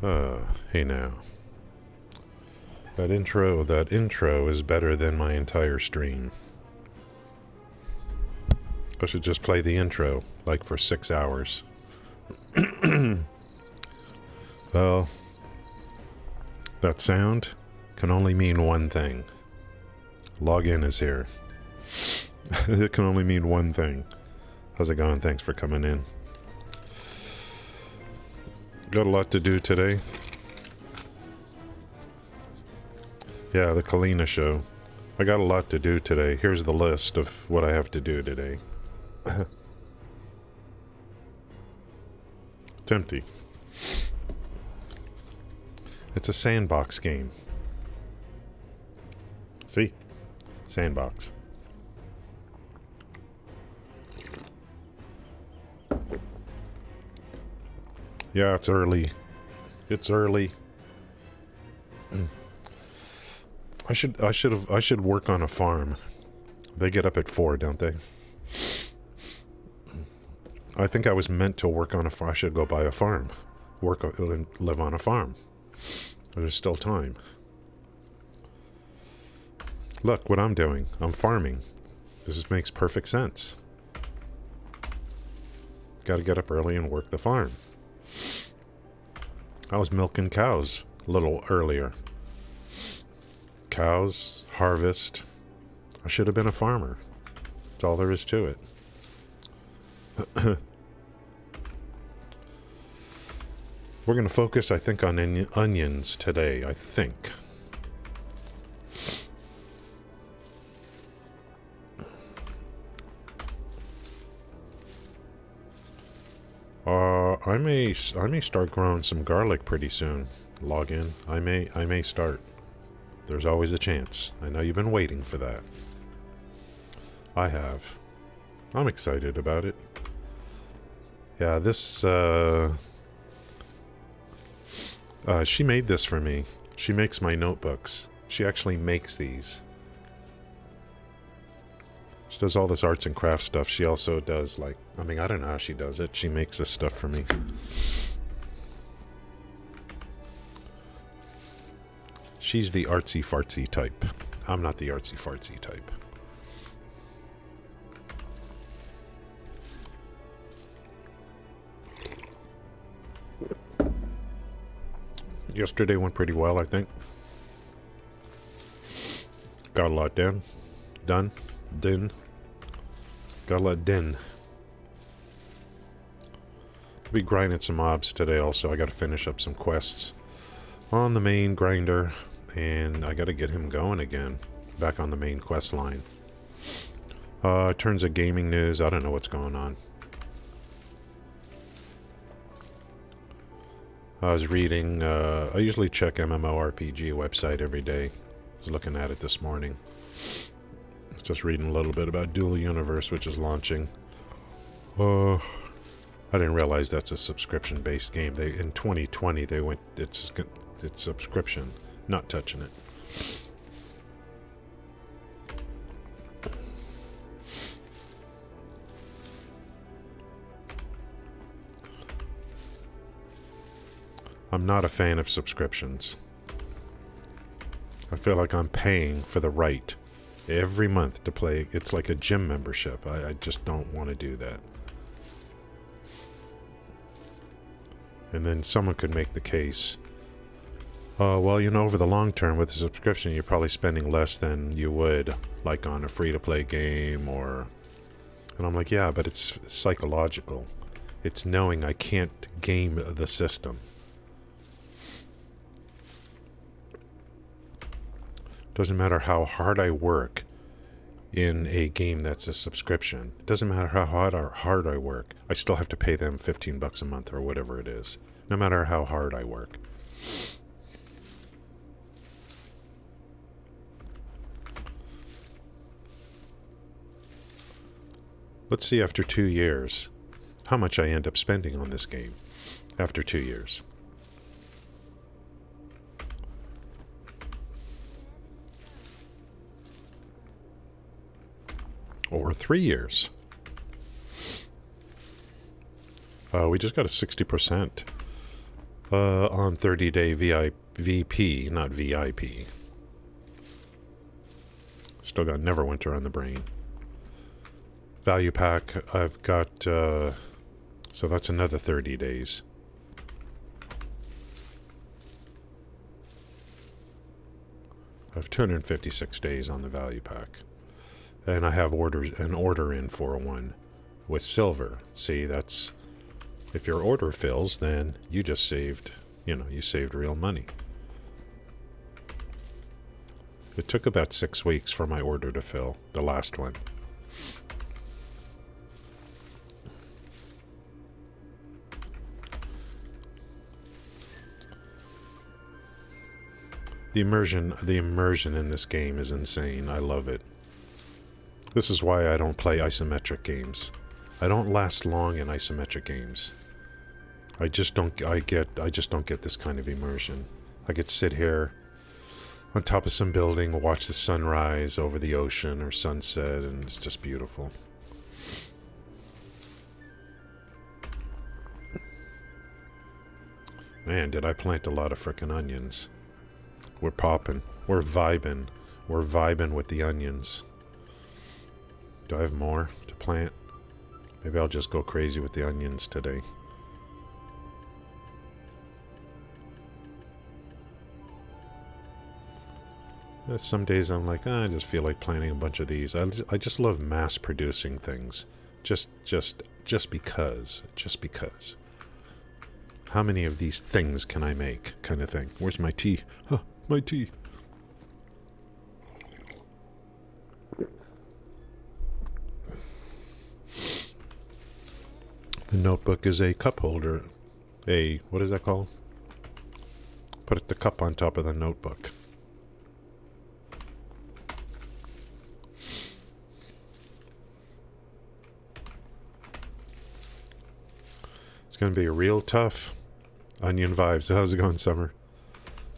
Hey now. That intro is better than my entire stream. I should just play the intro, like for 6 hours. Well, that sound can only mean one thing. Login is here. It can only mean one thing. How's it going? Thanks for coming in. Got a lot to do today. Yeah, the Kalina show. I got a lot to do today. Here's the list of what I have to do today. It's empty. It's a sandbox game. See? Sandbox. Yeah, it's early. It's early. I should work on a farm. They get up at 4, don't they? I think I was meant to work on a farm. I should go buy a farm. And live on a farm. There's still time. Look what I'm doing. I'm farming. This makes perfect sense. Gotta get up early and work the farm. I was milking cows a little earlier. Cows, harvest. I should have been a farmer. That's all there is to it. We're going to focus, I think, on onions today, I think. I may start growing some garlic pretty soon. Log in. I may start. There's always a chance. I know you've been waiting for that. I have. I'm excited about it. Yeah, this, she made this for me. She makes my notebooks. She actually makes these. She does all this arts and crafts stuff. She also does, like, I mean, I don't know how she does it. She makes this stuff for me. She's the artsy-fartsy type. I'm not the artsy-fartsy type. Yesterday went pretty well, I think. Got a lot done. Got a lot done. I'll be grinding some mobs today also. I gotta finish up some quests on the main grinder. And I gotta get him going again. Back on the main quest line. Turns of gaming news. I don't know what's going on. I was reading, I usually check MMORPG website every day. I was looking at it this morning. Just reading a little bit about Dual Universe, which is launching. I didn't realize that's a subscription-based game. In 2020, they went, it's subscription. Not touching it. I'm not a fan of subscriptions. I feel like I'm paying for the right every month to play. It's like a gym membership. I just don't want to do that. And then someone could make the case, well, you know, over the long term with a subscription, you're probably spending less than you would, like, on a free-to-play game or... And I'm like, yeah, but it's psychological. It's knowing I can't game the system. Doesn't matter how hard I work in a game that's a subscription. It doesn't matter how hard I work. I still have to pay them $15 a month or whatever it is. No matter how hard I work. Let's see after 2 years how much I end up spending on this game after 2 years. Or 3 years. We just got a 60%. On 30-day VP, not VIP. Still got Neverwinter on the brain. Value pack, I've got, so that's another 30 days. I have 256 days on the value pack. And I have an order in for one with silver. See, that's, if your order fills, then you just saved, you saved real money. It took about 6 weeks for my order to fill, the last one. The immersion in this game is insane. I love it. This is why I don't play isometric games. I don't last long in isometric games. I just don't get this kind of immersion. I could sit here on top of some building, watch the sunrise over the ocean or sunset, and it's just beautiful. Man, did I plant a lot of frickin' onions. We're popping. We're vibing. We're vibing with the onions. Do I have more to plant? Maybe I'll just go crazy with the onions today. Some days I'm like, I just feel like planting a bunch of these. I just love mass producing things. Just because. Just because. How many of these things can I make? Kind of thing. Where's my tea? Huh, my tea. The notebook is a cup holder. What is that called? Put the cup on top of the notebook. It's going to be real tough. Onion vibes. How's it going, Summer?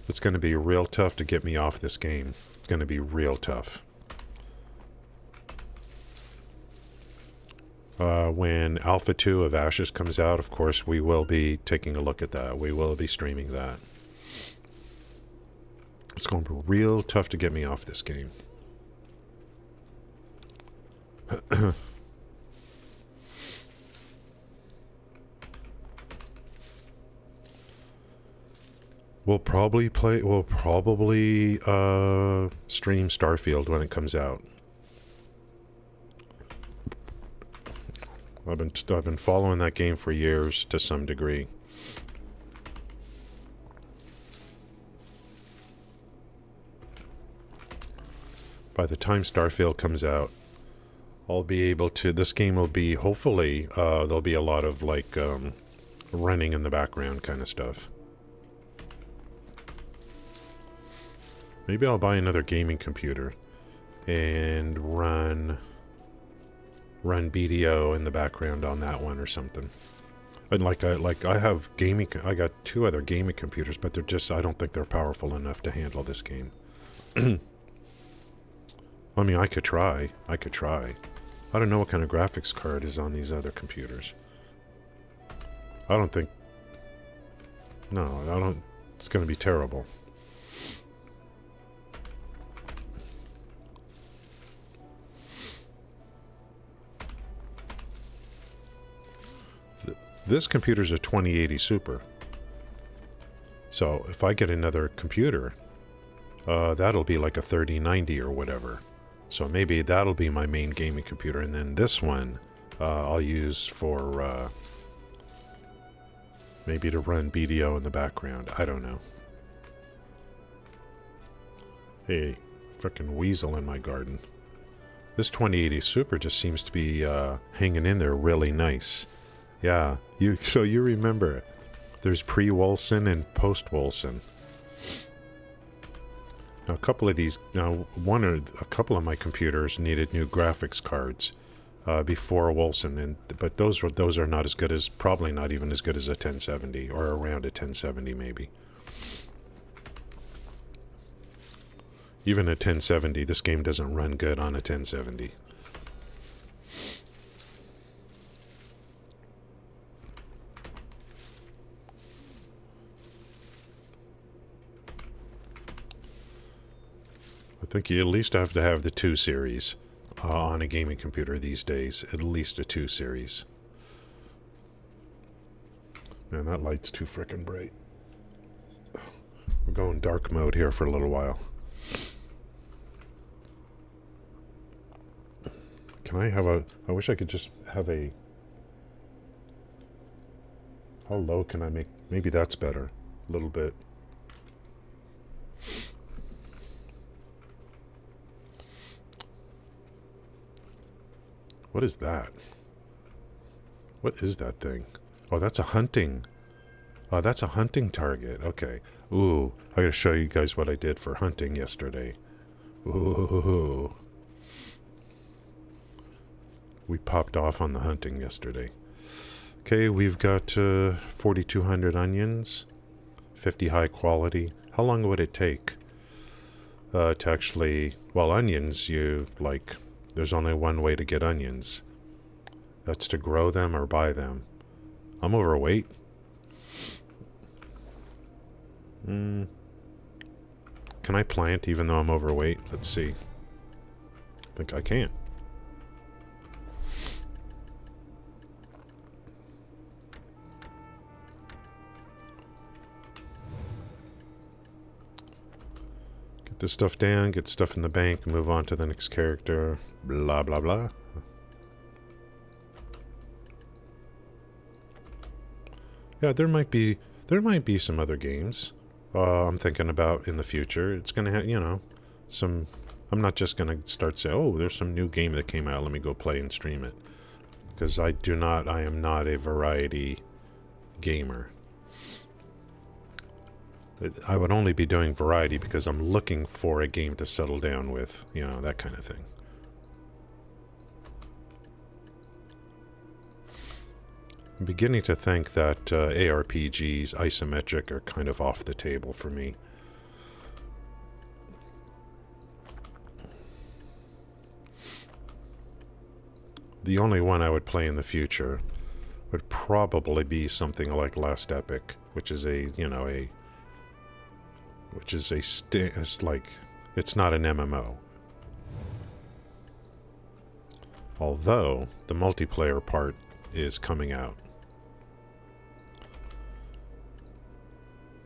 It's going to be real tough to get me off this game. It's going to be real tough. When Alpha 2 of Ashes comes out, of course, we will be taking a look at that. We will be streaming that. It's going to be real tough to get me off this game. We'll probably stream Starfield when it comes out. I've been following that game for years to some degree. By the time Starfield comes out, I'll be able to, this game will be, hopefully, there'll be a lot of like running in the background kind of stuff. Maybe I'll buy another gaming computer and run BDO in the background on that one or something. And I have gaming, I got 2 other gaming computers, but they're just, I don't think they're powerful enough to handle this game. I mean, I could try. I don't know what kind of graphics card is on these other computers. I don't think, no, I don't, it's going to be terrible. This computer's a 2080 Super. So if I get another computer, that'll be like a 3090 or whatever. So maybe that'll be my main gaming computer. And then this one I'll use for maybe to run BDO in the background. I don't know. Hey, frickin' weasel in my garden. This 2080 Super just seems to be hanging in there really nice. Yeah, so you remember, there's pre-Wolcen and post-Wolcen. Now a couple of my computers needed new graphics cards before Wolcen, but those are not as good as, probably not even as good as a 1070 or around a 1070 maybe. Even a 1070, this game doesn't run good on a 1070. think you at least have to have the 2 series on a gaming computer these days. At least a 2 series. Man, that light's too frickin' bright. We're going dark mode here for a little while. Can I have a... I wish I could just have a... How low can I make... Maybe that's better. A little bit. What is that? What is that thing? Oh, that's a hunting... Oh, that's a hunting target. Okay. Ooh, I gotta show you guys what I did for hunting yesterday. Ooh. We popped off on the hunting yesterday. Okay, we've got 4,200 onions. 50 high quality. How long would it take to actually... Well, onions, you, like... There's only one way to get onions. That's to grow them or buy them. I'm overweight. Can I plant even though I'm overweight? Let's see. I think I can't. Get this stuff down, get stuff in the bank, move on to the next character. Blah, blah, blah. Yeah, there might be some other games. I'm thinking about in the future. It's going to have, you know, some... I'm not just going to start saying, oh, there's some new game that came out, let me go play and stream it. Because I am not a variety gamer. I would only be doing variety because I'm looking for a game to settle down with, you know, that kind of thing. I'm beginning to think that ARPGs, isometric, are kind of off the table for me. The only one I would play in the future would probably be something like Last Epic, which is a, you know, it's like, it's not an MMO. Although, the multiplayer part is coming out.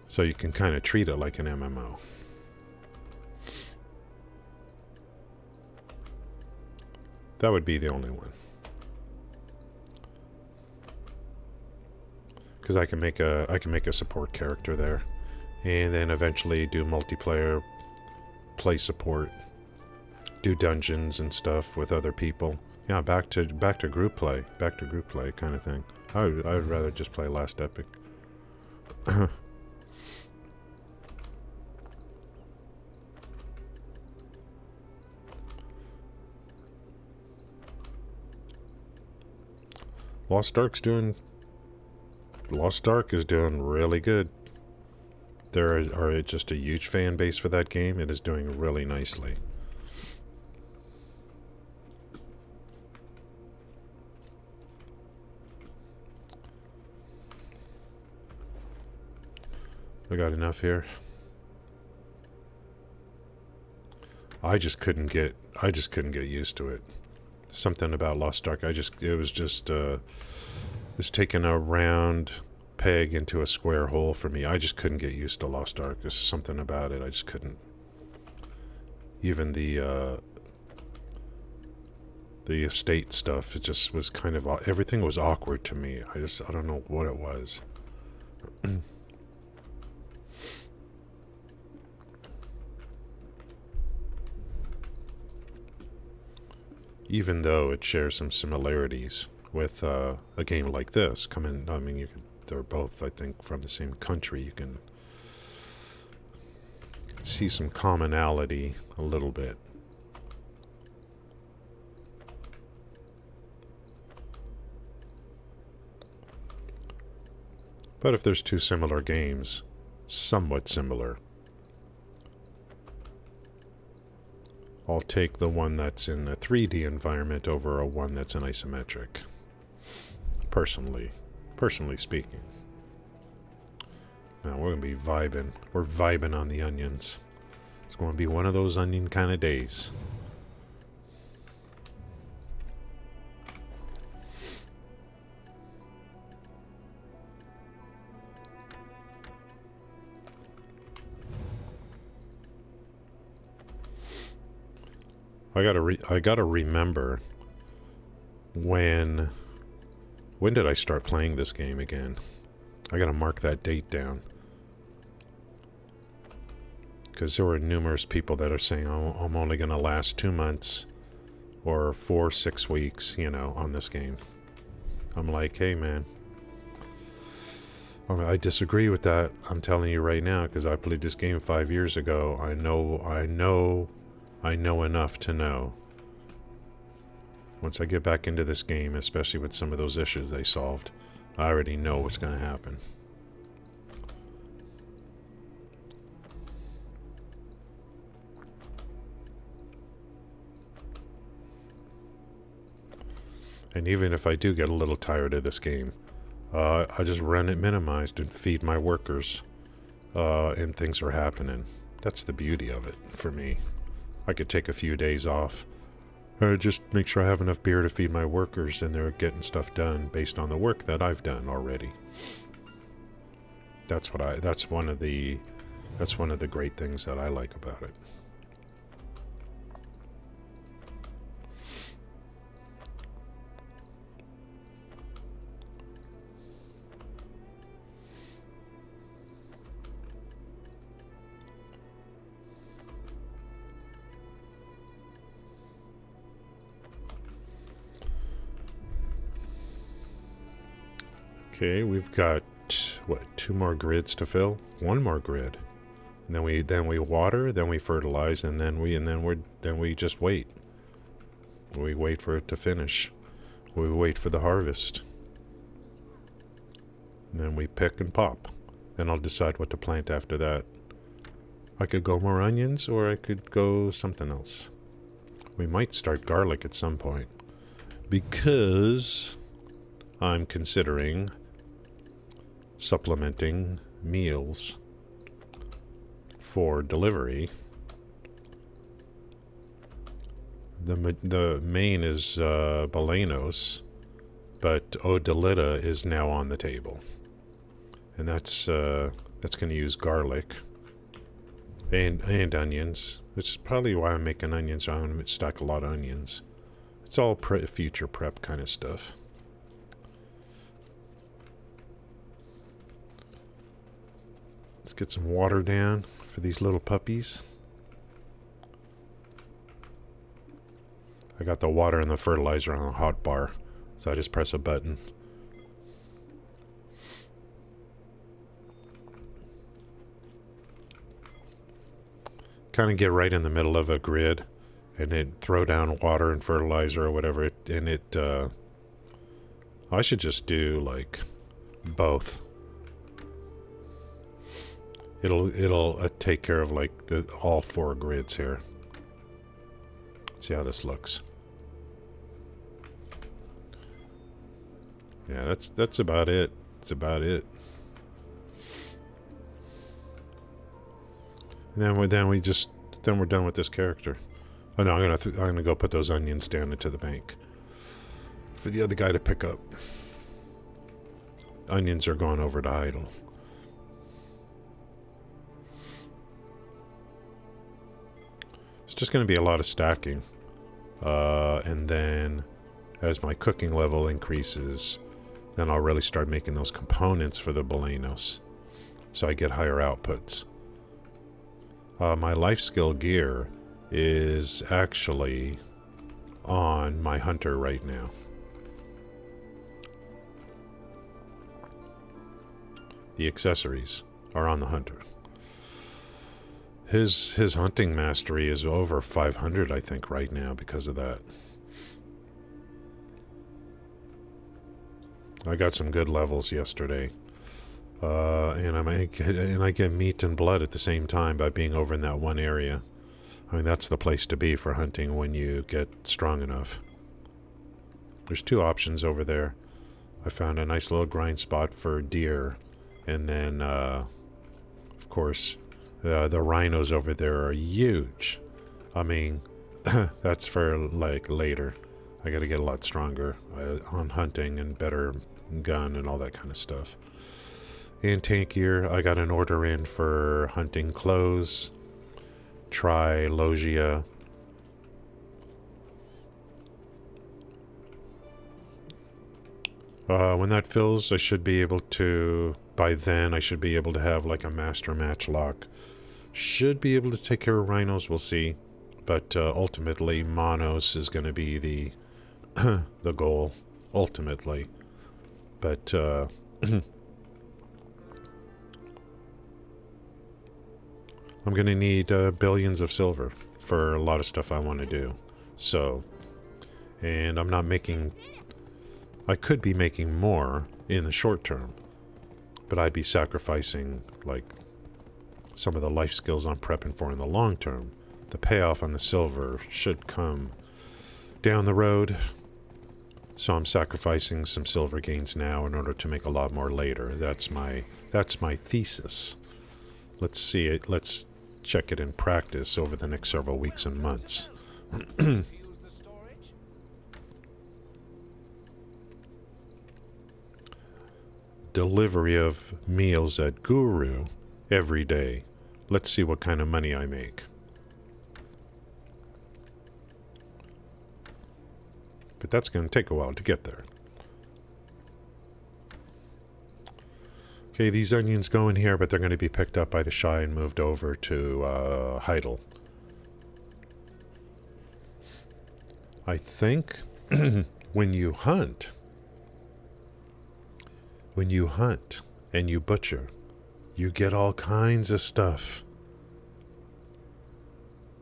So you can kind of treat it like an MMO. That would be the only one. Because I can make a support character there, and then eventually do multiplayer, play support, do dungeons and stuff with other people. Yeah, back to group play kind of thing. I would rather just play Last Epic. Lost Ark is doing really good. There are just a huge fan base for that game. It is doing really nicely. I got enough here. I just couldn't get used to it. Something about Lost Ark, it was just it's taking a round peg into a square hole for me. I just couldn't get used to Lost Ark. There's something about it I just couldn't. Even the estate stuff, it just was kind of, everything was awkward to me. I don't know what it was. Even though it shares some similarities with a game like this. I mean, they're both, I think, from the same country. You can see some commonality a little bit. But if there's two similar games, somewhat similar, I'll take the one that's in a 3D environment over a one that's an isometric. Personally speaking. Now we're gonna be vibing. We're vibing on the onions. It's going to be one of those onion kind of days. I gotta remember when did I start playing this game again? I gotta mark that date down. Because there were numerous people that are saying, oh, I'm only gonna last 2 months or 6 weeks, you know, on this game. I'm like, hey man, I disagree with that. I'm telling you right now, because I played this game 5 years ago. I know enough to know. Once I get back into this game, especially with some of those issues they solved, I already know what's going to happen. And even if I do get a little tired of this game, I just run it minimized and feed my workers, and things are happening. That's the beauty of it for me. I could take a few days off. Just make sure I have enough beer to feed my workers, and they're getting stuff done based on the work that I've done already. That's one of the great things that I like about it. Okay, we've got what, 2 more grids to fill? 1 more grid. And then we water, then we fertilize, and then we just wait. We wait for it to finish. We wait for the harvest. And then we pick and pop. Then I'll decide what to plant after that. I could go more onions, or I could go something else. We might start garlic at some point, because I'm considering supplementing meals for delivery. The main is Bolanos, but Odalita is now on the table, and that's going to use garlic and onions, which is probably why I'm making onions. So I'm going to stack a lot of onions. It's all future prep kind of stuff. Let's get some water down for these little puppies. I got the water and the fertilizer on a hot bar, so I just press a button. Kind of get right in the middle of a grid, and then throw down water and fertilizer or whatever. I should just do like both. It'll take care of like all 4 grids here. Let's see how this looks. Yeah, that's about it. That's about it. And then we're done with this character. Oh no, I'm gonna go put those onions down into the bank for the other guy to pick up. Onions are going over to idle. It's just going to be a lot of stacking. And then as my cooking level increases, then I'll really start making those components for the Bolanos, so I get higher outputs. My life skill gear is actually on my hunter right now. The accessories are on the hunter. His hunting mastery is over 500, I think, right now because of that. I got some good levels yesterday, and I get meat and blood at the same time by being over in that one area. I mean, that's the place to be for hunting when you get strong enough. There's 2 options over there. I found a nice little grind spot for deer, and then, of course, The rhinos over there are huge. I mean, that's for like later. I gotta get a lot stronger on hunting and better gun and all that kind of stuff. And tankier, I got an order in for hunting clothes, trilogia. When that fills, I should be able to, by then, I should be able to have like a master matchlock. Should be able to take care of rhinos, we'll see. But ultimately, monos is going to be the the goal, ultimately. But I'm going to need billions of silver for a lot of stuff I want to do. So, and I'm not making... I could be making more in the short term, but I'd be sacrificing, like, some of the life skills I'm prepping for in the long term. The payoff on the silver should come down the road, so I'm sacrificing some silver gains now in order to make a lot more later. That's my thesis. Let's see it. Let's check it in practice over the next several weeks and months. Delivery of meals at Guru every day. Let's see what kind of money I make. But that's going to take a while to get there. Okay, these onions go in here, but they're going to be picked up by the Shai and moved over to Heidel. I think when you hunt and you butcher, you get all kinds of stuff.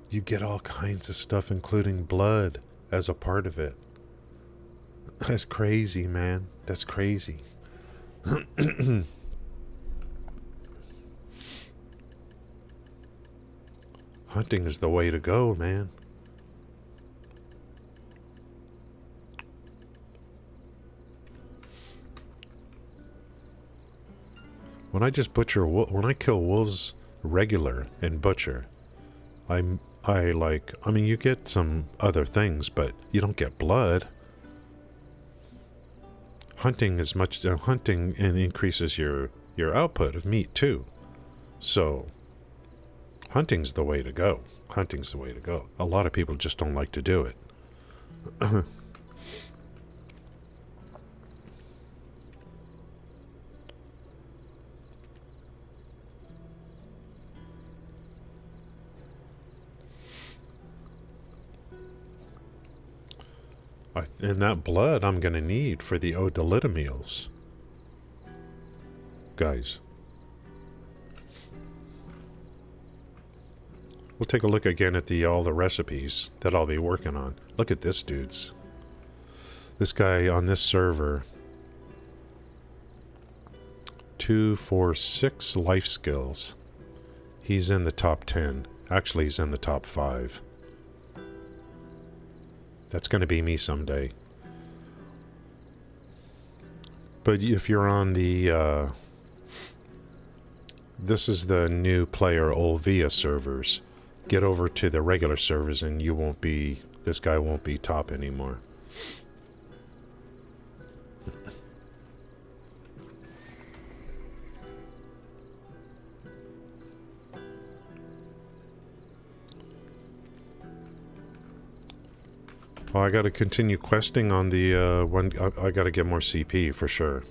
You get all kinds of stuff, including blood, as a part of it. That's crazy, man. That's crazy. Hunting is the way to go, man. When I just butcher, when I kill wolves regular and butcher, I mean, you get some other things, but you don't get blood. Hunting is much, hunting and increases your output of meat too. So, hunting's the way to go. Hunting's the way to go. A lot of people just don't like to do it. And that blood I'm going to need for the VOD030 meals. Guys. We'll take a look again at all the recipes that I'll be working on. Look at this, dudes. This guy on this server. 2, 4, 6 life skills. He's in the top 10. Actually, he's in the top 5. That's going to be me someday. But if you're on the... this is the new player Olvia servers. Get over to the regular servers and you won't be... This guy won't be top anymore. Well, I gotta continue questing on the one. I gotta get more CP for sure.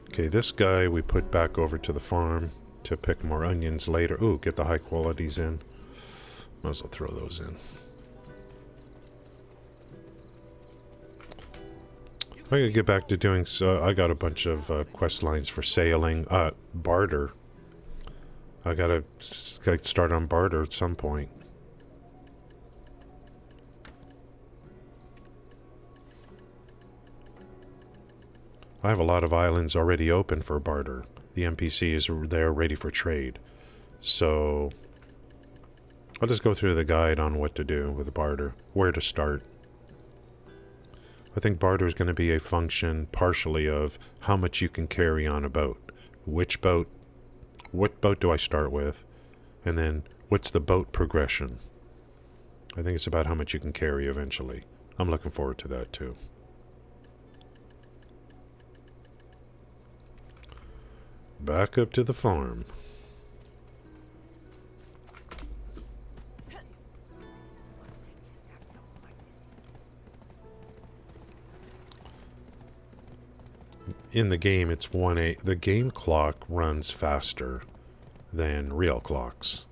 Okay, this guy we put back over to the farm to pick more onions later. Ooh, get the high qualities in. Might as well throw those in. I gotta get back to doing. I got a bunch of quest lines for sailing. Barter. I gotta start on barter at some point. I have a lot of islands already open for barter. The NPCs are there ready for trade. So I'll just go through the guide on what to do with barter, where to start. I think barter is going to be a function partially of how much you can carry on a boat. Which boat, what boat do I start with? And then what's the boat progression? I think it's about how much you can carry eventually. I'm looking forward to that too. Back up to the farm. In the game, it's 1 a. The game clock runs faster than real clocks.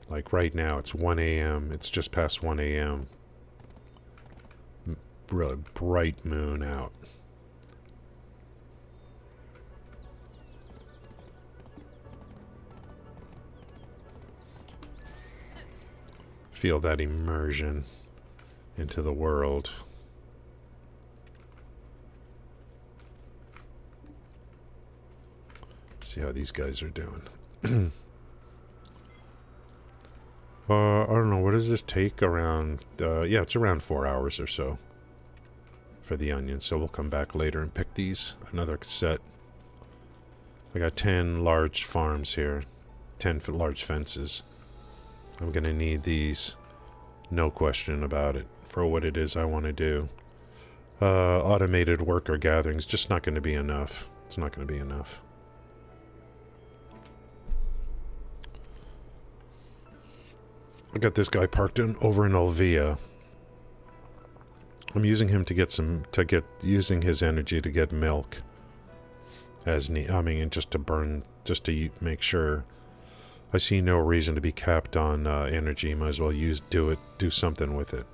Like right now, it's 1 a.m. It's just past 1 a.m. Really bright moon out. Feel that immersion into the world. See how these guys are doing. I don't know, what does this take? Around, yeah, it's around 4 hours or so for the onions. So we'll come back later and pick these. Another set. I got 10 large farms here. 10 large fences. I'm going to need these. No question about it. For what it is I want to do. Automated worker gatherings. Just not going to be enough. It's not going to be enough. I got this guy parked over in Olvia. I'm using him to get using his energy to get milk. Just to make sure. I see no reason to be capped on energy. Might as well do something with it.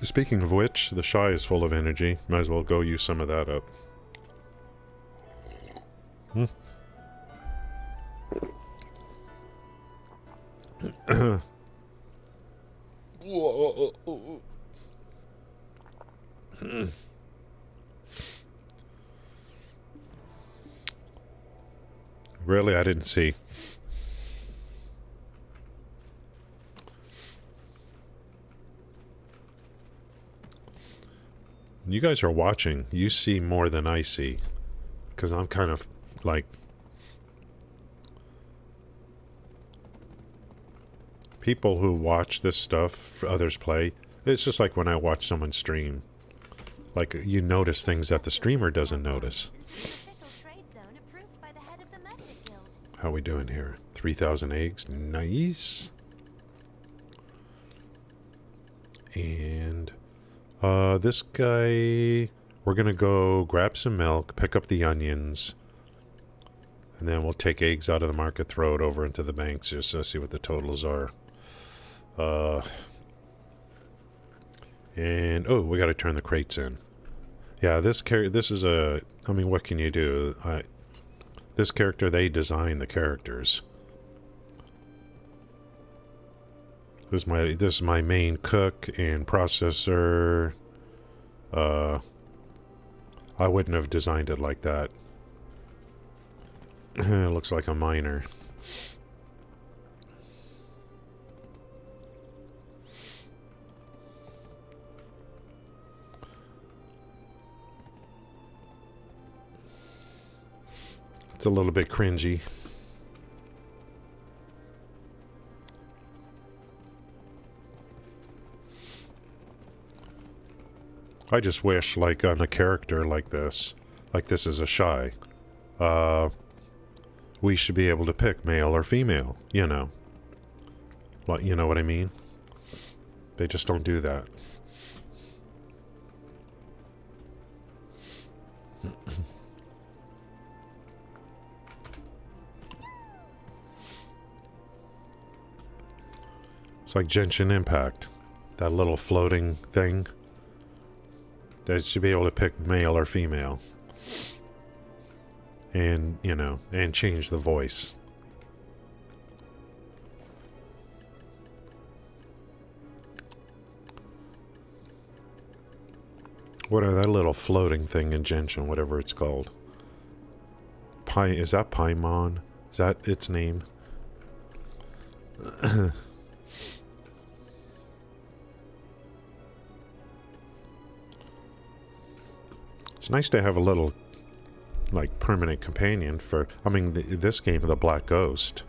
Speaking of which, the Shai is full of energy. Might as well go use some of that up. Really? I didn't see. You guys are watching. You see more than I see. Because I'm kind of like... People who watch this stuff, others play, it's just like when I watch someone stream. Like, you notice things that the streamer doesn't notice. How we doing here? 3,000 eggs. Nice. And this guy, we're going to go grab some milk, pick up the onions, and then we'll take eggs out of the market, throw it over into the banks just to see what the totals are. And oh, we got to turn the crates in. Yeah, this is a, I mean, what can you do? This character, they design the characters. This is my main cook and processor. I wouldn't have designed it like that. It looks like a miner. It's a little bit cringy. I just wish, like, on a character like this is a Shai, we should be able to pick male or female, you know. Like, you know what I mean? They just don't do that. It's like Genshin Impact. That little floating thing. They should be able to pick male or female. And, you know, and change the voice. What are that little floating thing in Genshin, whatever it's called? Is that Paimon? Is that its name? It's nice to have a little, like, permanent companion for... I mean, this game, The Black Ghost,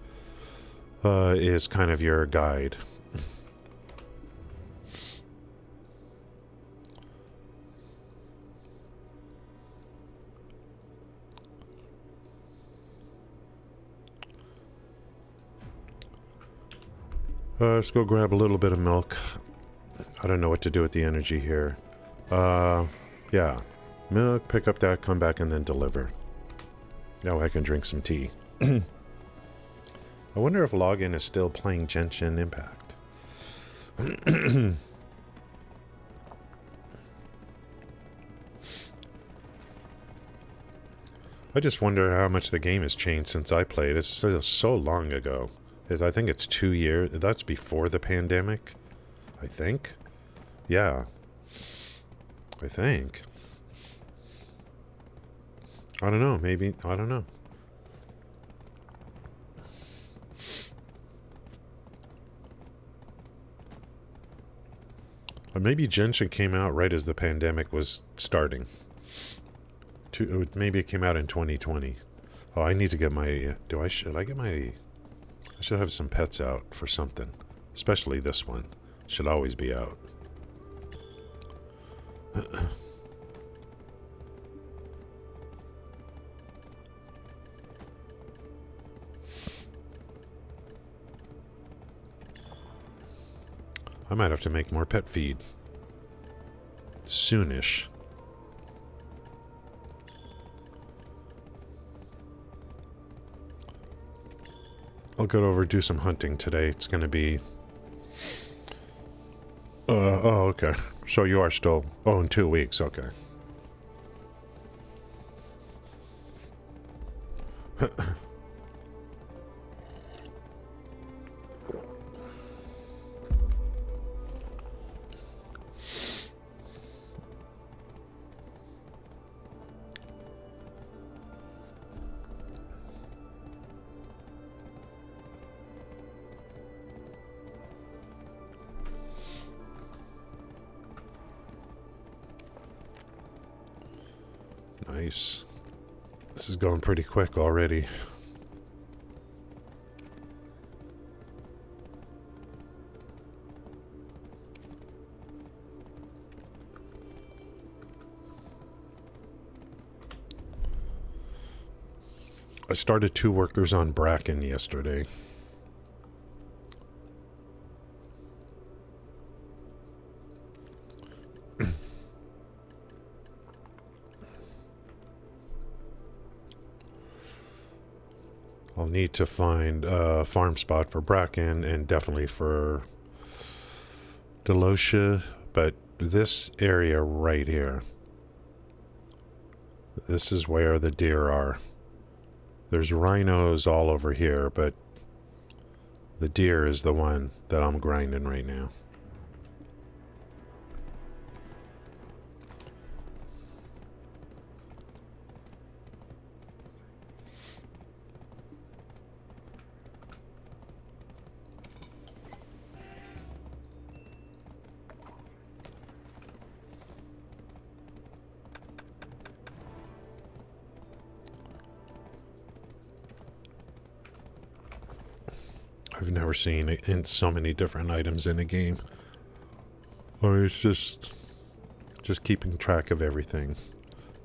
is kind of your guide. Let's go grab a little bit of milk. I don't know what to do with the energy here. Yeah. Milk, pick up that, come back, and then deliver. Now I can drink some tea. I wonder if Login is still playing Genshin Impact. I just wonder how much the game has changed since I played. It's so long ago. I think it's 2 years. That's before the pandemic, I think. Yeah. I think. I don't know. Maybe. I don't know. Or maybe Genshin came out right as the pandemic was starting. Maybe it came out in 2020. Oh, I need to get my... should I get my... I should have some pets out for something. Especially this one. Should always be out. I might have to make more pet feed. Soonish. I'll go over do some hunting today. It's gonna be... oh, okay. So you are still... Oh, in 2 weeks, okay. Nice. This is going pretty quick already. I started 2 workers on Bracken yesterday. I'll need to find a farm spot for Bracken and definitely for Delosha, but this area right here, this is where the deer are. There's rhinos all over here, but the deer is the one that I'm grinding right now. I've never seen it in so many different items in a game. Or it's just keeping track of everything.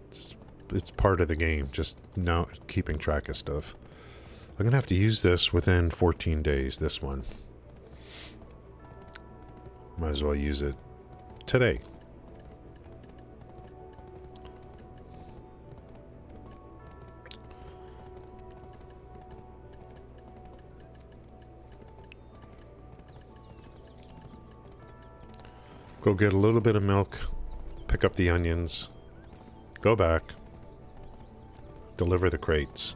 It's part of the game, just now keeping track of stuff. I'm gonna have to use this within 14 days, this one. Might as well use it today. Go get a little bit of milk, pick up the onions, go back, deliver the crates.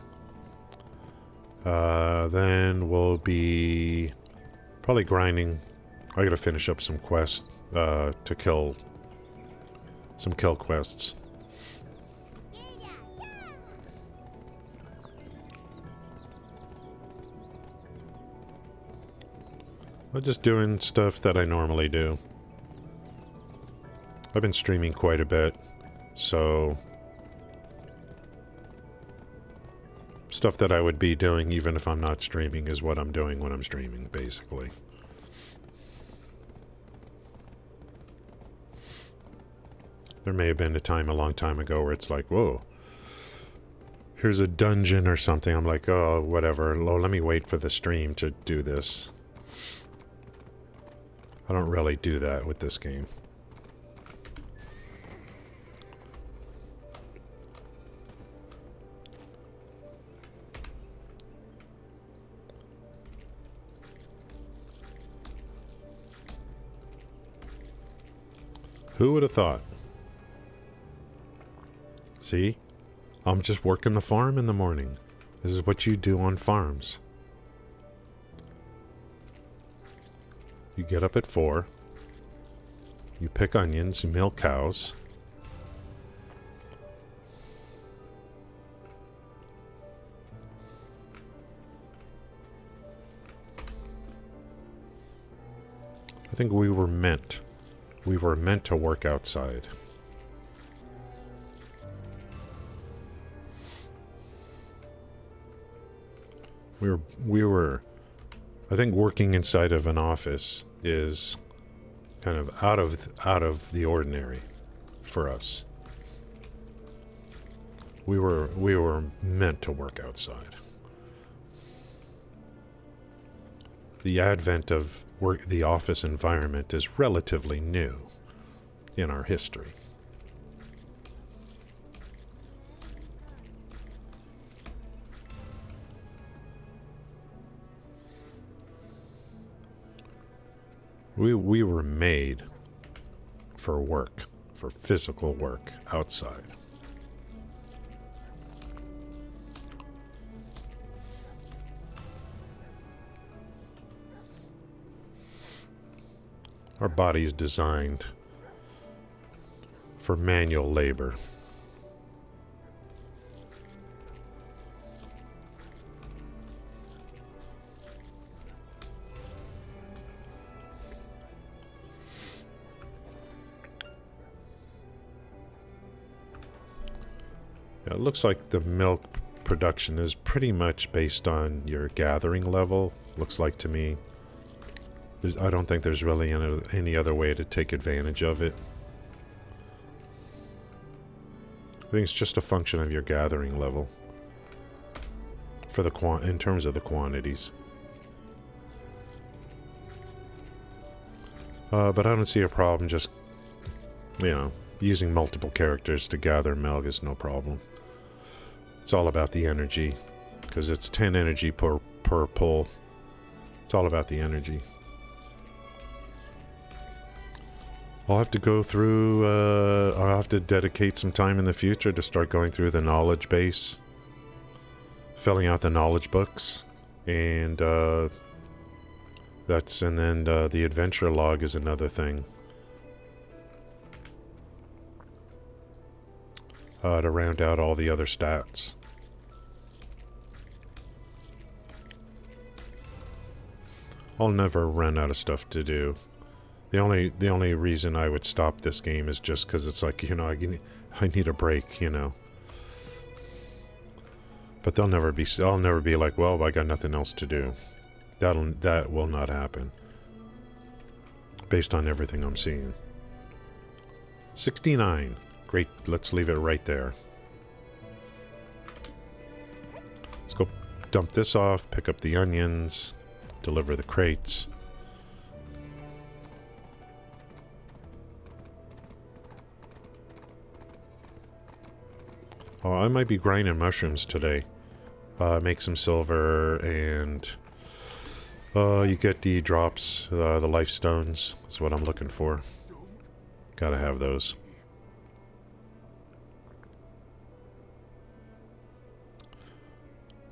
Then we'll be probably grinding. I gotta finish up some quests to kill some kill quests. I'm just doing stuff that I normally do. I've been streaming quite a bit, so stuff that I would be doing even if I'm not streaming is what I'm doing when I'm streaming, basically. There may have been a time a long time ago where it's like, whoa, here's a dungeon or something. I'm like, oh, whatever. Oh, let me wait for the stream to do this. I don't really do that with this game. Who would have thought? See? I'm just working the farm in the morning. This is what you do on farms. You get up at 4. You pick onions, you milk cows. I think we were meant to work outside. We were I think working inside of an office is kind of out of the ordinary for us. We were meant to work outside. The advent of the office environment is relatively new in our history. We were made for work, for physical work outside. Our body's designed for manual labor. Yeah, it looks like the milk production is pretty much based on your gathering level, looks like to me. I don't think there's really any other way to take advantage of it. I think it's just a function of your gathering level for the in terms of the quantities. But I don't see a problem just, using multiple characters to gather milk is no problem. It's all about the energy, because it's 10 energy per pull. It's all about the energy. I'll have to go through, I'll have to dedicate some time in the future to start going through the knowledge base, filling out the knowledge books, and then the adventure log is another thing. To round out all the other stats. I'll never run out of stuff to do. The only reason I would stop this game is just because it's like, I need a break, But I'll never be like, well, I got nothing else to do. That will not happen. Based on everything I'm seeing. 69. Great, let's leave it right there. Let's go dump this off, pick up the onions, deliver the crates. Oh, I might be grinding mushrooms today. Make some silver, and you get the drops, the life stones. That's what I'm looking for. Gotta have those.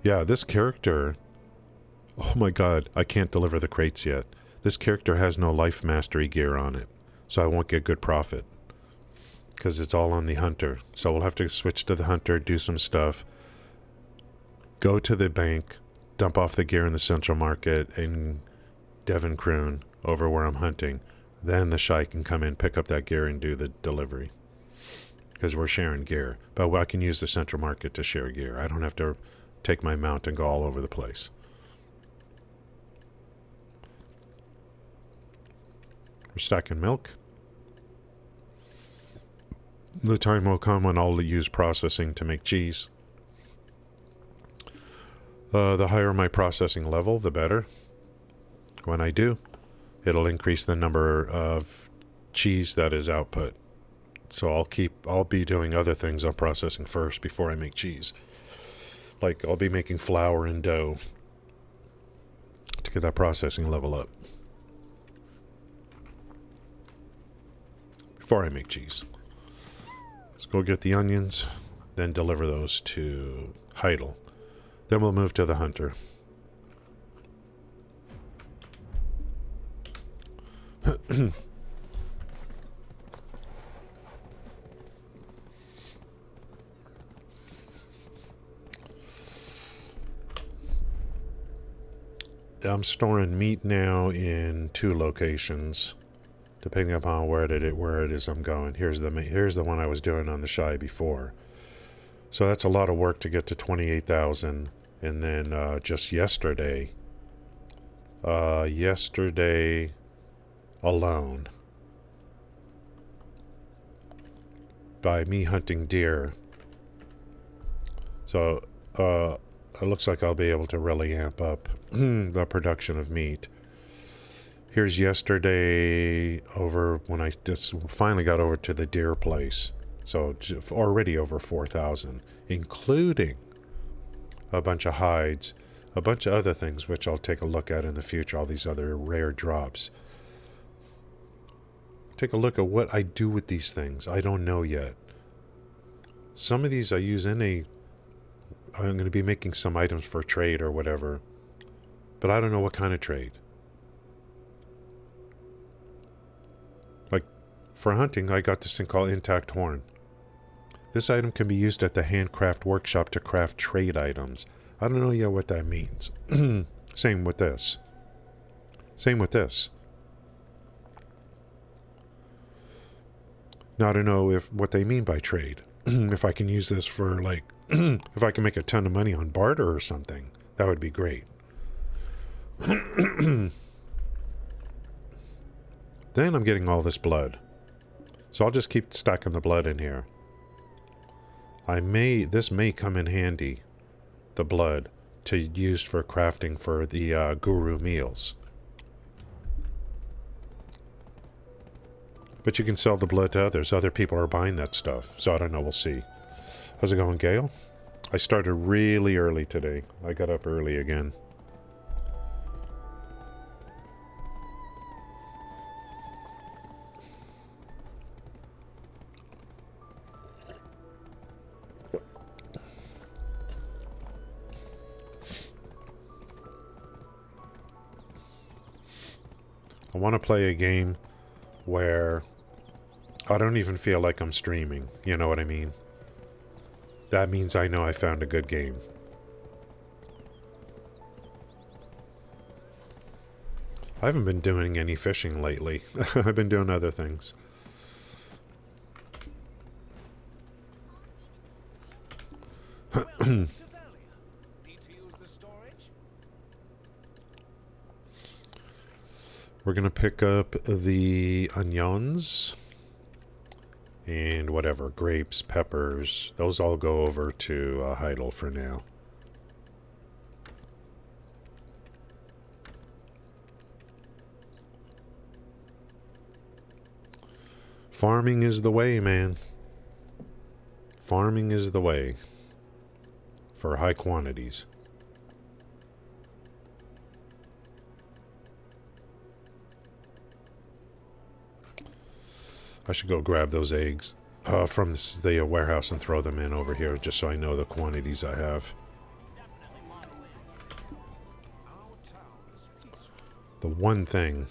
Yeah, this character... Oh my god, I can't deliver the crates yet. This character has no life mastery gear on it, so I won't get good profit. Because it's all on the hunter. So we'll have to switch to the hunter, do some stuff, go to the bank, dump off the gear in the central market in Devon Croon, over where I'm hunting. Then the Shai can come in, pick up that gear, and do the delivery. Because we're sharing gear. But I can use the central market to share gear. I don't have to take my mount and go all over the place. We're stacking milk. The time will come when I'll use processing to make cheese. The higher my processing level, the better. When I do, it'll increase the number of cheese that is output. So I'll be doing other things on processing first before I make cheese. Like I'll be making flour and dough to get that processing level up before I make cheese. Let's go get the onions, then deliver those to Heidel. Then we'll move to the hunter. I'm storing meat now in 2 locations, depending upon where it is I'm going. Here's the one I was doing on the Shai before. So that's a lot of work to get to 28,000. And then just yesterday alone, by me hunting deer. So it looks like I'll be able to really amp up the production of meat. Here's yesterday over when I just finally got over to the deer place. So already over 4,000, including a bunch of hides, a bunch of other things which I'll take a look at in the future, all these other rare drops. Take a look at what I do with these things. I don't know yet. Some of these I use I'm going to be making some items for trade or whatever, but I don't know what kind of trade. Like, for hunting, I got this thing called intact horn. This item can be used at the handcraft workshop to craft trade items. I don't know yet what that means. Same with this. Now I don't know what they mean by trade. If I can use this for, like, if I can make a ton of money on barter or something, that would be great. Then I'm getting all this blood. So I'll just keep stacking the blood in here. This may come in handy, the blood, to use for crafting for the guru meals. But you can sell the blood to others. Other people are buying that stuff. So I don't know, we'll see. How's it going, Gail? I started really early today. I got up early again. I want to play a game where I don't even feel like I'm streaming. You know what I mean? That means I know I found a good game. I haven't been doing any fishing lately. I've been doing other things. We're going to pick up the onions and whatever, grapes, peppers. Those all go over to Heidel for now. Farming is the way, man. Farming is the way for high quantities. I should go grab those eggs from the warehouse and throw them in over here just so I know the quantities I have. The one thing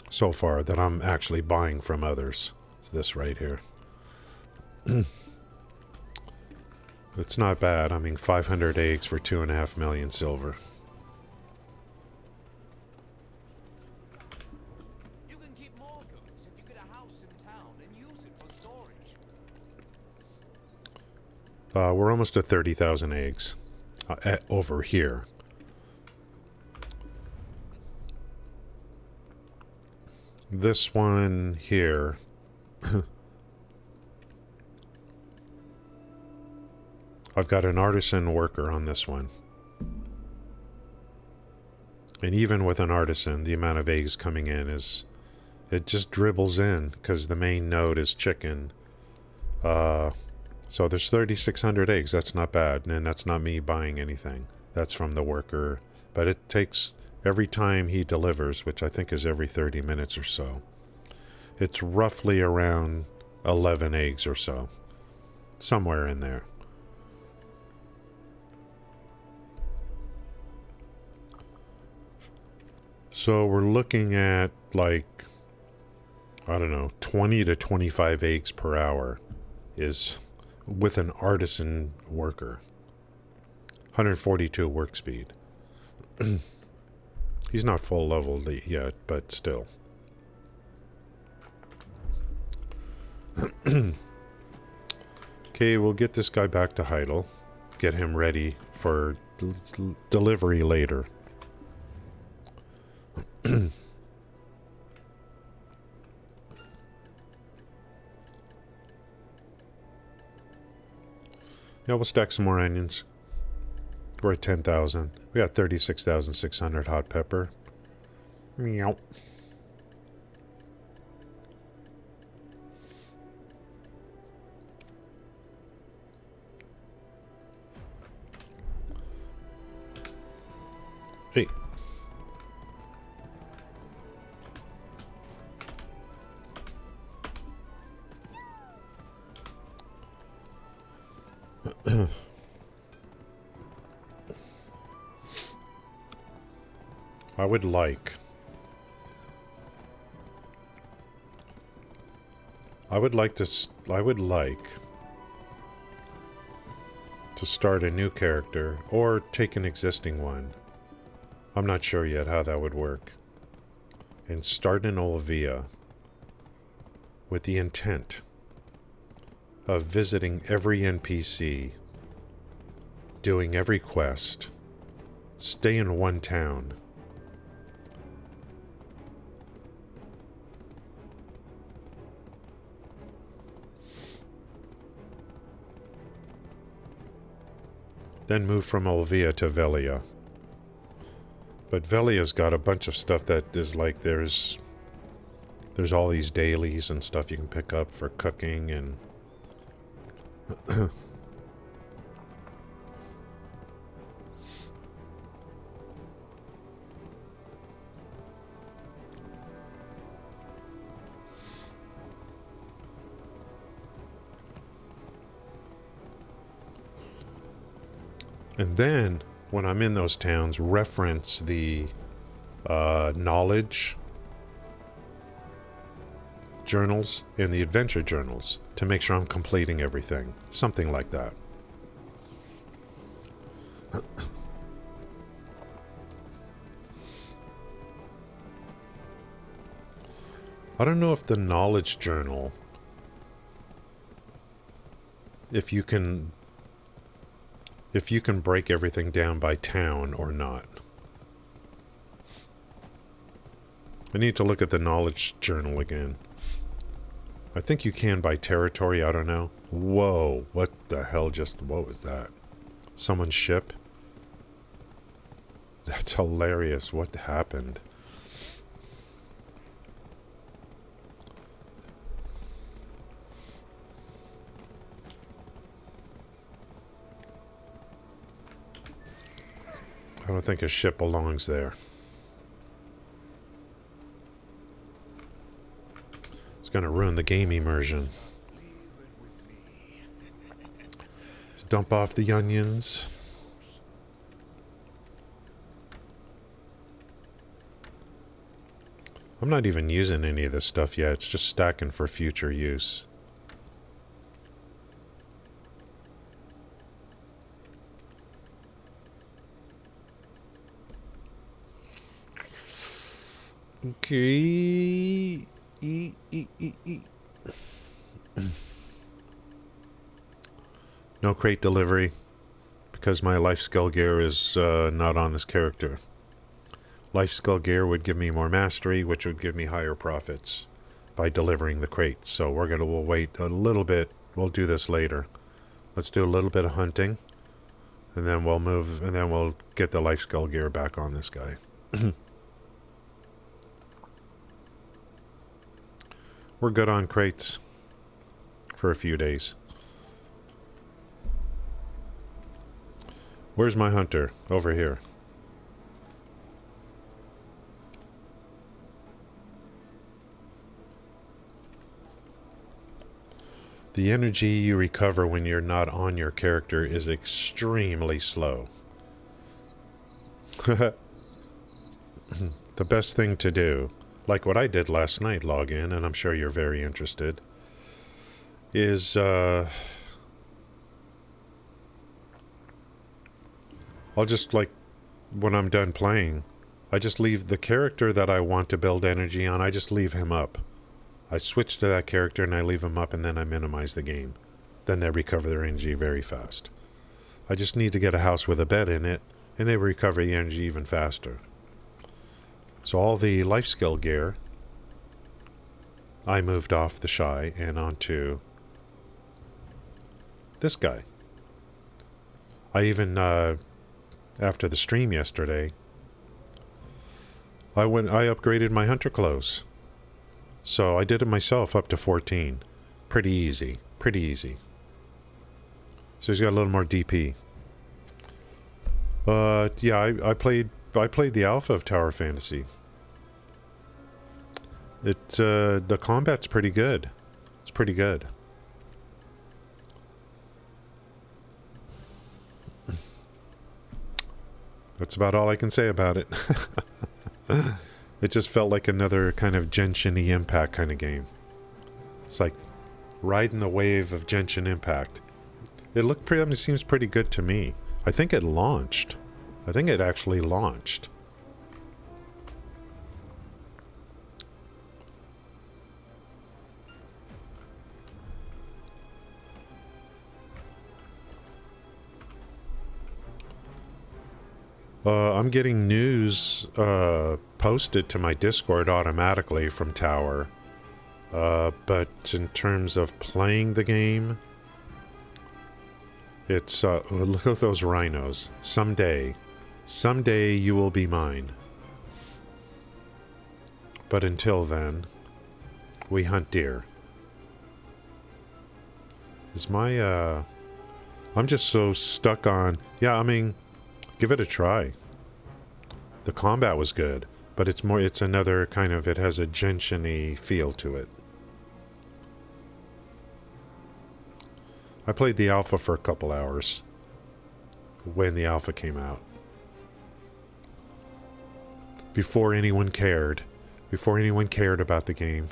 so far that I'm actually buying from others is this right here. It's not bad. I mean, 500 eggs for 2.5 million silver. We're almost at 30,000 eggs over here. This one here. I've got an artisan worker on this one. And even with an artisan, the amount of eggs coming in is... It just dribbles in, because the main node is chicken. So there's 3,600 eggs. That's not bad. And that's not me buying anything. That's from the worker. But it takes... Every time he delivers, which I think is every 30 minutes or so, it's roughly around 11 eggs or so. Somewhere in there. So we're looking at, like, I don't know, 20 to 25 eggs per hour is with an artisan worker. 142 work speed. He's not full leveled yet, but still. Okay, we'll get this guy back to Heidel. Get him ready for delivery later. Yeah, we'll stack some more onions. We're at 10,000. We got 36,600 hot pepper. Meow. Hey. I would like to start a new character or take an existing one. I'm not sure yet how that would work. And start an Olvia with the intent of visiting every NPC, doing every quest, stay in one town. Then move from Olvia to Velia. But Velia's got a bunch of stuff that is like there's all these dailies and stuff you can pick up for cooking and and then, when I'm in those towns, reference the knowledge journals and the adventure journals to make sure I'm completing everything. Something like that. I don't know if the knowledge journal, if you can break everything down by town or not. I need to look at the knowledge journal again. I think you can by territory, I don't know. Whoa, what the hell what was that? Someone's ship? That's hilarious, what happened? I don't think a ship belongs there. It's gonna ruin the game immersion. Let's dump off the onions. I'm not even using any of this stuff yet. It's just stacking for future use. Okay. No crate delivery, because my life skill gear is not on this character. Life skill gear would give me more mastery, which would give me higher profits by delivering the crates. So we'll wait a little bit. We'll do this later. Let's do a little bit of hunting, and then we'll move, and then we'll get the life skill gear back on this guy. We're good on crates for a few days. Where's my hunter? Over here. The energy you recover when you're not on your character is extremely slow. The best thing to do, like what I did last night, log in, and I'm sure you're very interested, is I'll just, like, when I'm done playing, I just leave the character that I want to build energy on, I just leave him up. I switch to that character and I leave him up, and then I minimize the game. Then they recover their energy very fast. I just need to get a house with a bed in it, and they recover the energy even faster. So all the life skill gear, I moved off the Shai and onto this guy. I even, after the stream yesterday, I upgraded my hunter clothes. So I did it myself up to 14. Pretty easy. Pretty easy. So he's got a little more DP. Yeah, I played the alpha of Tower Fantasy. The combat's pretty good. It's pretty good. That's about all I can say about it. It just felt like another kind of Genshin-y Impact kind of game. It's like riding the wave of Genshin Impact. It looked pretty, I mean, it seems pretty good to me. I think it launched. I think it actually launched. I'm getting news posted to my Discord automatically from Tower. But in terms of playing the game, it's, look at those rhinos. Someday you will be mine. But until then, we hunt deer. Is my, I'm just so stuck on, yeah, I mean, give it a try. The combat was good, but it's another kind of, it has a Genshin-y feel to it. I played the alpha for a couple hours when the alpha came out. Before anyone cared. Before anyone cared about the game.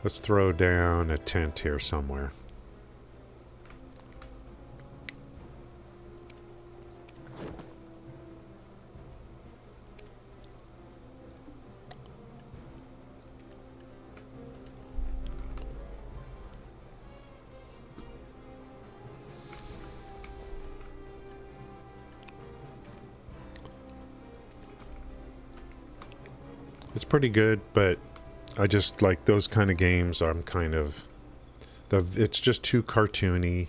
Let's throw down a tent here somewhere. It's pretty good, but I just like those kind of games. I'm kind of, it's just too cartoony,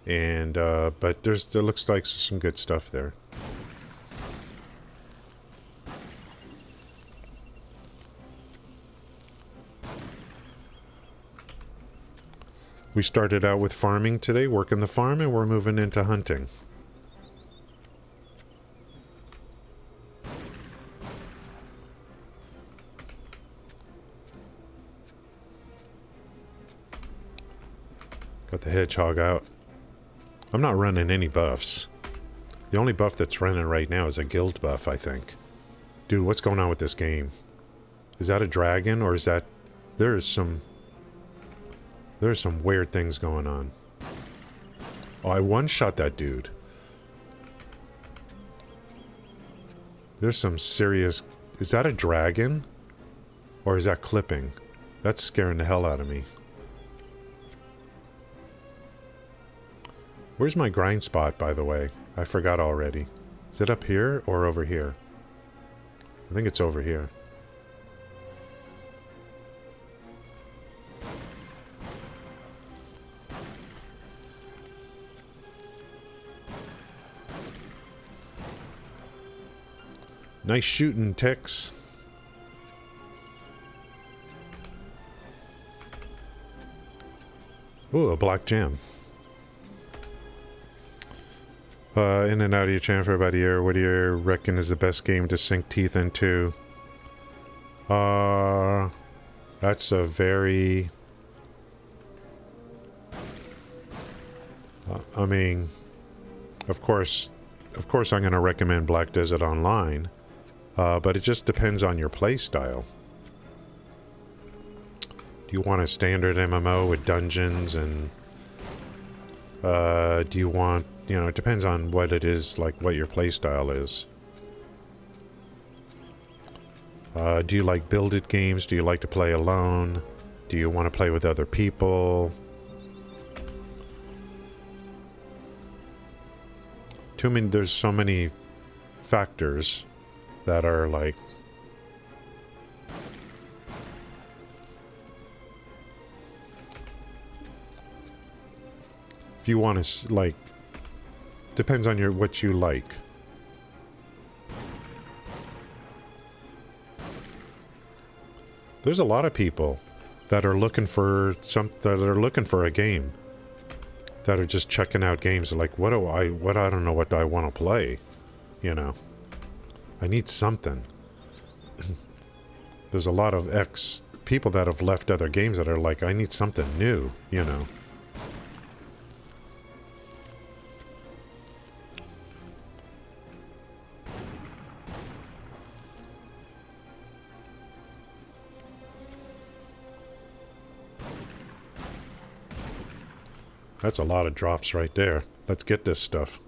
and but there looks like some good stuff there. We started out with farming today, working the farm, and we're moving into hunting. Got the hedgehog out. I'm not running any buffs. The only buff that's running right now is a guild buff, I think. Dude, what's going on with this game? Is that a dragon, or is that... There's some weird things going on. Oh, I one-shot that dude. There's some serious... Is that a dragon? Or is that clipping? That's scaring the hell out of me. Where's my grind spot, by the way? I forgot already. Is it up here or over here? I think it's over here. Nice shooting, Tex. Ooh, a black gem. In and out of your channel for about a year. What do you reckon is the best game to sink teeth into? That's a very... I mean, of course I'm going to recommend Black Desert Online, but it just depends on your play style. Do you want a standard MMO with dungeons and... do you want... You know, it depends on what it is, like what your playstyle is. Do you like build-it games? Do you like to play alone? Do you want to play with other people? There's so many factors that are like... If you want to, like... Depends on what you like. There's a lot of people that are looking for a game. That are just checking out games. They're like, I don't know what I want to play. You know. I need something. There's a lot of people that have left other games that are like, I need something new, you know. That's a lot of drops right there. Let's get this stuff.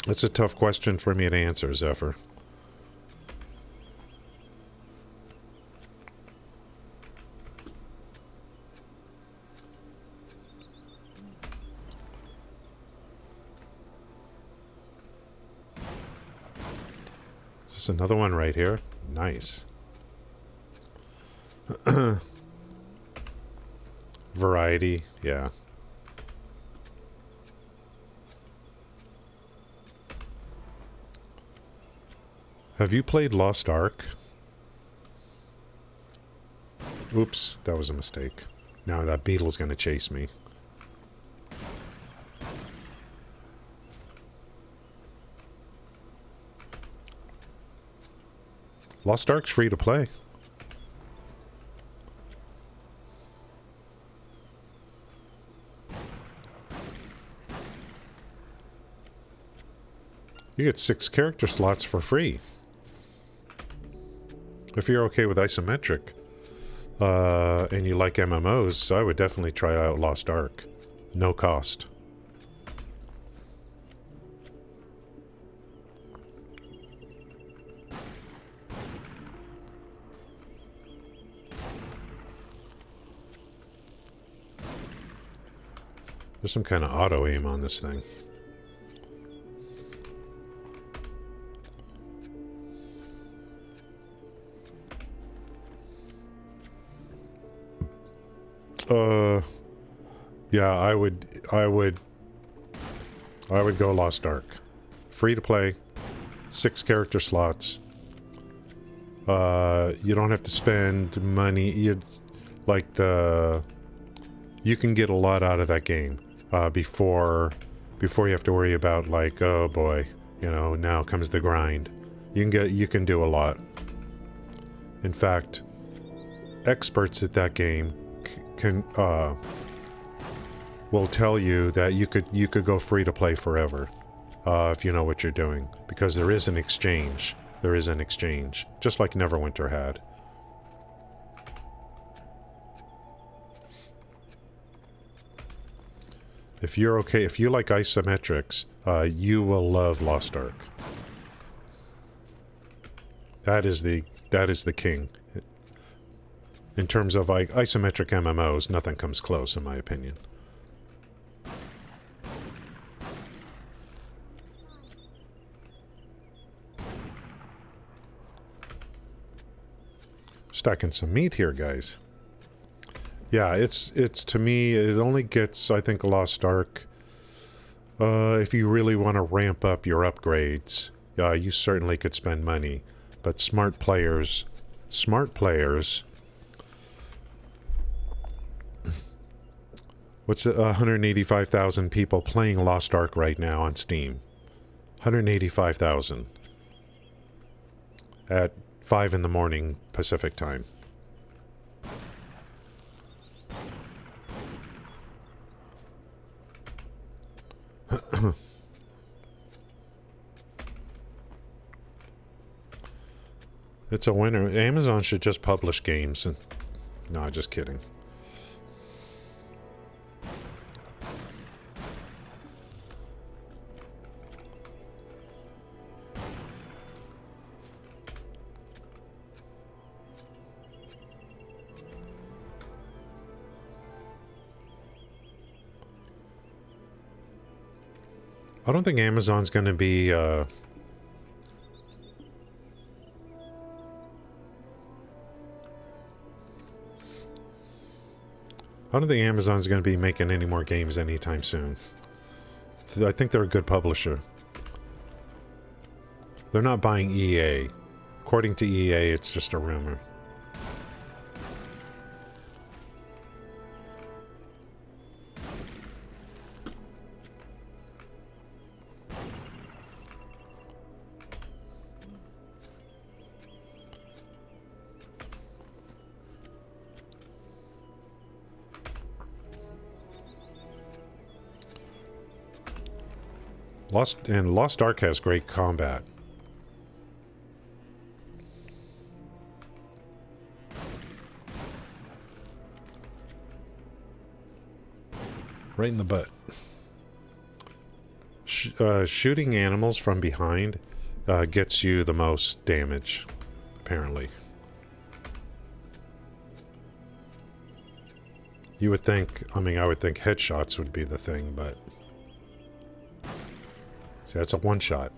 That's a tough question for me to answer, Zephyr. Is this another one right here? Nice. Variety, yeah. Have you played Lost Ark? Oops, that was a mistake. Now that beetle's gonna chase me. Lost Ark's free to play. You get 6 character slots for free. If you're okay with isometric, and you like MMOs, I would definitely try out Lost Ark. No cost. There's some kind of auto aim on this thing. Yeah, I would go Lost Ark. Free to play, 6 character slots. You don't have to spend money. You can get a lot out of that game before you have to worry about, like, oh boy, you know, now comes the grind. You can do a lot. In fact, experts at that game will tell you that you could go free to play forever if you know what you're doing, because there is an exchange. There is an exchange, just like Neverwinter had. If you're okay, if you like isometrics, you will love Lost Ark. That is the king. In terms of like isometric MMOs, nothing comes close, in my opinion. Stacking some meat here, guys. Yeah, it's to me, it only gets, I think, Lost Ark. If you really want to ramp up your upgrades, you certainly could spend money. But smart players, what's it, 185,000 people playing Lost Ark right now on Steam. 185,000 at 5 in the morning Pacific time. It's a winner. Amazon should just publish games. And no, just kidding. I don't think Amazon's going to be I don't think Amazon's going to be making any more games anytime soon. I think they're a good publisher. They're not buying EA. According to EA, it's just a rumor. Lost Ark has great combat. Right in the butt. Shooting animals from behind gets you the most damage, apparently. You would think, I mean, I would think headshots would be the thing, but... See, that's a one-shot.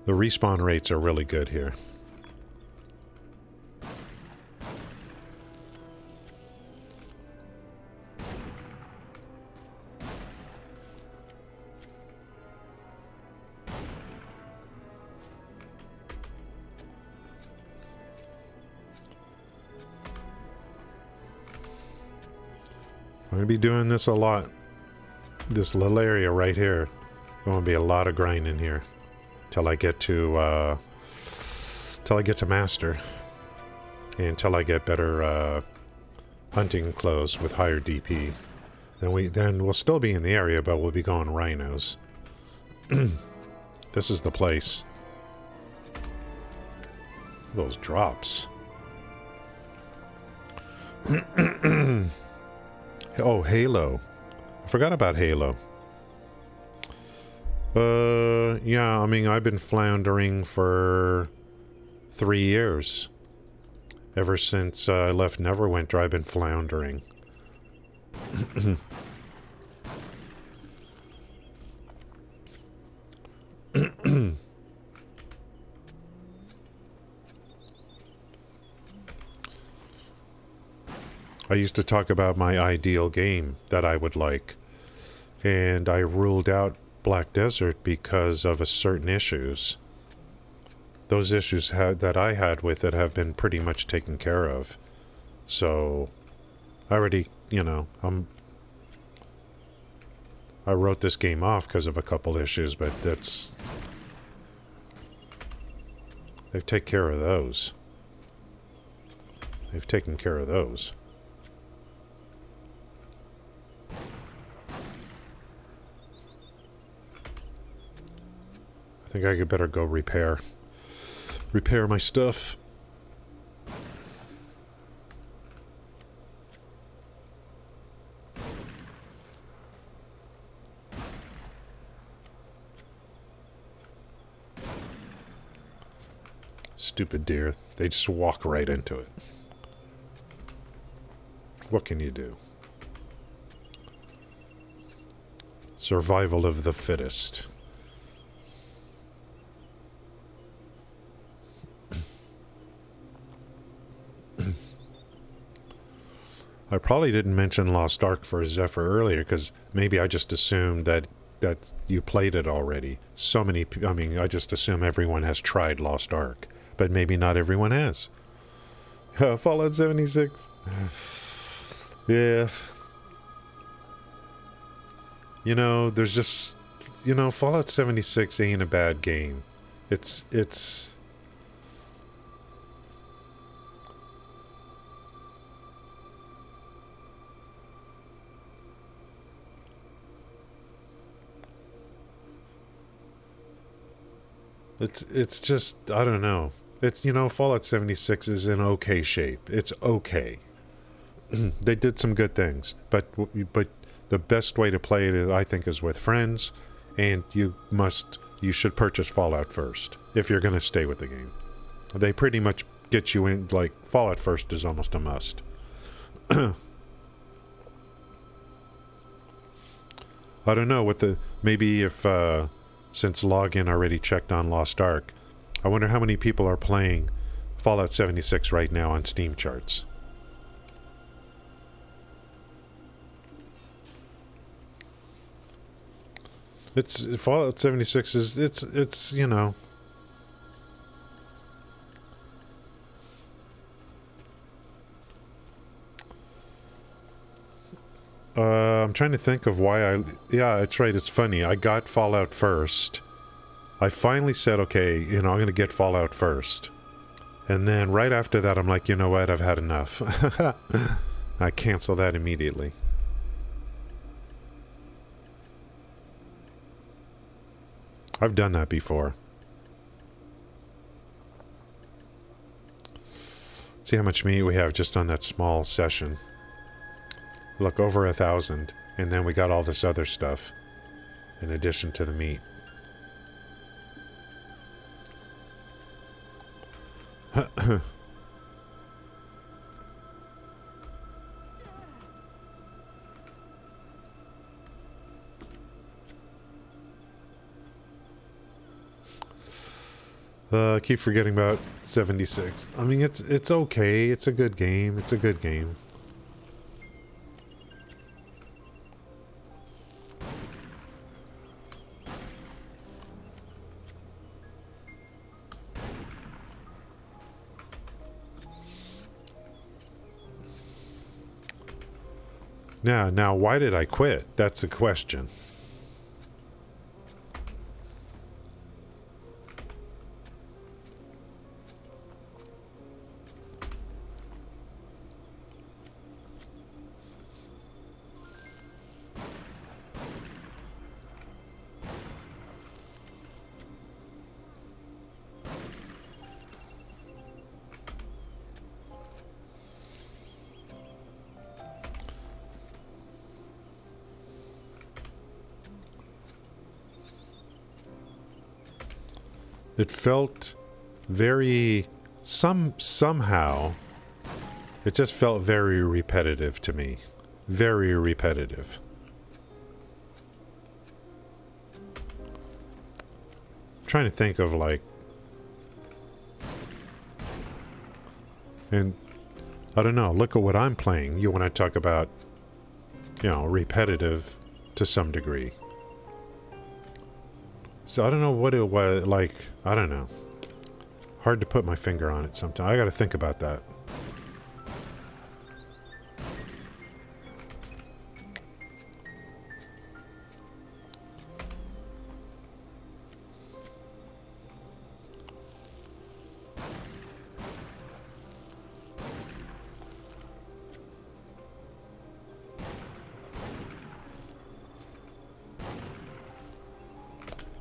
The respawn rates are really good here. I'm going to be doing this a lot. This little area right here. There's going to be a lot of grinding here. Till I get to master. And till I get better hunting clothes with higher DP. Then we'll still be in the area, but we'll be going rhinos. This is the place. Those drops. Oh, Halo. I forgot about Halo. Yeah, I mean, I've been floundering for 3 years. Ever since I left Neverwinter, I've been floundering. I used to talk about my ideal game that I would like, and I ruled out Black Desert because of a certain issues. Those issues that I had with it have been pretty much taken care of. So, I already, you know, I wrote this game off because of a couple issues, but they've taken care of those. They've taken care of those. I think I could better go repair my stuff. Stupid deer. They just walk right into it. What can you do? Survival of the fittest. I probably didn't mention Lost Ark for Zephyr earlier because maybe I just assumed that you played it already. So many, I mean, I just assume everyone has tried Lost Ark, but maybe not everyone has. Fallout 76. Yeah. You know, there's just, you know, Fallout 76 ain't a bad game. It's just, I don't know. It's, you know, Fallout 76 is in okay shape. It's okay. They did some good things, but the best way to play it, I think, is with friends, and you should purchase Fallout first if you're going to stay with the game. They pretty much get you in, like, Fallout first is almost a must. I don't know what maybe if since Login already checked on Lost Ark, I wonder how many people are playing Fallout 76 right now on Steam charts. Fallout 76 is it's you know, I'm trying to think of why yeah, it's right, it's funny. I got Fallout first. I finally said, okay, you know, I'm going to get Fallout first. And then right after that, I'm like, you know what, I've had enough. I cancel that immediately. I've done that before. See how much meat we have just on that small session. Look, over 1,000. And then we got all this other stuff in addition to the meat. I keep forgetting about 76. I mean, it's okay. It's a good game. It's a good game. Now, why did I quit? That's the question. It felt very... somehow, it just felt very repetitive to me. Very repetitive. I'm trying to think of, like... And, I don't know, look at what I'm playing. You want to talk about, you know, repetitive to some degree. So I don't know what it was, like, I don't know. Hard to put my finger on it sometimes. I gotta think about that.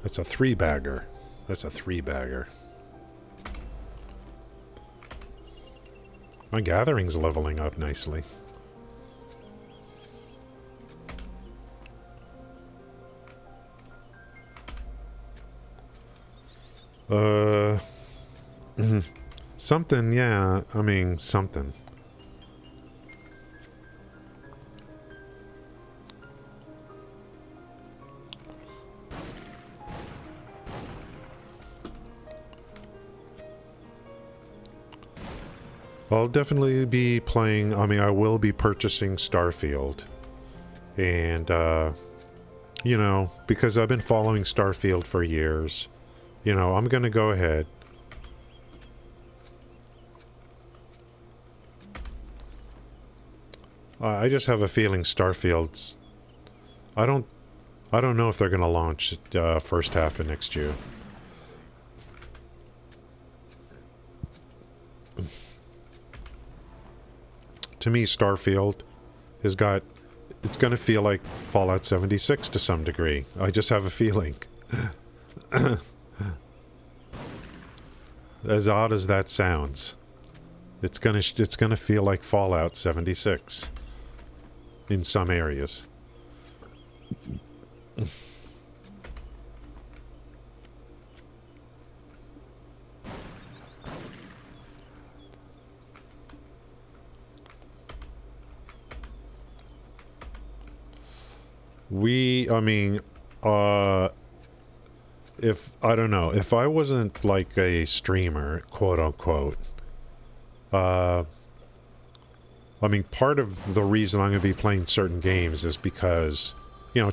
That's a 3-bagger. That's a 3-bagger. My gathering's leveling up nicely. Something, yeah. I mean, something. I'll definitely be playing, I mean, I will be purchasing Starfield. And, you know, because I've been following Starfield for years, you know, I'm gonna go ahead. I just have a feeling Starfield's... I don't know if they're gonna launch first half of next year. To me, Starfield has got... It's gonna feel like Fallout 76 to some degree. I just have a feeling. As odd as that sounds. It's gonna feel like Fallout 76. In some areas. I mean, if, I don't know, if I wasn't like a streamer, quote unquote, I mean, part of the reason I'm going to be playing certain games is because, you know,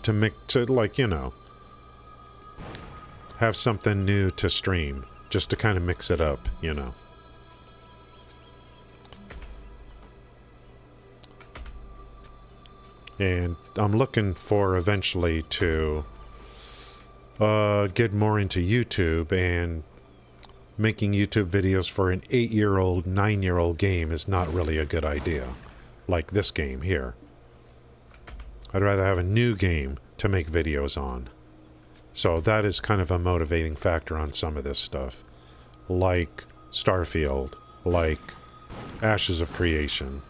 like, you know, have something new to stream, just to kind of mix it up, you know. And I'm looking for eventually to get more into YouTube, and making YouTube videos for an 8-year-old, 9-year-old game is not really a good idea. Like this game here. I'd rather have a new game to make videos on. So that is kind of a motivating factor on some of this stuff. Like Starfield, like Ashes of Creation.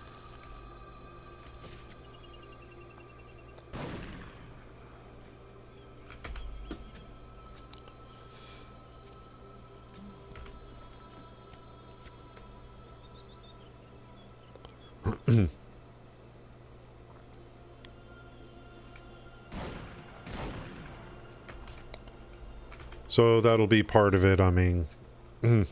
So that'll be part of it, I mean. There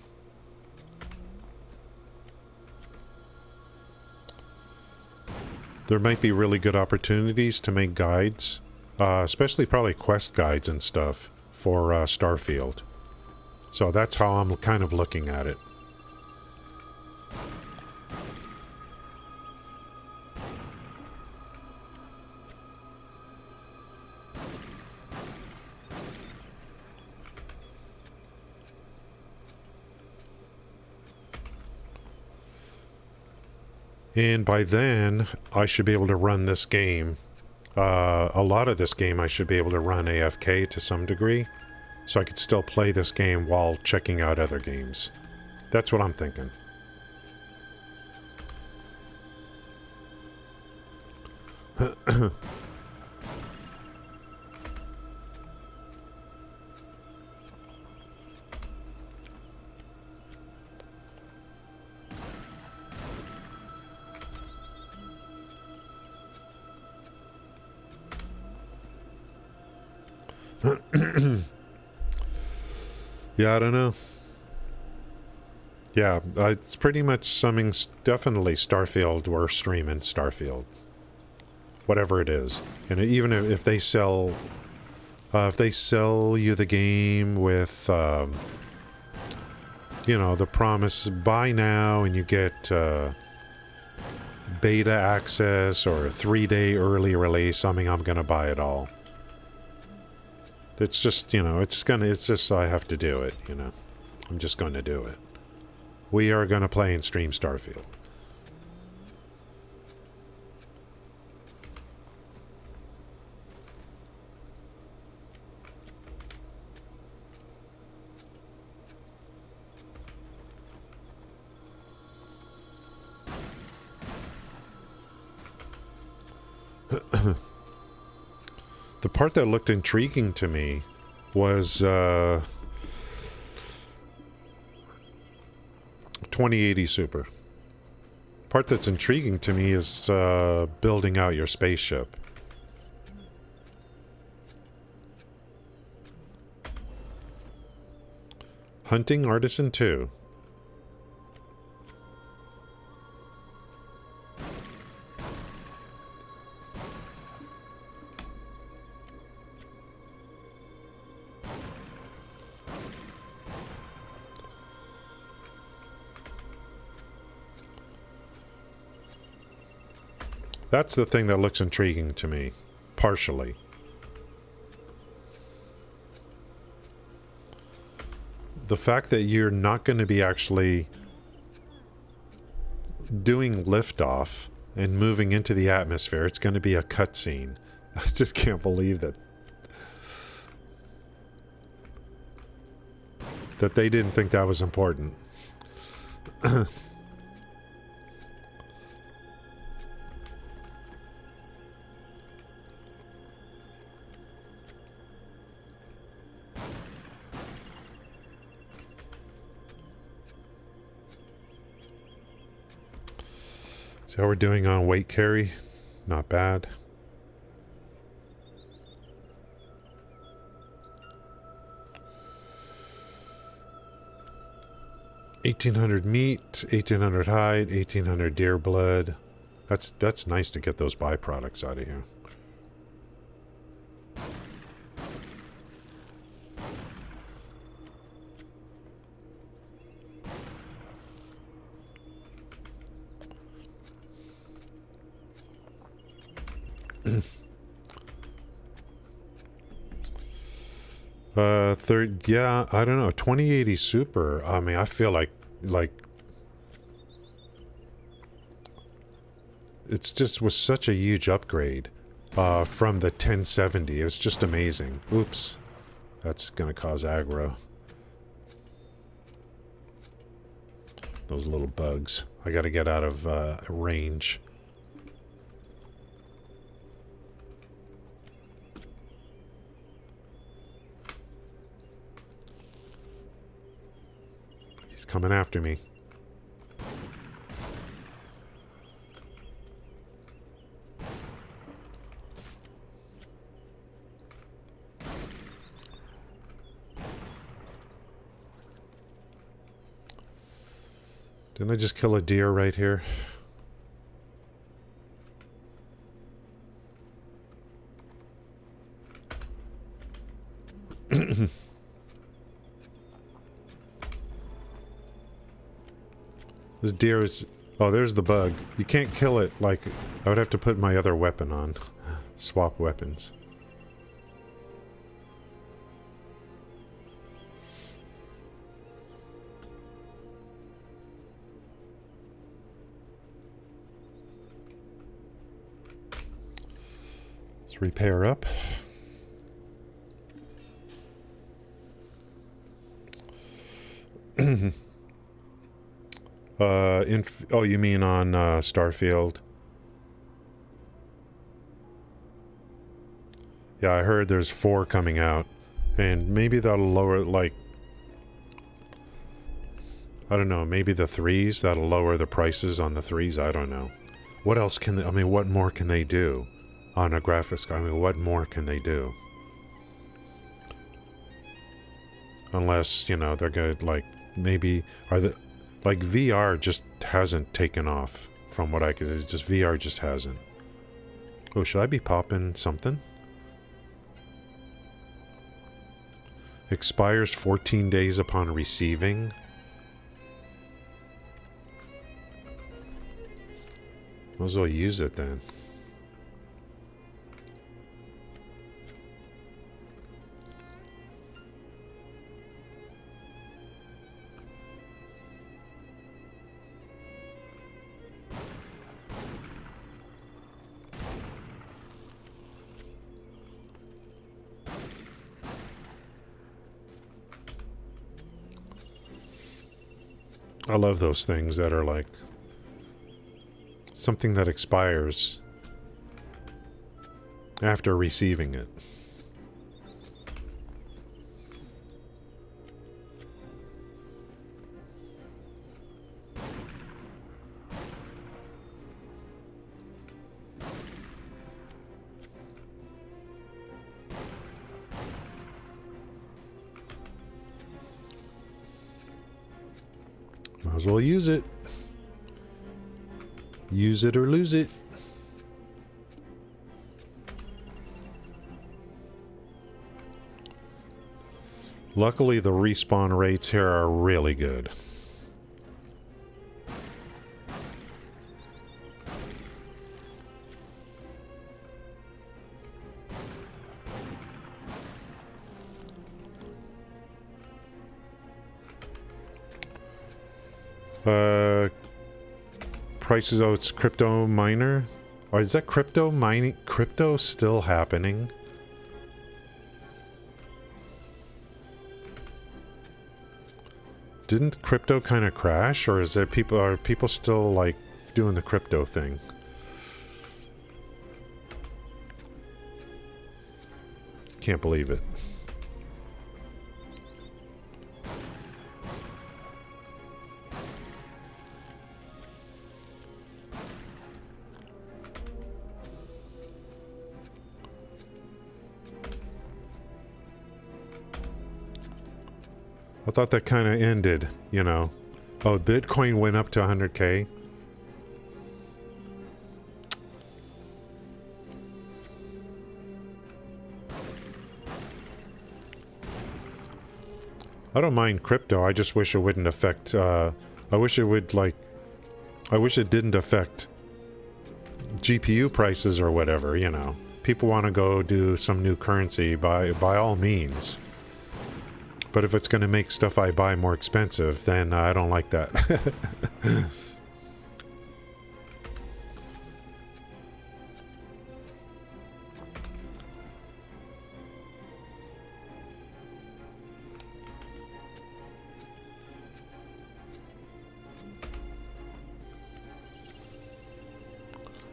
might be really good opportunities to make guides, especially probably quest guides and stuff for Starfield. So that's how I'm kind of looking at it. And by then, I should be able to run this game. A lot of this game I should be able to run AFK to some degree. So I could still play this game while checking out other games. That's what I'm thinking. Yeah, I don't know. Yeah, it's pretty much something, definitely Starfield, we're streaming Starfield. Whatever it is. And even if they sell... if they sell you the game with, you know, the promise, buy now and you get beta access or a 3-day early release, I mean, I'm gonna buy it all. It's just, you know, it's just, I have to do it, you know. I'm just going to do it. We are going to play and stream Starfield. The part that looked intriguing to me was 20 2080 Super. Part that's intriguing to me is building out your spaceship. Hunting Artisan 2. That's the thing that looks intriguing to me, partially. The fact that you're not going to be actually doing liftoff and moving into the atmosphere, it's going to be a cutscene. I just can't believe that they didn't think that was important. So how we're doing on weight carry? Not bad. $1,800 meat, 1,800 hide, 1,800 deer blood. That's nice to get those byproducts out of here. Yeah, I don't know, 2080 Super. I mean, I feel like it's just was such a huge upgrade from the 1070. It's just amazing. Oops, that's gonna cause aggro. Those little bugs. I gotta get out of range. He's coming after me. Didn't I just kill a deer right here? This deer is... Oh, there's the bug. You can't kill it like... I would have to put my other weapon on. Swap weapons. Let's repair up. Oh, you mean on Starfield? Yeah, I heard there's 4 coming out, and maybe that'll lower, like, I don't know, maybe the 3s, that'll lower the prices on the 3s, I don't know. What else can they, I mean, what more can they do on a graphics card? I mean, what more can they do? Unless, you know, they're gonna, like, maybe, like, VR just hasn't taken off from what I could... It's just VR just hasn't. Oh, should I be popping something? Expires 14 days upon receiving. Might as well use it then. I love those things that are like something that expires after receiving it. as well use it. Use it or lose it. Luckily, the respawn rates here are really good. Prices, oh, it's crypto miner? Or is that crypto mining? Crypto still happening? Didn't crypto kind of crash? Or is there are people still like doing the crypto thing? Can't believe it. I thought that kind of ended, you know. Oh, Bitcoin went up to 100K. I don't mind crypto. I just wish it wouldn't affect, I wish it would, like, I wish it didn't affect GPU prices or whatever, you know. People want to go do some new currency by all means. But if it's going to make stuff I buy more expensive, then I don't like that.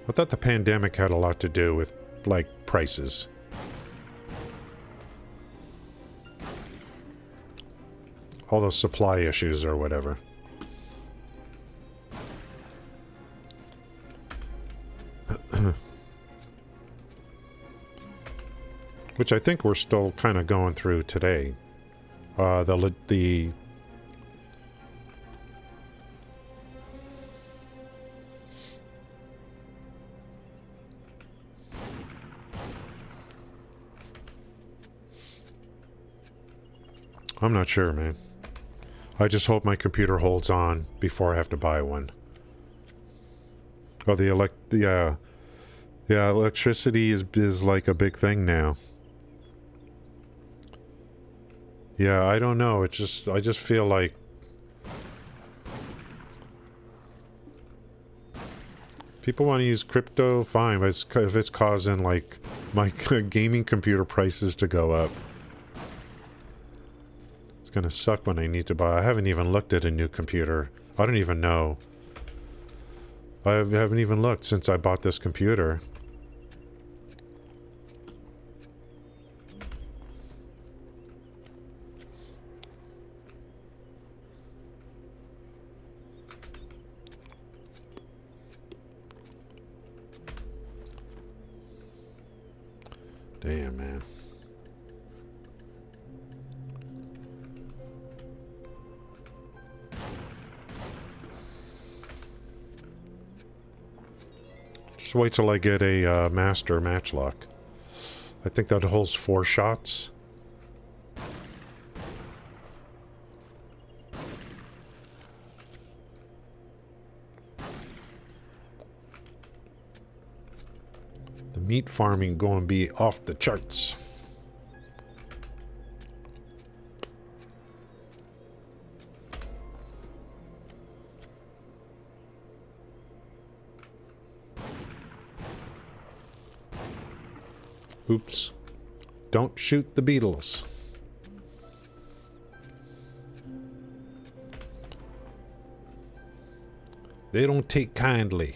I thought the pandemic had a lot to do with, like, prices. All those supply issues or whatever. Which I think we're still kind of going through today. The I'm not sure, man. I just hope my computer holds on before I have to buy one. Oh, yeah, electricity is like a big thing now. Yeah, I don't know. It's just, I just feel like people want to use crypto, fine, but if it's causing like my gaming computer prices to go up. It's gonna suck when I need to buy. I haven't even looked at a new computer. I don't even know. I haven't even looked since I bought this computer. Damn, man. Just wait till I get a master matchlock. I think that holds 4 shots. The meat farming going to be off the charts. Oops. Don't shoot the beetles. They don't take kindly.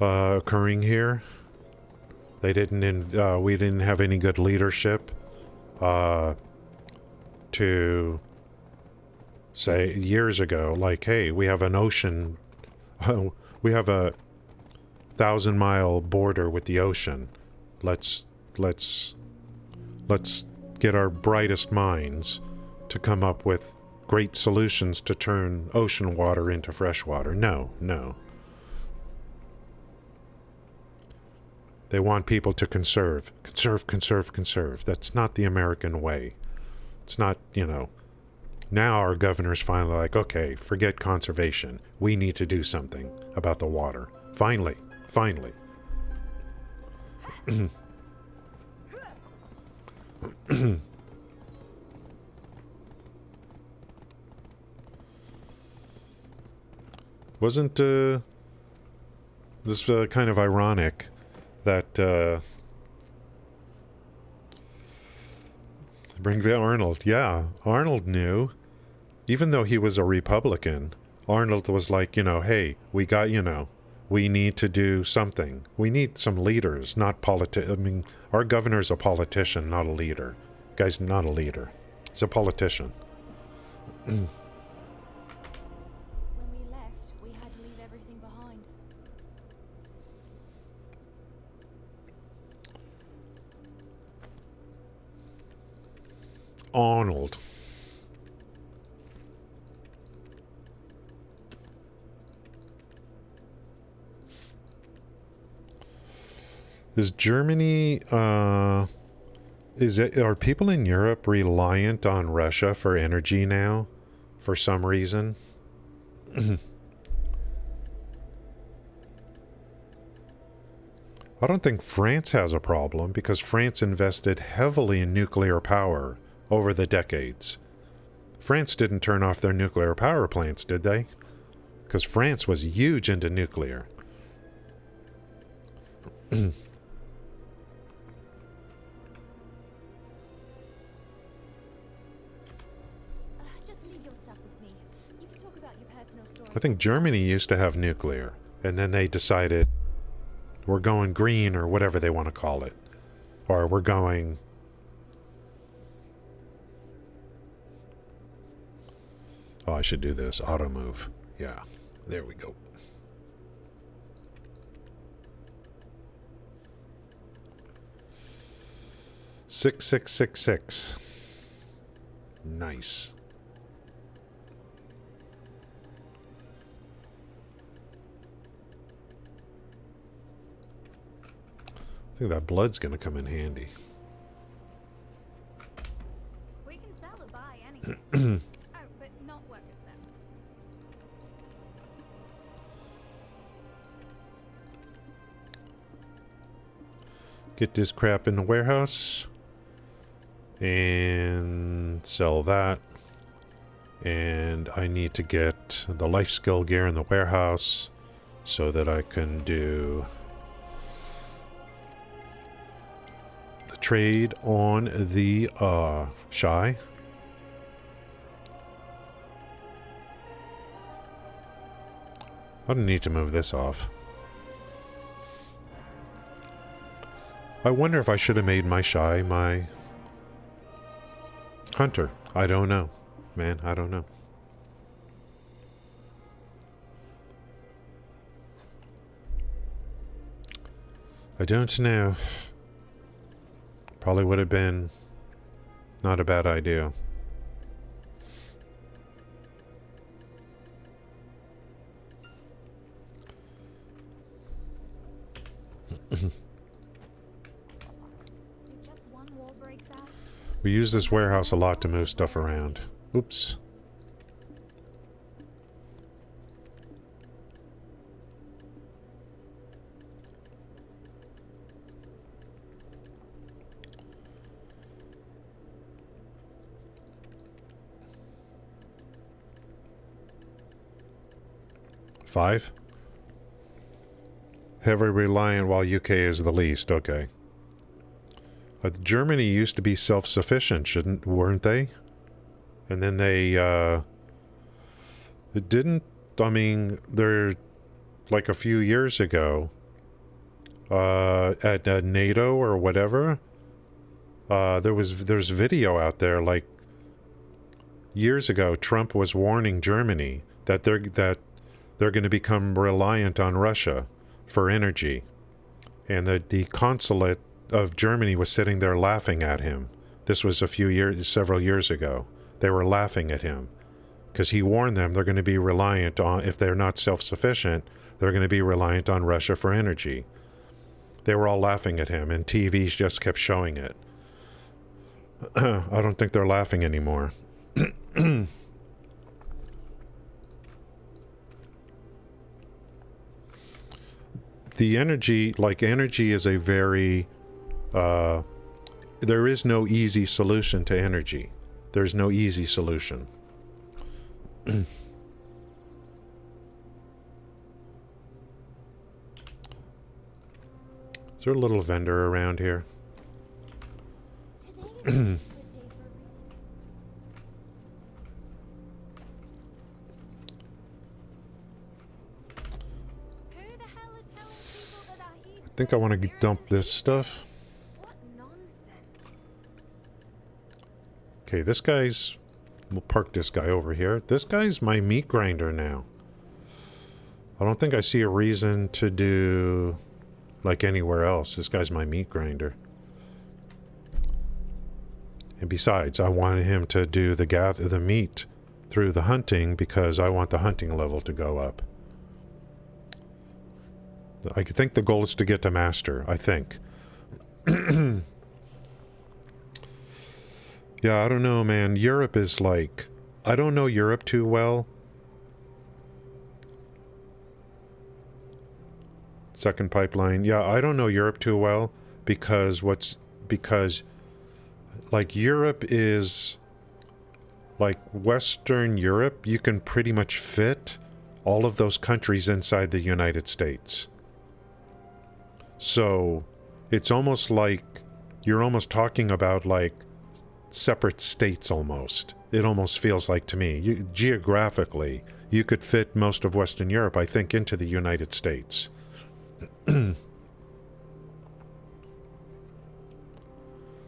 occurring here. They didn't. We didn't have any good leadership to say years ago, like, hey, we have an ocean. We have a 1,000-mile border with the ocean. Let's get our brightest minds to come up with great solutions to turn ocean water into fresh water. No, no. They want people to conserve. Conserve, conserve, conserve. That's not the American way. It's not, you know. Now our governor's finally like, okay, forget conservation. We need to do something about the water. Finally. Finally. Wasn't this kind of ironic that bring back Arnold? Yeah, Arnold knew. Even though he was a Republican, Arnold was like, you know, hey, we got, you know, we need to do something. We need some leaders, not I mean, our governor's a politician, not a leader. Guy's not a leader. He's a politician. When we left, we had to leave everything behind. Arnold. Is Germany, are people in Europe reliant on Russia for energy now? For some reason? I don't think France has a problem because France invested heavily in nuclear power over the decades. France didn't turn off their nuclear power plants, did they? Because France was huge into nuclear. Just leave your stuff with me. You can talk about your personal story. I think Germany used to have nuclear, and then they decided we're going green or whatever they want to call it. Or we're going... Oh, I should do this. Auto move. Yeah. There we go. Six, 666. Nice. I think that blood's gonna come in handy. We can sell or buy anything. Oh, but not workers then. Get this crap in the warehouse. And sell that. And I need to get the life skill gear in the warehouse so that I can do the trade on the Shai. I don't need to move this off. I wonder if I should have made my Shai my hunter. I don't know. Man, I don't know. I don't know. Probably would have been not a bad idea. Just one war breaks out. We use this warehouse a lot to move stuff around. Oops. Five? Heavy reliant while UK is the least. Okay. Germany used to be self-sufficient, weren't they? And then they, it didn't, I mean, they're, like a few years ago, at NATO or whatever. There's video out there like years ago. Trump was warning Germany that they're going to become reliant on Russia for energy, and the consulate of Germany was sitting there laughing at him. This was several years ago. They were laughing at him because he warned them they're going to be reliant on, if they're not self-sufficient, they're going to be reliant on Russia for energy. They were all laughing at him, and TVs just kept showing it. I don't think they're laughing anymore. The energy is a very, there is no easy solution to energy. There's no easy solution. Is there a little vendor around here? Today is a good day for a reading. Who the hell is telling people that our heat's I think I want to dump this stuff. What nonsense. Okay, this guy's... We'll park this guy over here. This guy's my meat grinder now. I don't think I see a reason to do like anywhere else. This guy's my meat grinder. And besides, I wanted him to do the meat through the hunting because I want the hunting level to go up. I think the goal is to get to master, I think. Yeah, I don't know, man. Europe is like... I don't know Europe too well. Second pipeline. Yeah, I don't know Europe too well because like Europe is like Western Europe. You can pretty much fit all of those countries inside the United States. So it's almost like you're almost talking about like separate states almost. It almost feels like to me. Geographically, you could fit most of Western Europe, I think, into the United States.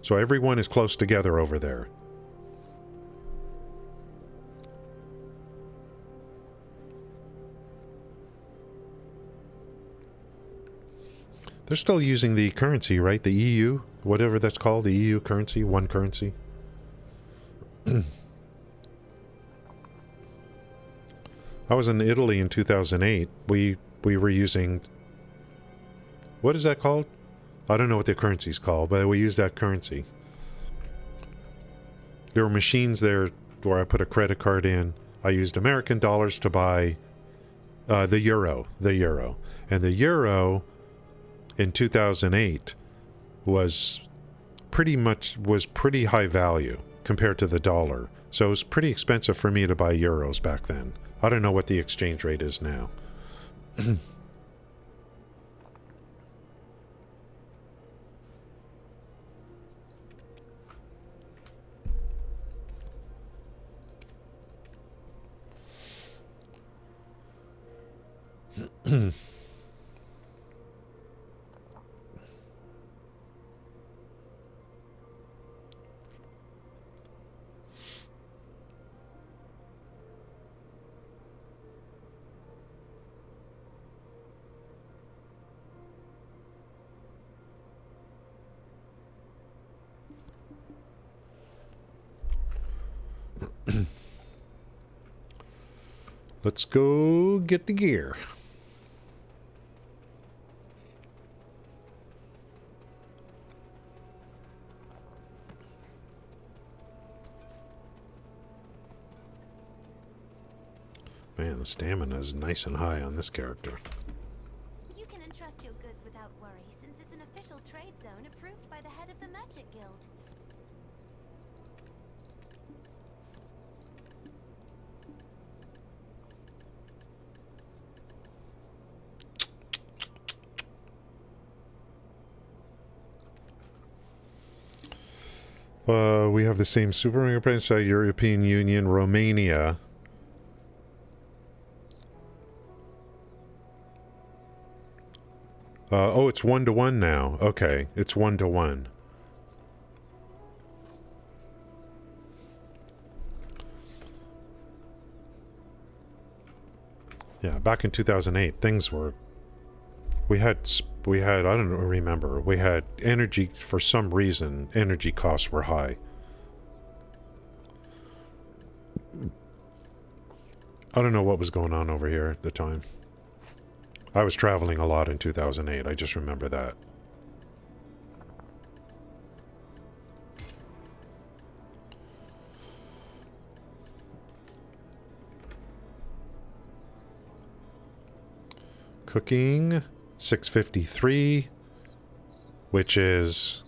So everyone is close together over there. They're still using the currency, right? The EU, whatever that's called, the EU currency, one currency. I was in Italy in 2008. We were using... What is that called? I don't know what the currency's called, but we used that currency. There were machines there where I put a credit card in. I used American dollars to buy the euro. And the euro in 2008 was pretty high value compared to the dollar. So it was pretty expensive for me to buy euros back then. I don't know what the exchange rate is now. Let's go get the gear. Man, the stamina is nice and high on this character. You can entrust your goods without worry, since it's an official trade zone approved by the head of the Merchant Guild. We have the same super fingerprints, European Union, Romania. Oh, it's 1-to-1 now. Okay, it's 1-to-1. Yeah, back in 2008, things were... We had, I don't remember, we had energy, for some reason, energy costs were high. I don't know what was going on over here at the time. I was traveling a lot in 2008, I just remember that. Cooking, 653, which is...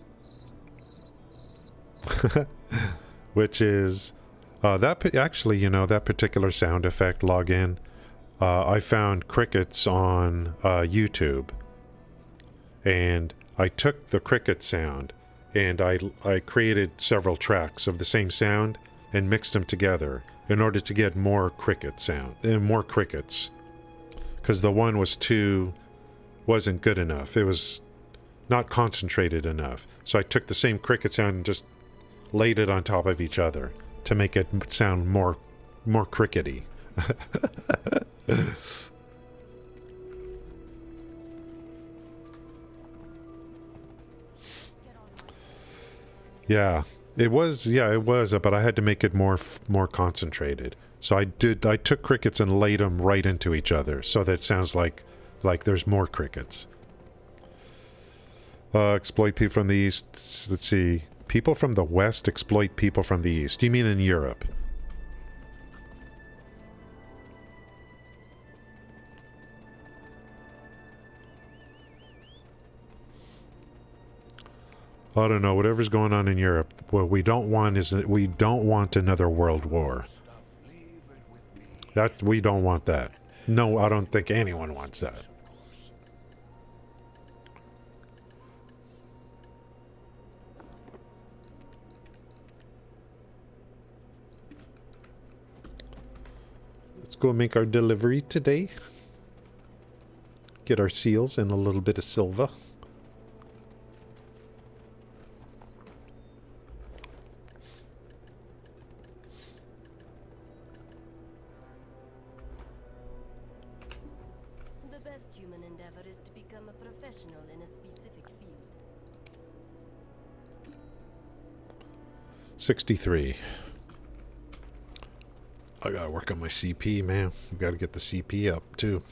which is... actually, you know, that particular sound effect login, I found crickets on YouTube. And I took the cricket sound and I created several tracks of the same sound and mixed them together in order to get more cricket sound and more crickets. Because the one wasn't good enough. It was not concentrated enough. So I took the same cricket sound and just laid it on top of each other to make it sound more crickety. Yeah, it was, but I had to make it more concentrated. So I took crickets and laid them right into each other, so that it sounds like there's more crickets. Exploit people from the east. Let's see. People from the west exploit people from the east. You mean in Europe? I don't know. Whatever's going on in Europe, what we don't want is we don't want another world war. That we don't want that. No, I don't think anyone wants that. Let's go make our delivery today. Get our seals and a little bit of silver. The best human endeavor is to become a professional in a specific field. 63. I gotta work on my CP, man. We gotta get the CP up, too.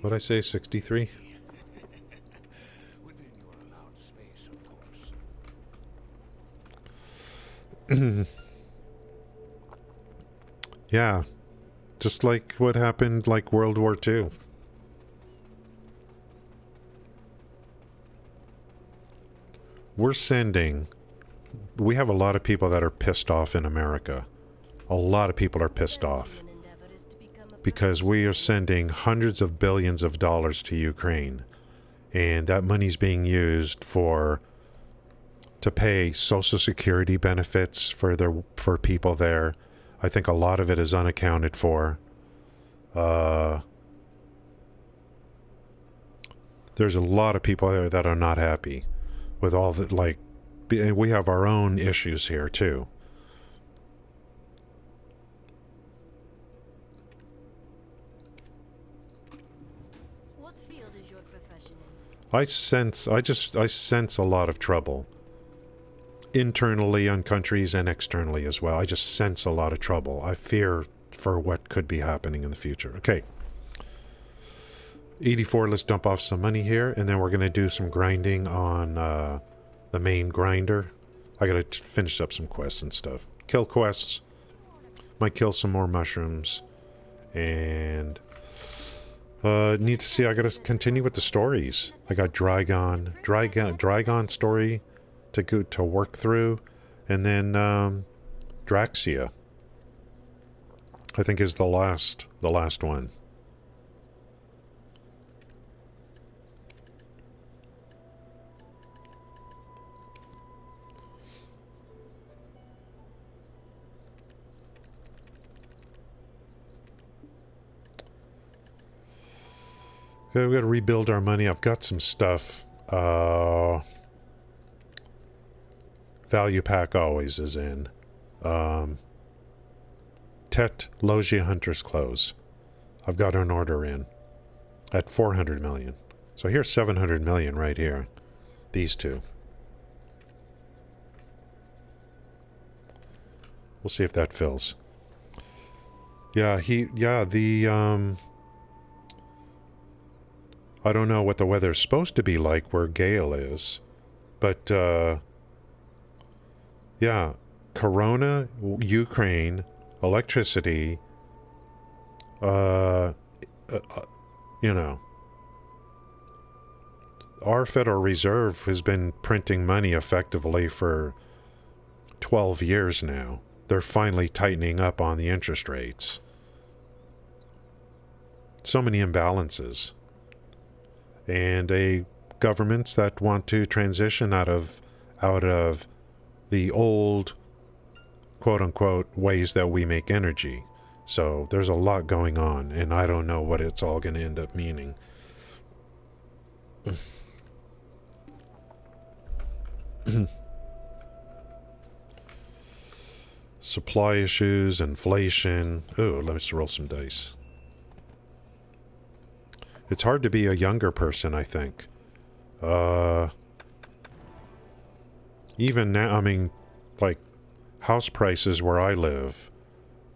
What'd I say, 63? Within your allowed space, of course. Yeah. Just like what happened, like World War II. We have a lot of people that are pissed off in America. A lot of people are pissed off because we are sending hundreds of billions of dollars to Ukraine, and that money's being used to pay Social Security benefits for people there. I think a lot of it is unaccounted for. There's a lot of people there that are not happy with all the, like, we have our own issues here too. What field is your profession in? I sense a lot of trouble. Internally on countries and externally as well. I just sense a lot of trouble. I fear for what could be happening in the future. Okay. 84, let's dump off some money here, and then we're going to do some grinding on the main grinder. I got to finish up some quests and stuff. Kill quests. Might kill some more mushrooms. And need to see, I got to continue with the stories. I got Dragon story to work through, and then Draxia, I think, is the last one. Okay, we got to rebuild our money. I've got some stuff. Value pack always is in. Tet Logia Hunter's Clothes. I've got an order in at 400 million. So here's 700 million right here. These two. We'll see if that fills. Yeah, I don't know what the weather's supposed to be like where Gale is, but, yeah, Corona, Ukraine, electricity, you know, our Federal Reserve has been printing money effectively for 12 years now. They're finally tightening up on the interest rates. So many imbalances. And governments that want to transition out of the old quote-unquote ways that we make energy. So there's a lot going on, and I don't know what it's all going to end up meaning. Supply issues, inflation. Oh, let me just roll some dice. It's hard to be a younger person, I think. Even now, I mean, like, house prices where I live,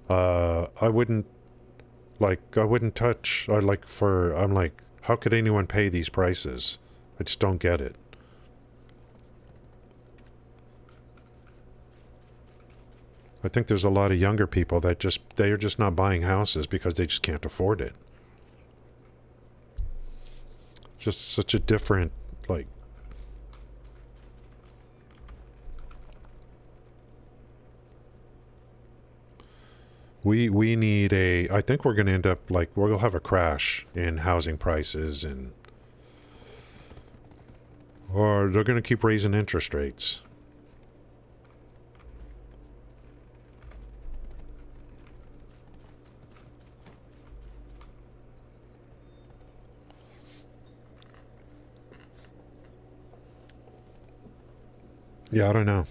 I wouldn't touch, I'm like, how could anyone pay these prices? I just don't get it. I think there's a lot of younger people that they're just not buying houses because they just can't afford it. It's just such a different, like... We need I think we're going to end up, like, we'll have a crash in housing prices, or they're going to keep raising interest rates. Yeah, I don't know.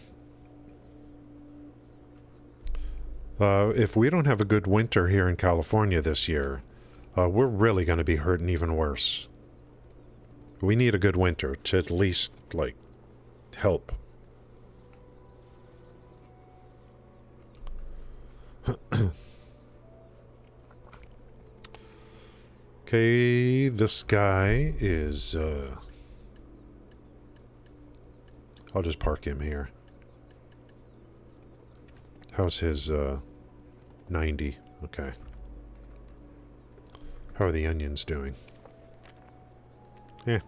If we don't have a good winter here in California this year, we're really going to be hurting even worse. We need a good winter to at least, like, help. Okay, this guy is, I'll just park him here. How's his, 90? Okay. How are the onions doing? Yeah.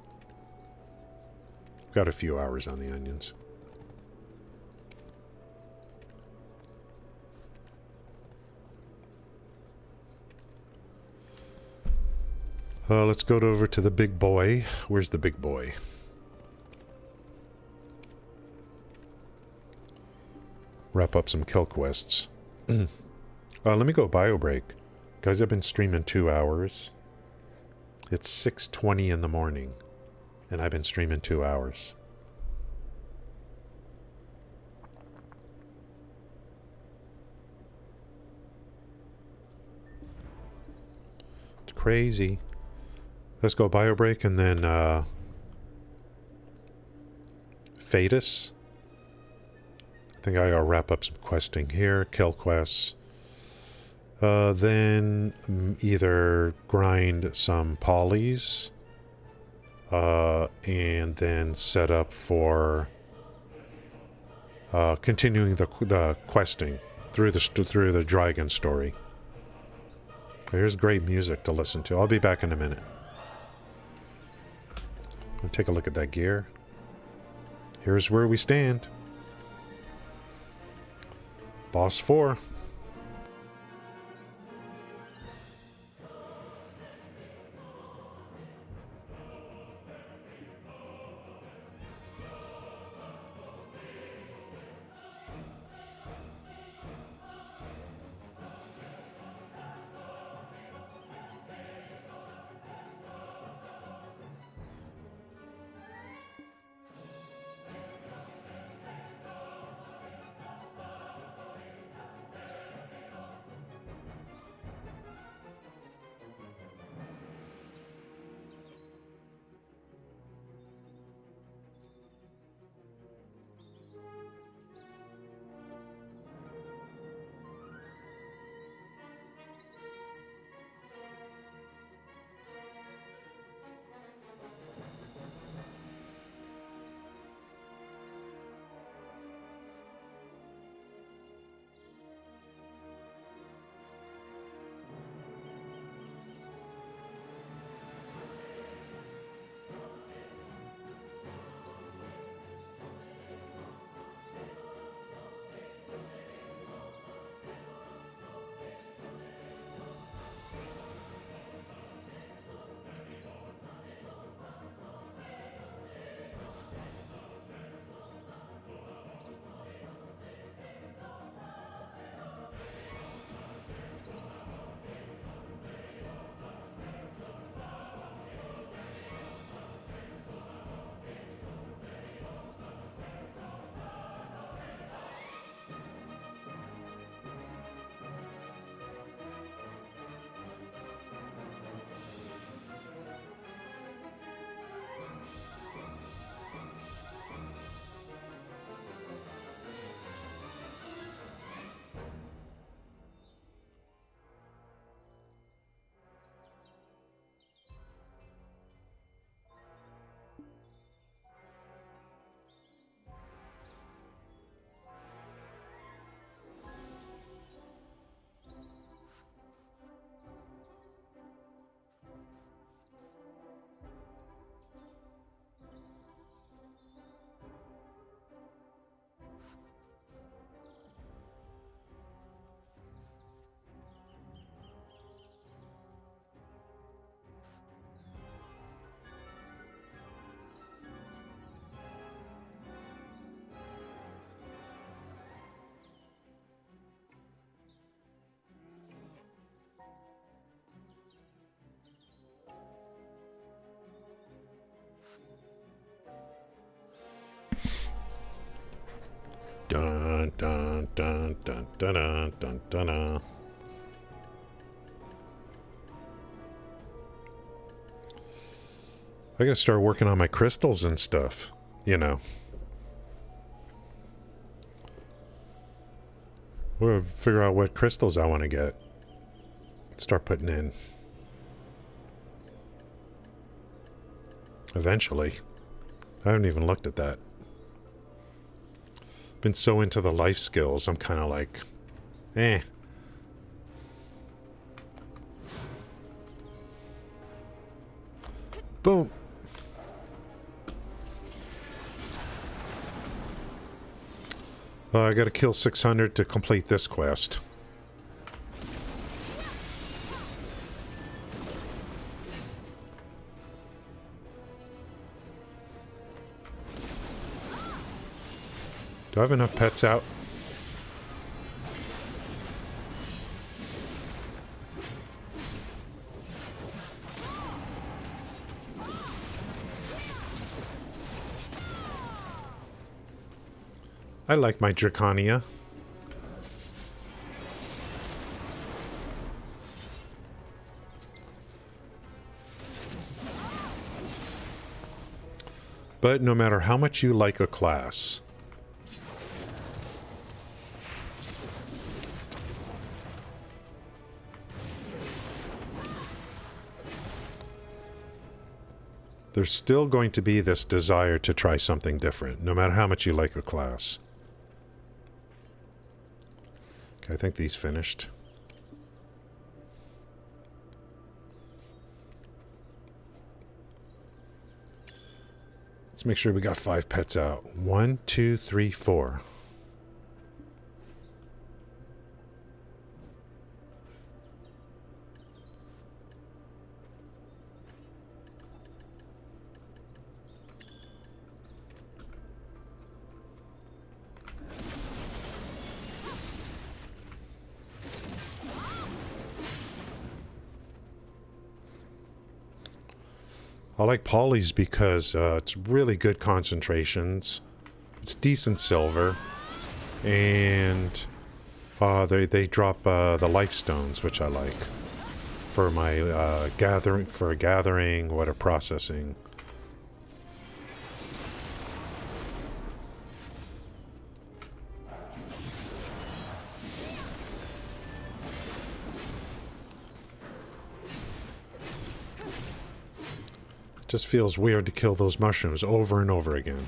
Got a few hours on the onions. Let's go over to the big boy. Where's the big boy? Wrap up some kill quests. Let me go bio break. Guys, I've been streaming 2 hours. It's 6:20 in the morning, and I've been streaming 2 hours. It's crazy. Let's go bio break and then Fatus. I think I gotta wrap up some questing here. Kill quests. Then either grind some polys, and then set up for continuing the questing through the dragon story. Here's great music to listen to. I'll be back in a minute. I'll take a look at that gear. Here's where we stand. Boss 4. dun dun dun dun dun dun dun. I gotta start working on my crystals and stuff, you know. We'll figure out what crystals I want to get. Start putting in. Eventually. I haven't even looked at that. Been so into the life skills, I'm kind of like, eh. Boom. I gotta kill 600 to complete this quest. Do I have enough pets out? I like my Drakania. But no matter how much you like a class, there's still going to be this desire to try something different, no matter how much you like a class. Okay, I think these finished. Let's make sure we got 5 pets out. 1, 2, 3, 4. I like polys because it's really good concentrations. It's decent silver. And they drop the life stones, which I like. For my gathering, water processing. Just feels weird to kill those mushrooms over and over again.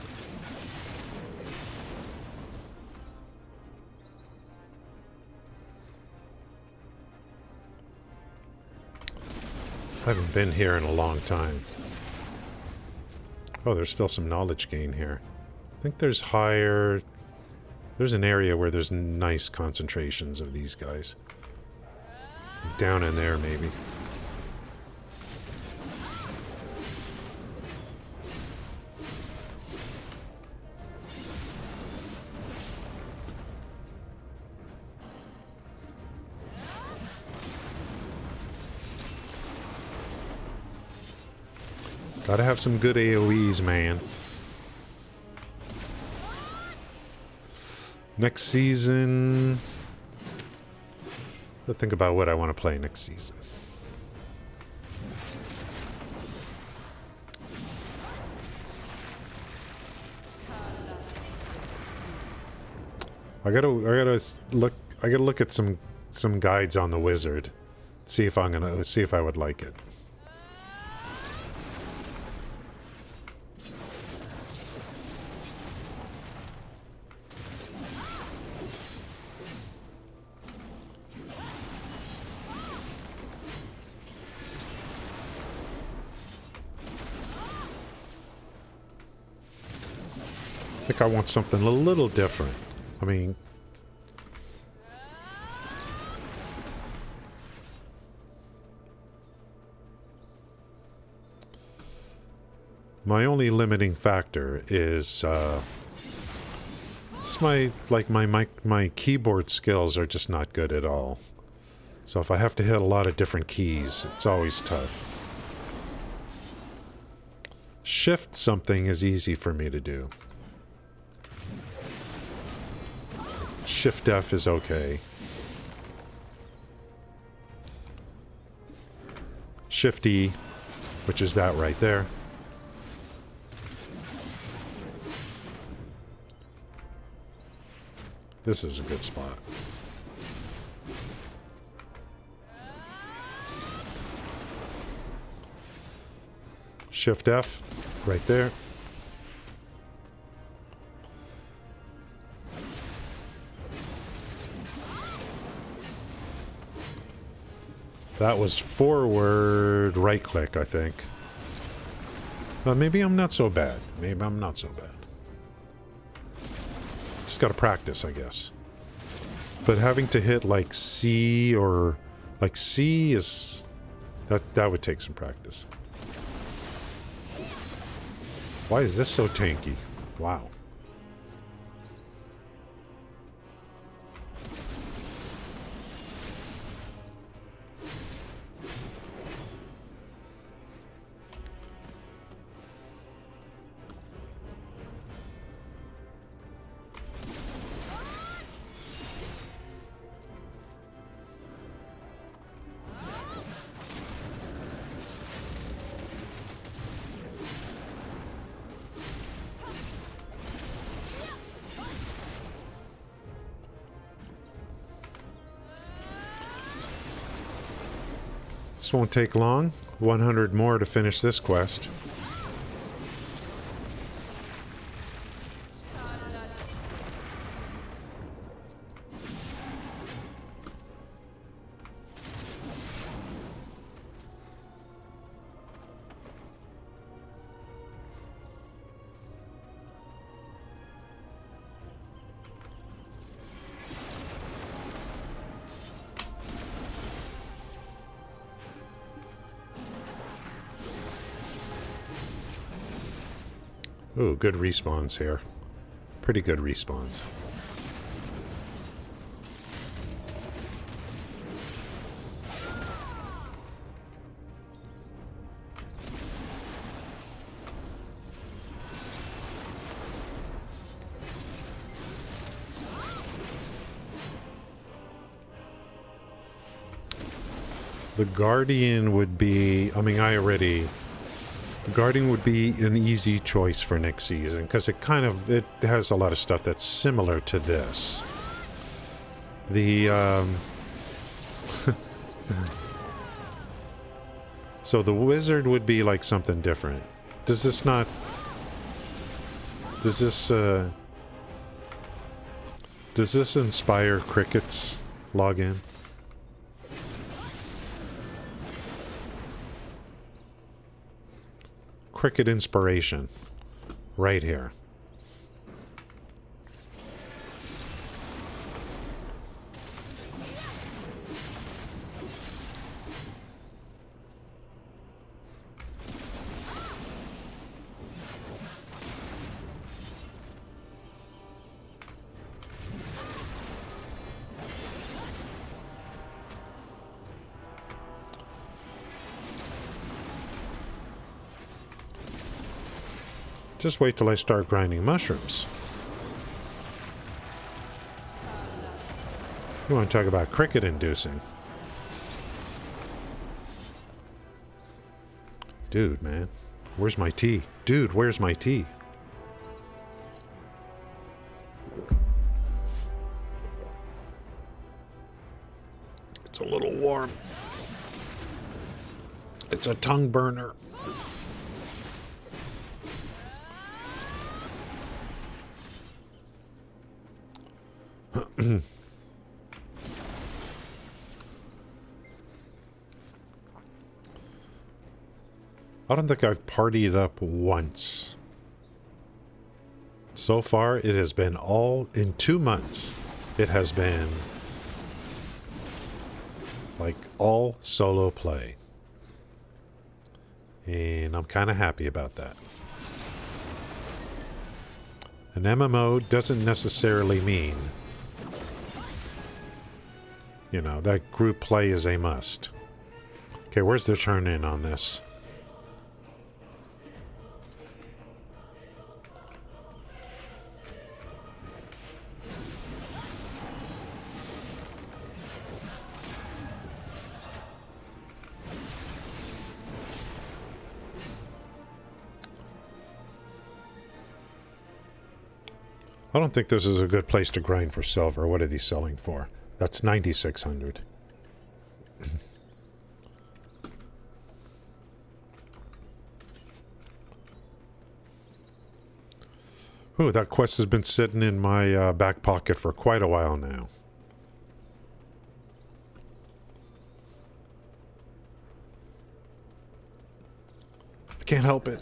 I haven't been here in a long time. Oh, there's still some knowledge gain here. I think there's higher... There's an area where there's nice concentrations of these guys. Down in there, maybe. Gotta have some good AoEs, man. Next season... Let's think about what I want to play next season. I gotta look at some guides on the wizard. See if I would like it. I think I want something a little different. I mean... My only limiting factor is, it's my keyboard skills are just not good at all. So if I have to hit a lot of different keys, it's always tough. Shift something is easy for me to do. Shift F is okay. Shift E, which is that right there. This is a good spot. Shift F, right there. That was forward right click, I think. Maybe I'm not so bad. Maybe I'm not so bad. Just gotta practice, I guess. But having to hit like C or... like C is... That would take some practice. Why is this so tanky? Wow. This won't take long. 100 more to finish this quest. Ooh, good respawns here. Pretty good respawns. The Guardian would be... I mean, The Guardian would be an easy choice for next season, because it has a lot of stuff that's similar to this. So the Wizard would be like something different. Does this inspire Cricket's login? Cricket inspiration. Right here. Just wait till I start grinding mushrooms. You want to talk about cricket inducing? Dude, man. Where's my tea? Dude, where's my tea? It's a little warm. It's a tongue burner. I don't think I've partied up once. So far, it has been all in 2 months. It has been like all solo play. And I'm kind of happy about that. An MMO doesn't necessarily mean, you know, that group play is a must. Okay, where's the turn in on this? I don't think this is a good place to grind for silver. What are these selling for? That's 9,600. Ooh, that quest has been sitting in my back pocket for quite a while now. I can't help it.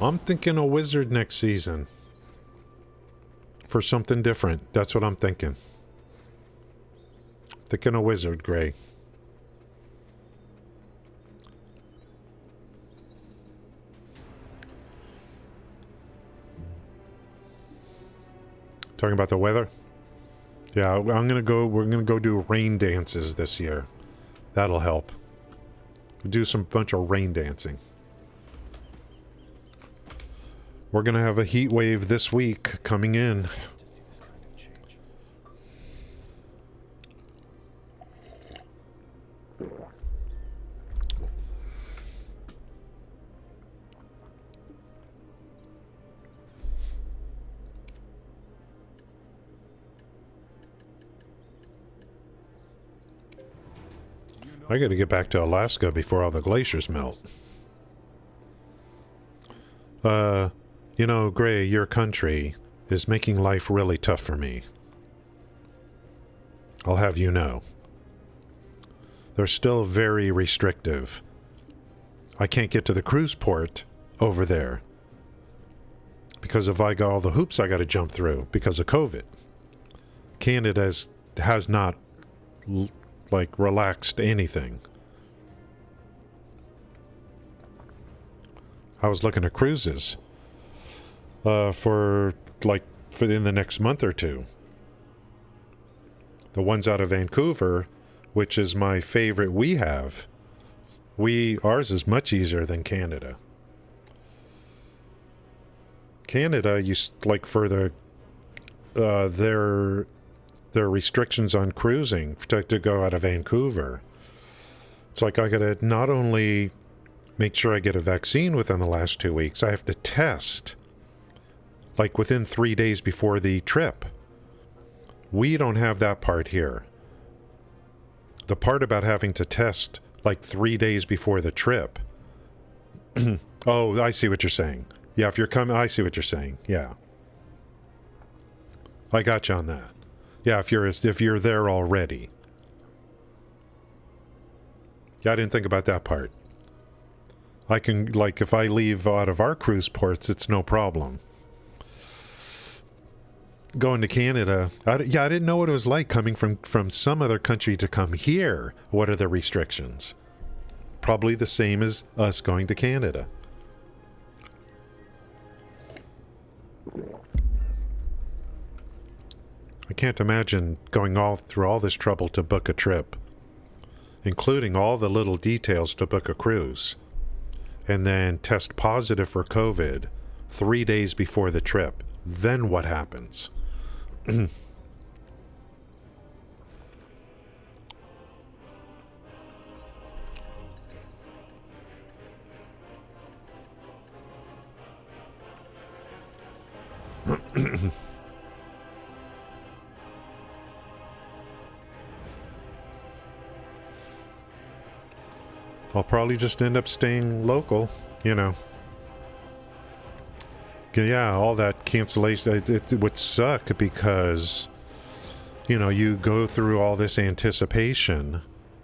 I'm thinking a wizard next season. For something different. That's what I'm thinking. Thinking a wizard, Gray. Talking about the weather? Yeah, we're gonna go do rain dances this year. That'll help. Do some bunch of rain dancing. We're gonna have a heat wave this week coming in. To see this kind of change. I gotta get back to Alaska before all the glaciers melt. You know, Gray, your country is making life really tough for me. I'll have you know. They're still very restrictive. I can't get to the cruise port over there because of all the hoops I gotta jump through because of COVID. Canada has not like relaxed anything. I was looking at cruises for in the next month or two. The ones out of Vancouver, which is my favorite ours is much easier than Canada. Canada, for their restrictions on cruising to go out of Vancouver. It's like I gotta not only make sure I get a vaccine within the last 2 weeks, I have to test like within 3 days before the trip. We don't have that part here. The part about having to test like 3 days before the trip. Oh, I see what you're saying. Yeah, if you're coming, I see what you're saying. Yeah. I got you on that. Yeah, if you're there already. Yeah, I didn't think about that part. I can, like, if I leave out of our cruise ports, it's no problem. Going to Canada, I didn't know what it was like coming from some other country to come here. What are the restrictions? Probably the same as us going to Canada. I can't imagine going through all this trouble to book a trip, including all the little details to book a cruise, and then test positive for COVID 3 days before the trip. Then what happens? I'll probably just end up staying local, you know. Yeah, all that cancellation, it would suck because, you know, you go through all this anticipation.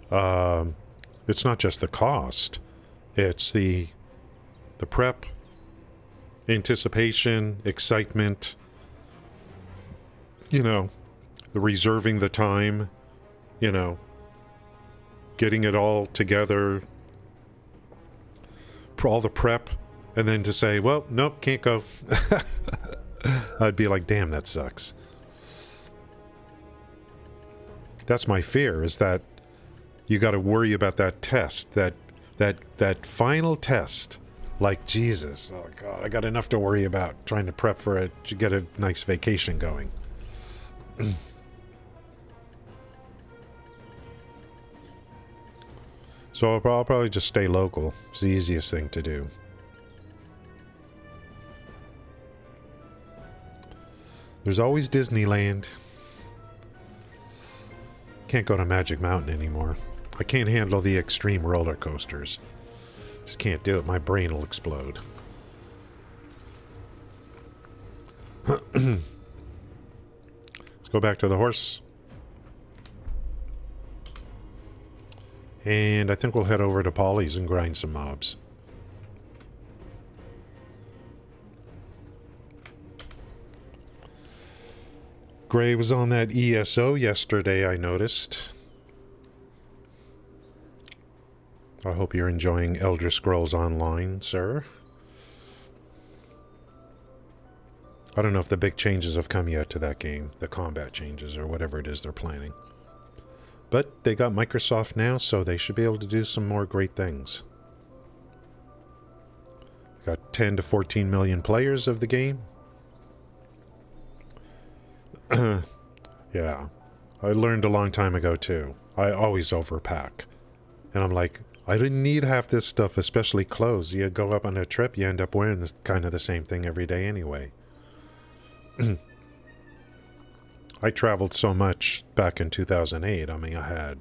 It's not just the cost. It's the prep, anticipation, excitement, you know, the reserving the time, you know, getting it all together, all the prep, and then to say, well, nope, can't go. I'd be like, damn, that sucks. That's my fear, is that you got to worry about that test, that final test Like, Jesus. Oh, God. I got enough to worry about trying to prep for it to get a nice vacation going. So I'll probably just stay local. It's the easiest thing to do. There's always Disneyland. Can't go to Magic Mountain anymore. I can't handle the extreme roller coasters. Just can't do it. My brain will explode. Let's go back to the horse. And I think we'll head over to Polly's and grind some mobs. Gray was on that ESO yesterday, I noticed. I hope you're enjoying Elder Scrolls Online, sir. I don't know if the big changes have come yet to that game. The combat changes or whatever it is they're planning. But they got Microsoft now, so they should be able to do some more great things. Got 10 to 14 million players of the game. Yeah. I learned a long time ago, too. I always overpack. And I'm like, I didn't need half this stuff, especially clothes. You go up on a trip, you end up wearing this kind of the same thing every day anyway. I traveled so much back in 2008. I mean, I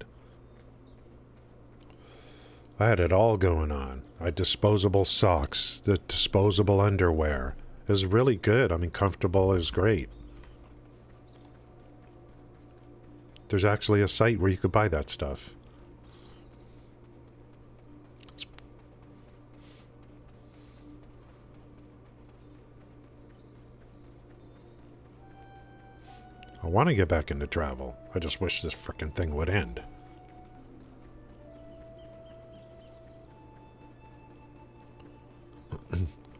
had it all going on. I had disposable socks, the disposable underwear. It was really good. I mean, comfortable. It was great. There's actually a site where you could buy that stuff. I want to get back into travel. I just wish this frickin' thing would end.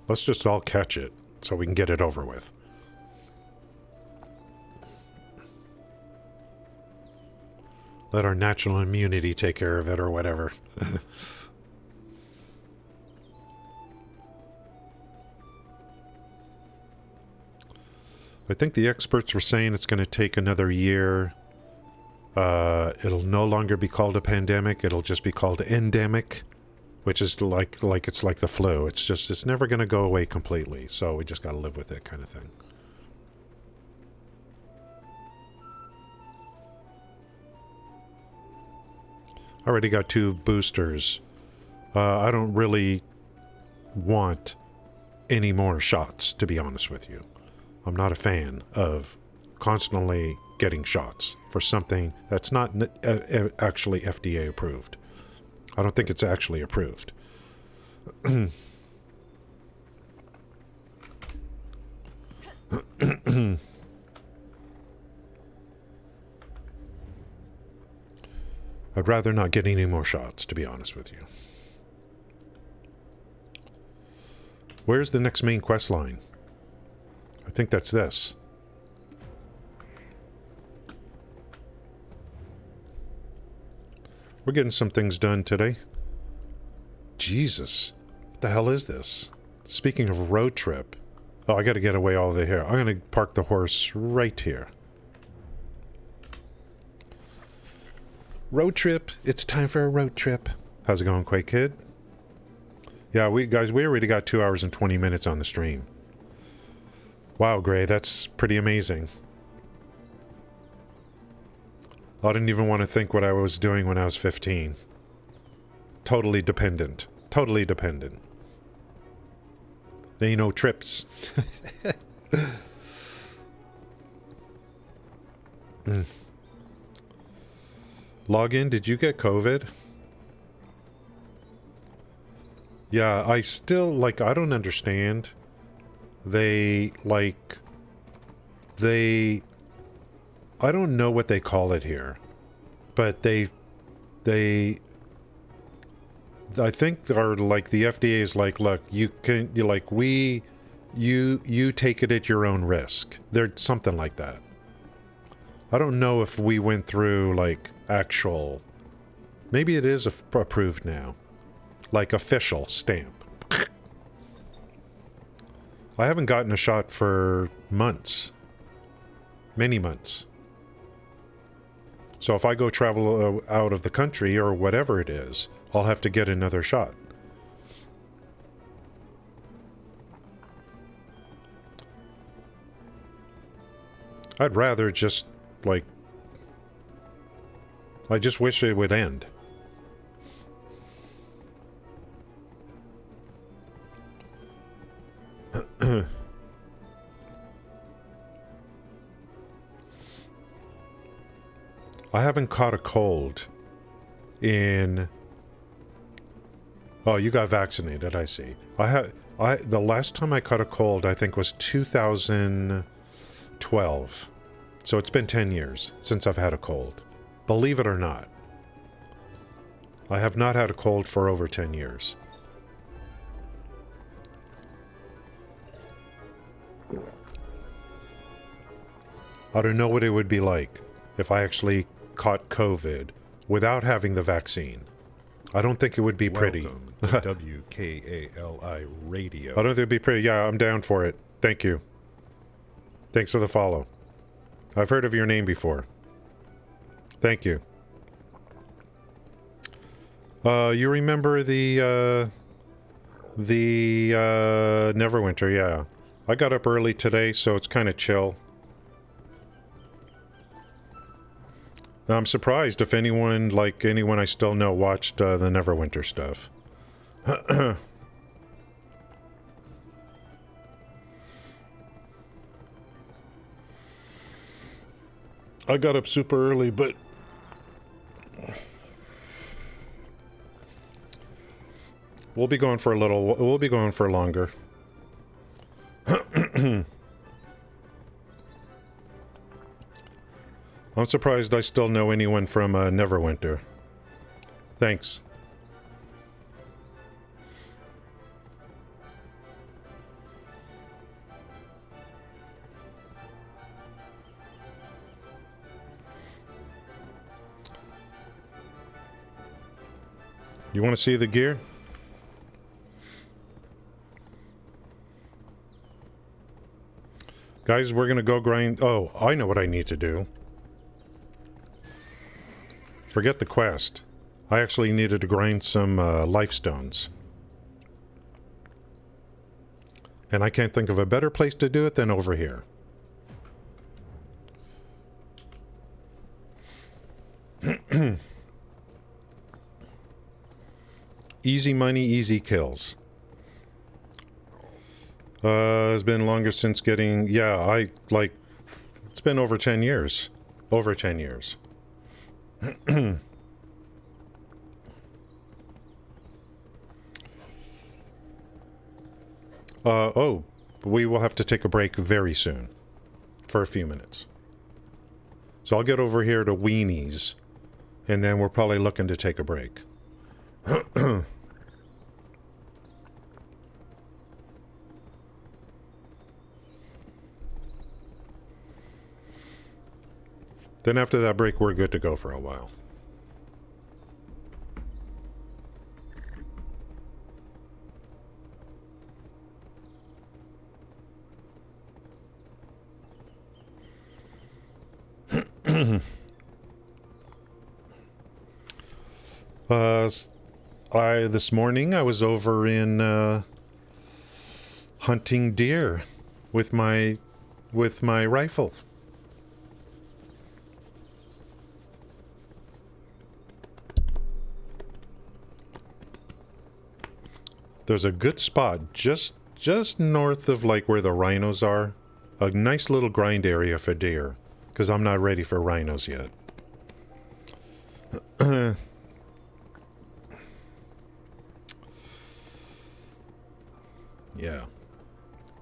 Let's just all catch it so we can get it over with. Let our natural immunity take care of it or whatever. I think the experts were saying it's going to take another year. It'll no longer be called a pandemic. It'll just be called endemic, which is like it's like the flu. It's never going to go away completely. So we just got to live with it, kind of thing. I already got 2 boosters. I don't really want any more shots, to be honest with you. I'm not a fan of constantly getting shots for something that's not actually FDA approved. I don't think it's actually approved. I'd rather not get any more shots, to be honest with you. Where's the next main quest line? I think that's this. We're getting some things done today. Jesus. What the hell is this? Speaking of road trip. Oh, I gotta get away all the way here. I'm gonna park the horse right here. Road trip. It's time for a road trip. How's it going, Quake Kid? Yeah, we already got 2 hours and 20 minutes on the stream. Wow, Gray, that's pretty amazing. I didn't even want to think what I was doing when I was 15. Totally dependent. Totally dependent. There ain't no trips. Login, did you get COVID? Yeah, I still, like, I don't understand. I don't know what they call it here, but I think are like the FDA is like, look, you take it at your own risk. There's something like that. I don't know if we went through like actual, maybe it is approved now, like official stamp. I haven't gotten a shot for months. Many months. So if I go travel out of the country or whatever it is, I'll have to get another shot. I'd rather just, like... I just wish it would end. I haven't caught a cold in... Oh, you got vaccinated, I see. The last time I caught a cold, I think, was 2012. So it's been 10 years since I've had a cold. Believe it or not. I have not had a cold for over 10 years. I don't know what it would be like if I actually caught COVID without having the vaccine. I don't think it would be pretty. Welcome to WKALI Radio. I don't think it'd be pretty. Yeah, I'm down for it. Thank you. Thanks for the follow. I've heard of your name before. Thank you. You remember the Neverwinter, yeah. I got up early today, so it's kind of chill. I'm surprised if anyone I still know watched the Neverwinter stuff. I got up super early, but we'll be going for a little. We'll be going for longer. I'm surprised I still know anyone from Neverwinter. Thanks. You want to see the gear? Guys, we're going to go grind... Oh, I know what I need to do. Forget the quest. I actually needed to grind some life stones. And I can't think of a better place to do it than over here. Easy money, easy kills. It's been longer since getting... Yeah, it's been over 10 years. Over 10 years. Oh, we will have to take a break very soon. For a few minutes. So I'll get over here to Weenies. And then we're probably looking to take a break. Then after that break, we're good to go for a while. This morning I was over in hunting deer with my rifle. There's a good spot just north of like where the rhinos are. A nice little grind area for deer. Because I'm not ready for rhinos yet. Yeah.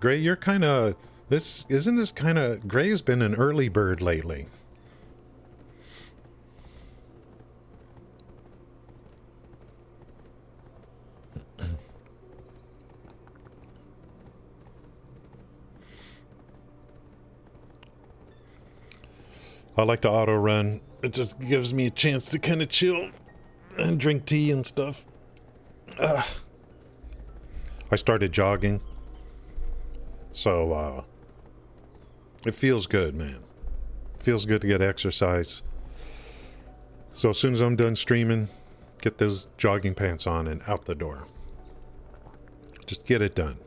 Gray, you're kind of... Isn't this kind of... Gray has been an early bird lately. I like to auto run. It just gives me a chance to kind of chill and drink tea and stuff. I started jogging. So, it feels good, man. Feels good to get exercise. So as soon as I'm done streaming, get those jogging pants on and out the door. Just get it done.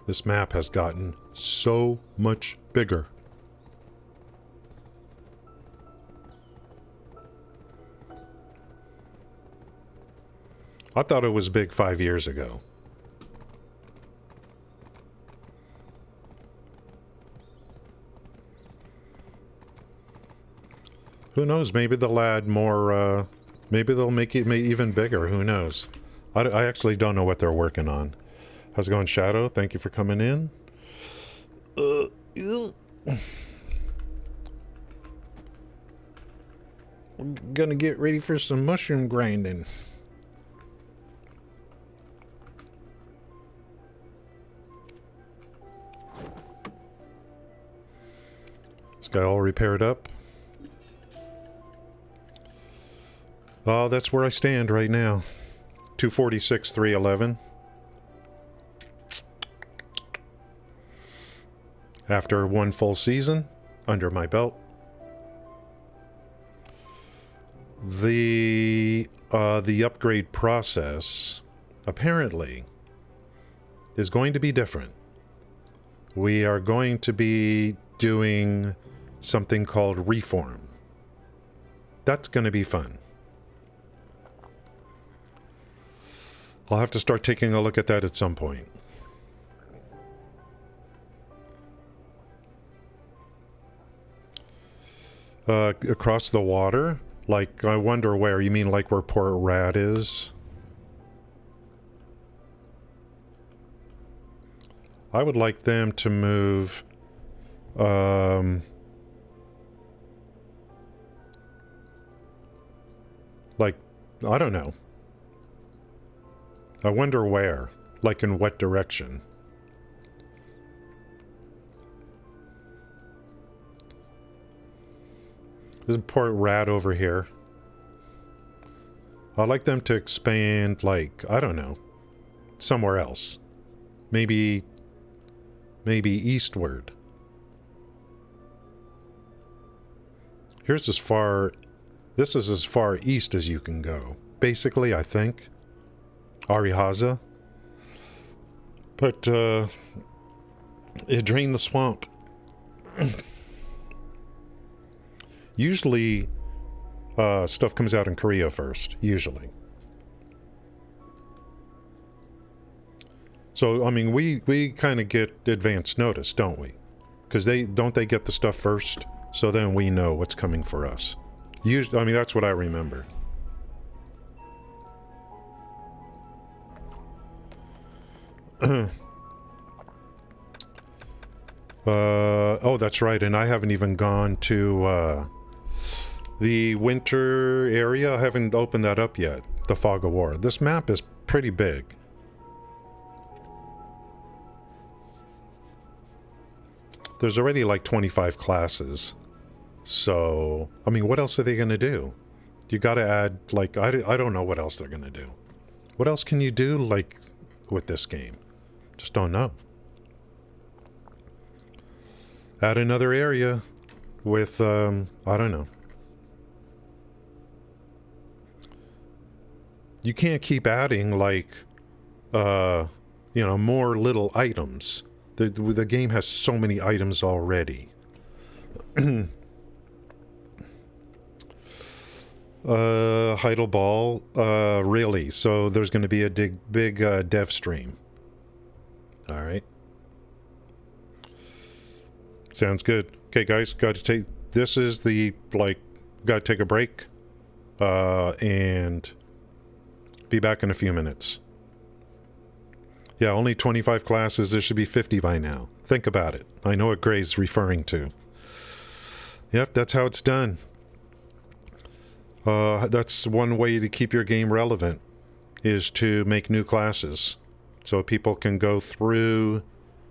This map has gotten so much bigger. I thought it was big 5 years ago. Who knows? Maybe they'll add more, maybe they'll make it even bigger. Who knows? I actually don't know what they're working on. How's it going, Shadow? Thank you for coming in. We're gonna get ready for some mushroom grinding. This guy all repaired up. Oh, that's where I stand right now. 246, 311. After one full season under my belt. The upgrade process apparently is going to be different. We are going to be doing something called reform. That's going to be fun. I'll have to start taking a look at that at some point. Across the water? Like, I wonder where. You mean like where Port Rad is? I would like them to move... like, I don't know. I wonder where. Like, in what direction? Isn't Port Rad over here? I'd like them to expand, like, I don't know, somewhere else. Maybe eastward. Here's as far... This is as far east as you can go. Basically, I think. Arihaza. But, it drained the swamp. Usually, stuff comes out in Korea first. Usually. So, I mean, we kind of get advance notice, don't we? Because don't they get the stuff first? So then we know what's coming for us. Usually, I mean, that's what I remember. Oh, that's right. And I haven't even gone to, the winter area. I haven't opened that up yet. The Fog of War. This map is pretty big. There's already like 25 classes. So, I mean, what else are they going to do? You got to add, like, I don't know what else they're going to do. What else can you do, like, with this game? Just don't know. Add another area with, I don't know. You can't keep adding, like, you know, more little items. The game has so many items already. Heidel Ball, really? So there's going to be a big dev stream. All right. Sounds good. Okay, guys, got to take... This is the, like, got to take a break. And be back in a few minutes. Yeah, only 25 classes. There should be 50 by now. Think about it. I know what Gray's referring to. Yep, that's how it's done. That's one way to keep your game relevant, is to make new classes. So people can go through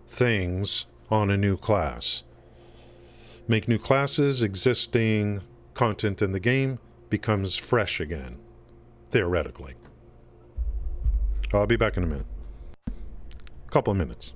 things on a new class. Make new classes, existing content in the game becomes fresh again, theoretically. I'll be back in a minute. Couple of minutes.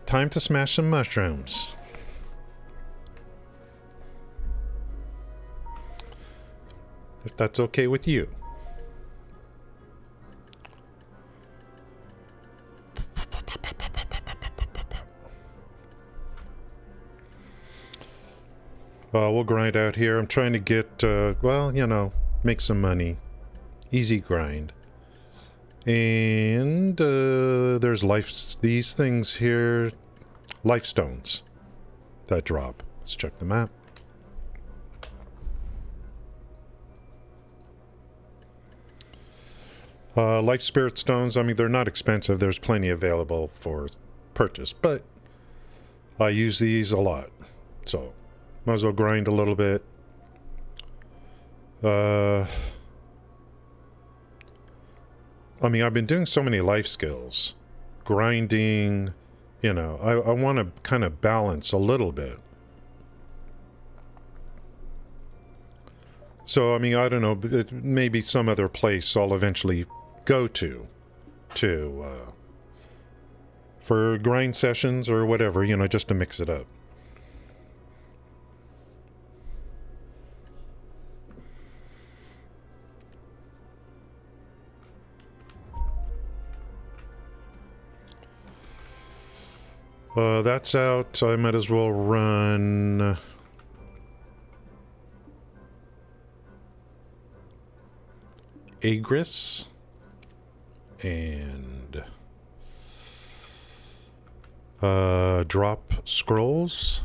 time to smash some mushrooms. If that's okay with you. We'll grind out here. I'm trying to get, well, you know, make some money. Easy grind. And there's these things here, life stones that drop. Let's check the map. Life spirit stones, I mean, they're not expensive. There's plenty available for purchase, but I use these a lot. So, might as well grind a little bit. I mean, I've been doing so many life skills. Grinding, you know, I want to kind of balance a little bit. So, I mean, I don't know, maybe some other place I'll eventually go to for grind sessions or whatever, you know, just to mix it up. That's out. I might as well run Agris and drop scrolls.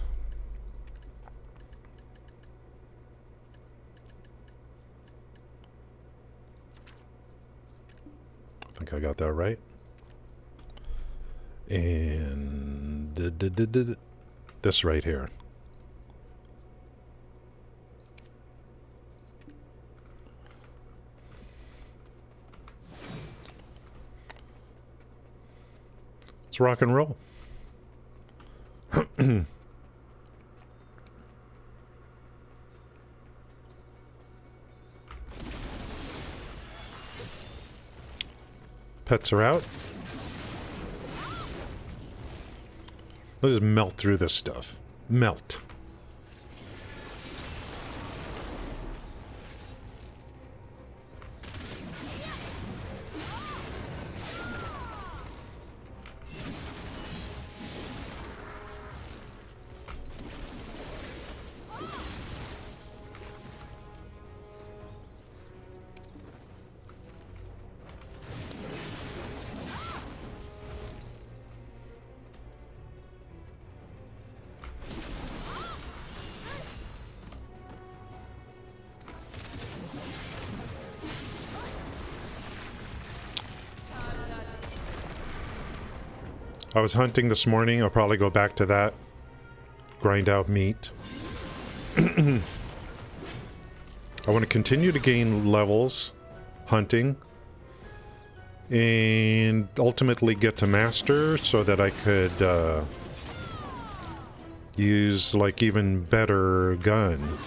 I think I got that right. And this right here. Let's rock and roll. Pets are out. Let's just melt through this stuff. Melt. I was hunting this morning. I'll probably go back to that. Grind out meat. I want to continue to gain levels hunting and ultimately get to master so that I could use like even better gun.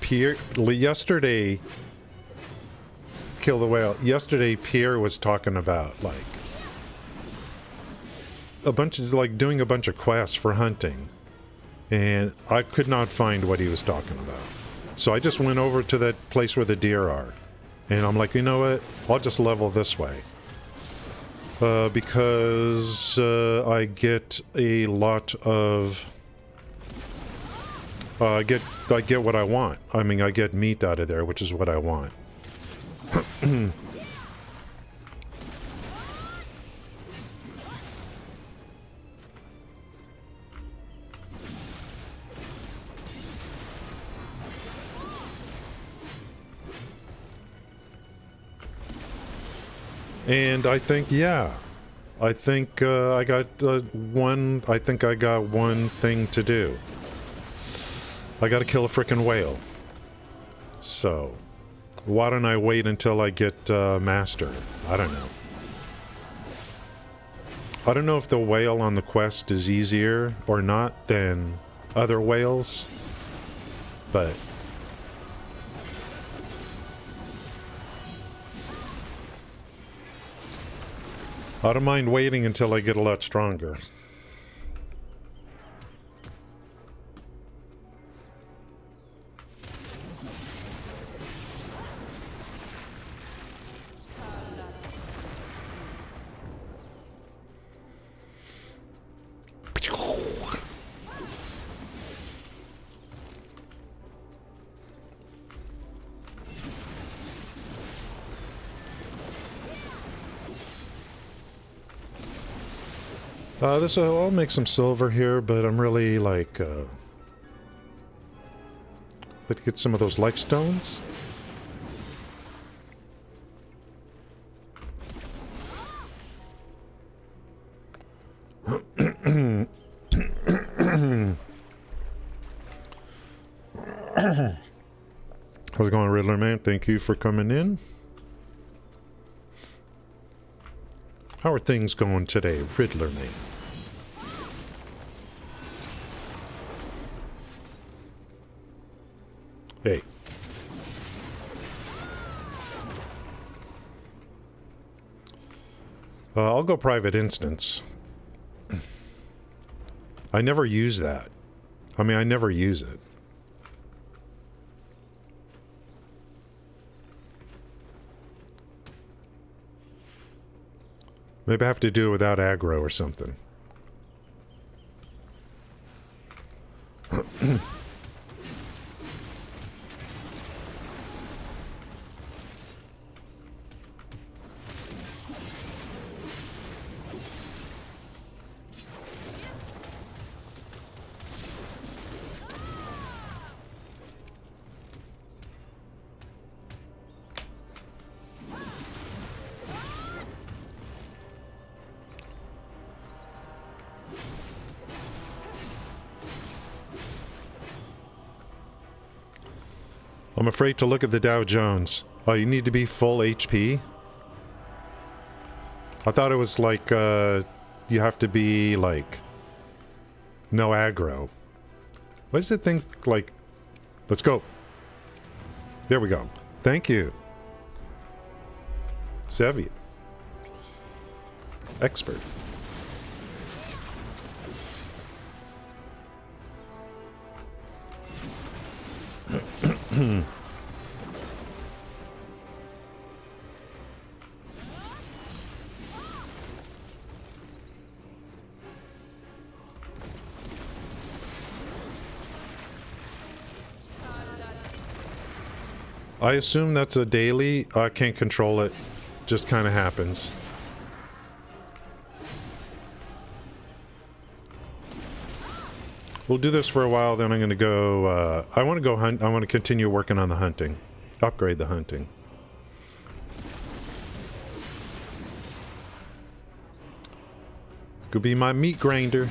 Pierre, yesterday, Kill the Whale, yesterday Pierre was talking about, like, a bunch of, like, doing a bunch of quests for hunting, and I could not find what he was talking about. So I just went over to that place where the deer are, and I'm like, you know what, I'll just level this way. Because I get a lot of... I get what I want. I mean, I get meat out of there, which is what I want. And I think, yeah, I think I got one thing to do. I gotta kill a frickin' whale. So, why don't I wait until I get master? I don't know. I don't know if the whale on the quest is easier or not than other whales, but I don't mind waiting until I get a lot stronger. I'll make some silver here, but I'm really like, let's get some of those life stones. How's it going, Riddler Man? Thank you for coming in. How are things going today, Riddler Man? Hey. I'll go private instance. I never use that. I mean, I never use it. Maybe I have to do it without aggro or something. I'm afraid to look at the Dow Jones. Oh, you need to be full HP? I thought it was like, you have to be, like, no aggro. What does it think, like... Let's go. There we go. Thank you. Savvy. Expert. I assume that's a daily. I can't control it. Just kind of happens. We'll do this for a while, then I'm going to go... I want to go hunt. I want to continue working on the hunting. Upgrade the hunting. Could be my meat grinder.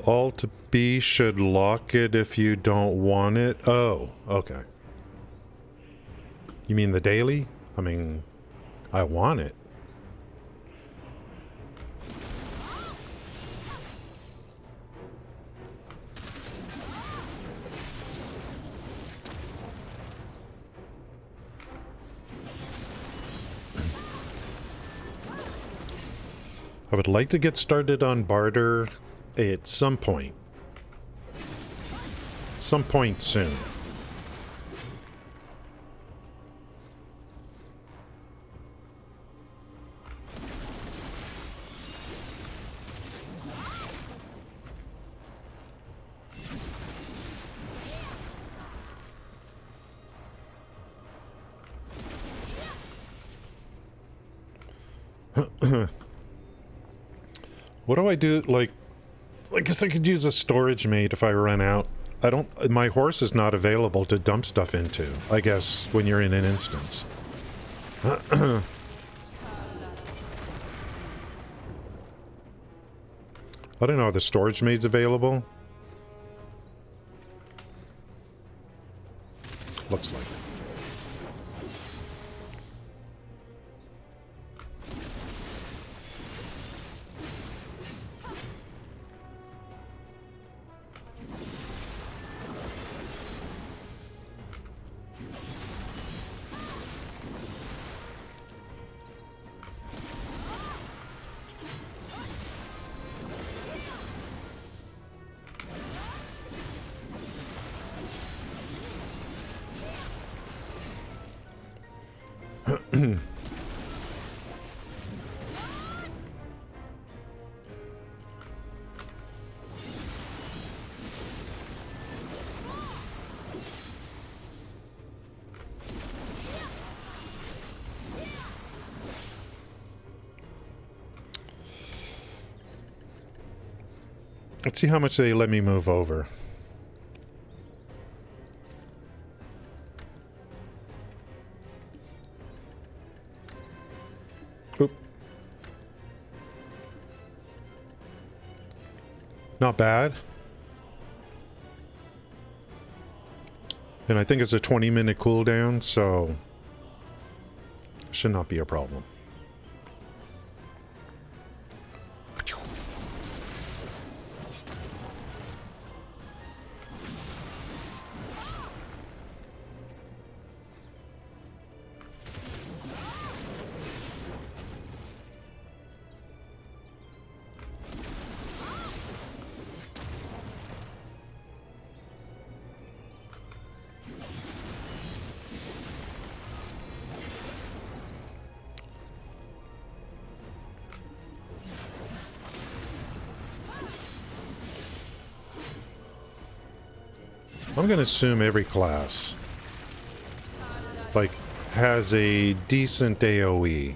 Alt B should lock it if you don't want it. Oh, okay. You mean the daily? I mean, I want it. I would like to get started on barter at some point. Some point soon. What do I do? Like, I guess I could use a storage mate if I run out. I don't... My horse is not available to dump stuff into, I guess, when you're in an instance. I don't know, are the storage mates available? Looks like it. Let's see how much they let me move over. Oop. Not bad. And I think it's a 20-minute cooldown, so should not be a problem. I'm going to assume every class, like, has a decent AoE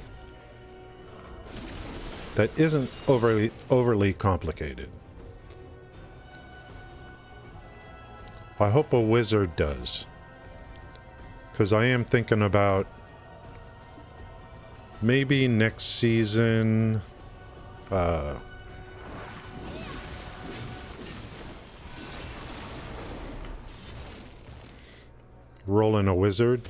that isn't overly complicated. I hope a wizard does, because I am thinking about maybe next season, rolling a wizard.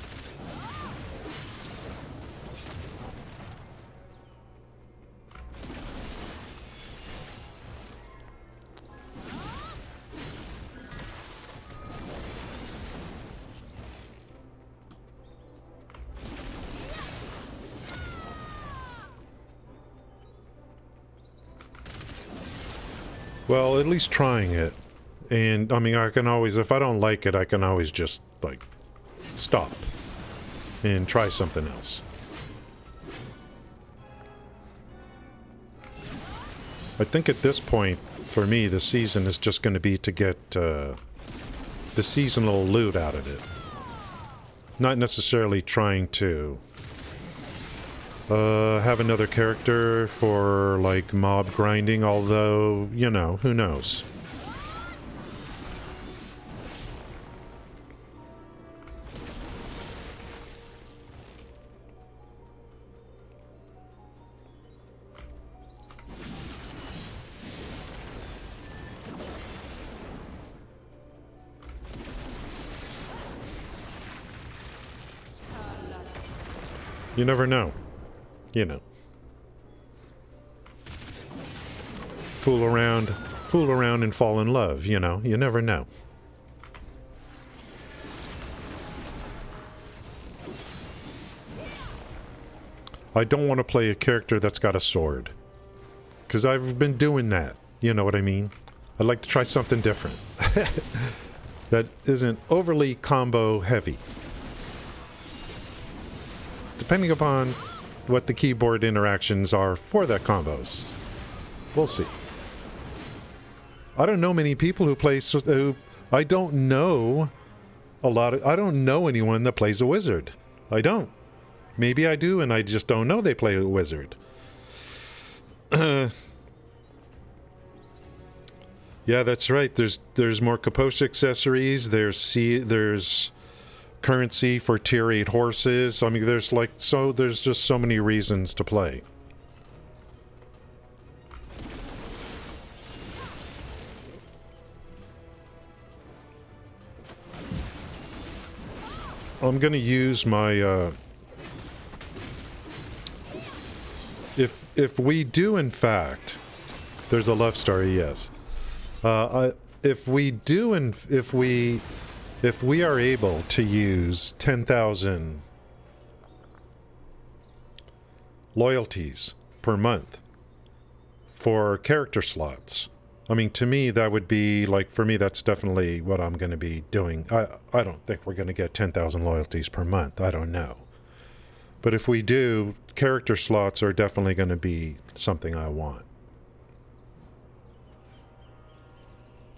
Well, at least trying it. And, I mean, I can always, if I don't like it, I can always just, like, stop and try something else. I think at this point, for me, the season is just going to be to get the seasonal loot out of it. Not necessarily trying to have another character for, like, mob grinding, although, you know, who knows. You never know. You know. Fool around and fall in love, you know. You never know. I don't want to play a character that's got a sword, because I've been doing that. You know what I mean? I'd like to try something different. That isn't overly combo heavy. Depending upon what the keyboard interactions are for that combos. We'll see. I don't know many people who play... I don't know a lot of... I don't know anyone that plays a wizard. I don't. Maybe I do, and I just don't know they play a wizard. Yeah, that's right. There's more Kaposh accessories. There's currency for tier 8 horses. I mean, there's just so many reasons to play. I'm gonna use my if we do in fact, there's a love story, yes. If we are able to use 10,000 loyalties per month for character slots, I mean, to me, that would be, like, for me, that's definitely what I'm going to be doing. I don't think we're going to get 10,000 loyalties per month. I don't know. But if we do, character slots are definitely going to be something I want.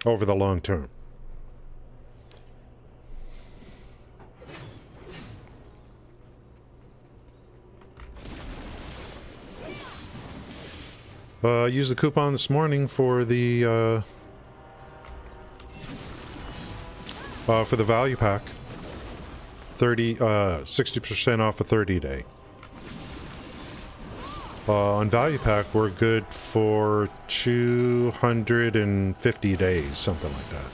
Over the long term. Used the coupon this morning for the value pack. 60% off a 30-day. On value pack, we're good for 250 days, something like that.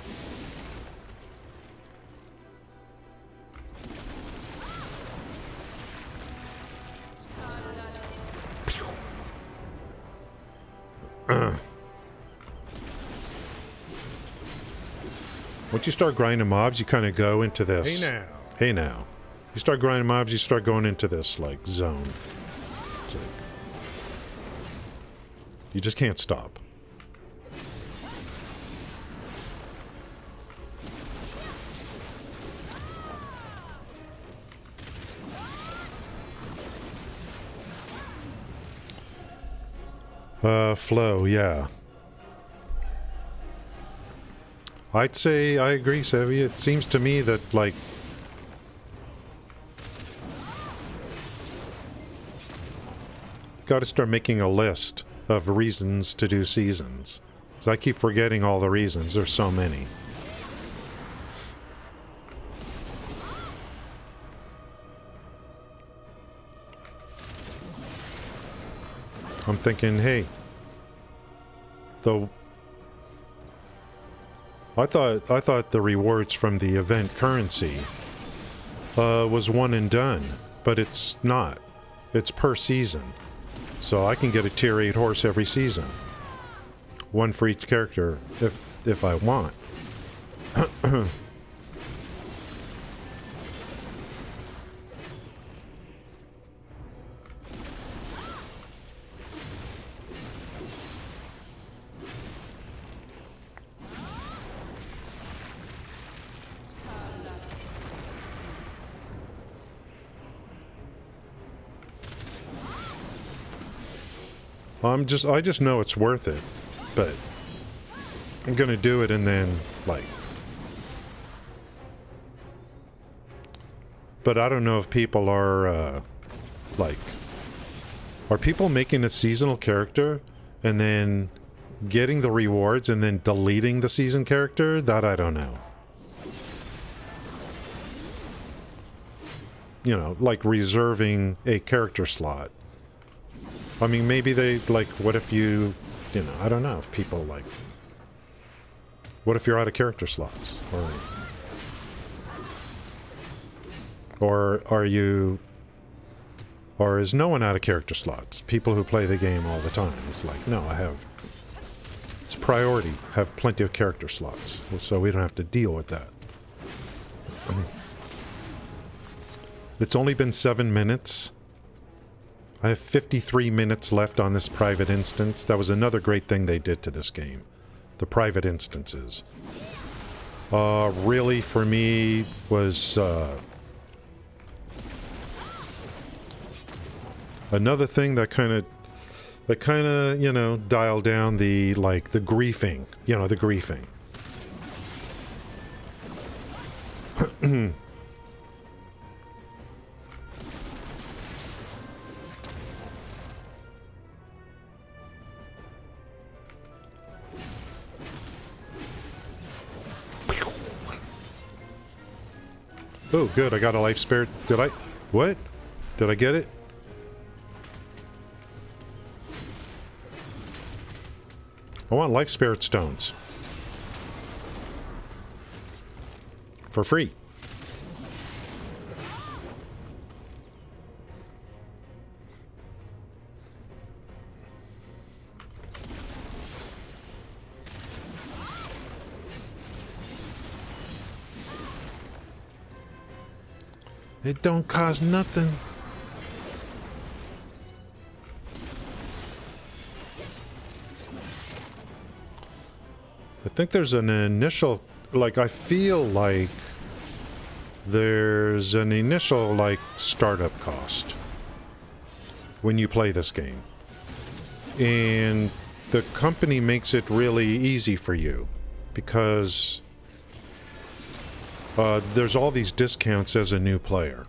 Once you start grinding mobs, you kind of go into this. Hey now. Hey now. You start grinding mobs, you start going into this, like, zone. It's like, you just can't stop. Flow, yeah. I'd say I agree, Sevi. It seems to me that, like, got to start making a list of reasons to do seasons. So I keep forgetting all the reasons. There's so many. I'm thinking, hey, though I thought the rewards from the event currency was one and done, but it's not. It's per season. So I can get a tier 8 horse every season. One for each character if I want. I just know it's worth it, but I'm gonna do it and then, like, but I don't know if people are, like, are people making a seasonal character and then getting the rewards and then deleting the season character? That I don't know. You know, like reserving a character slot. I mean, maybe they, like, what if you know, I don't know if people, like, what if you're out of character slots? Or are you, or is no one out of character slots? People who play the game all the time. It's like, no, it's priority, have plenty of character slots, so we don't have to deal with that. It's only been 7 minutes. I have 53 minutes left on this private instance. That was another great thing they did to this game. The private instances. Really, for me, was another thing that kind of, you know, dialed down the, like, the griefing. You know, the griefing. Oh, good. I got a life spirit. Did I? What? Did I get it? I want life spirit stones. For free. It don't cost nothing. I think there's an initial, like, I feel like there's an initial, like, startup cost when you play this game. And the company makes it really easy for you because there's all these discounts as a new player.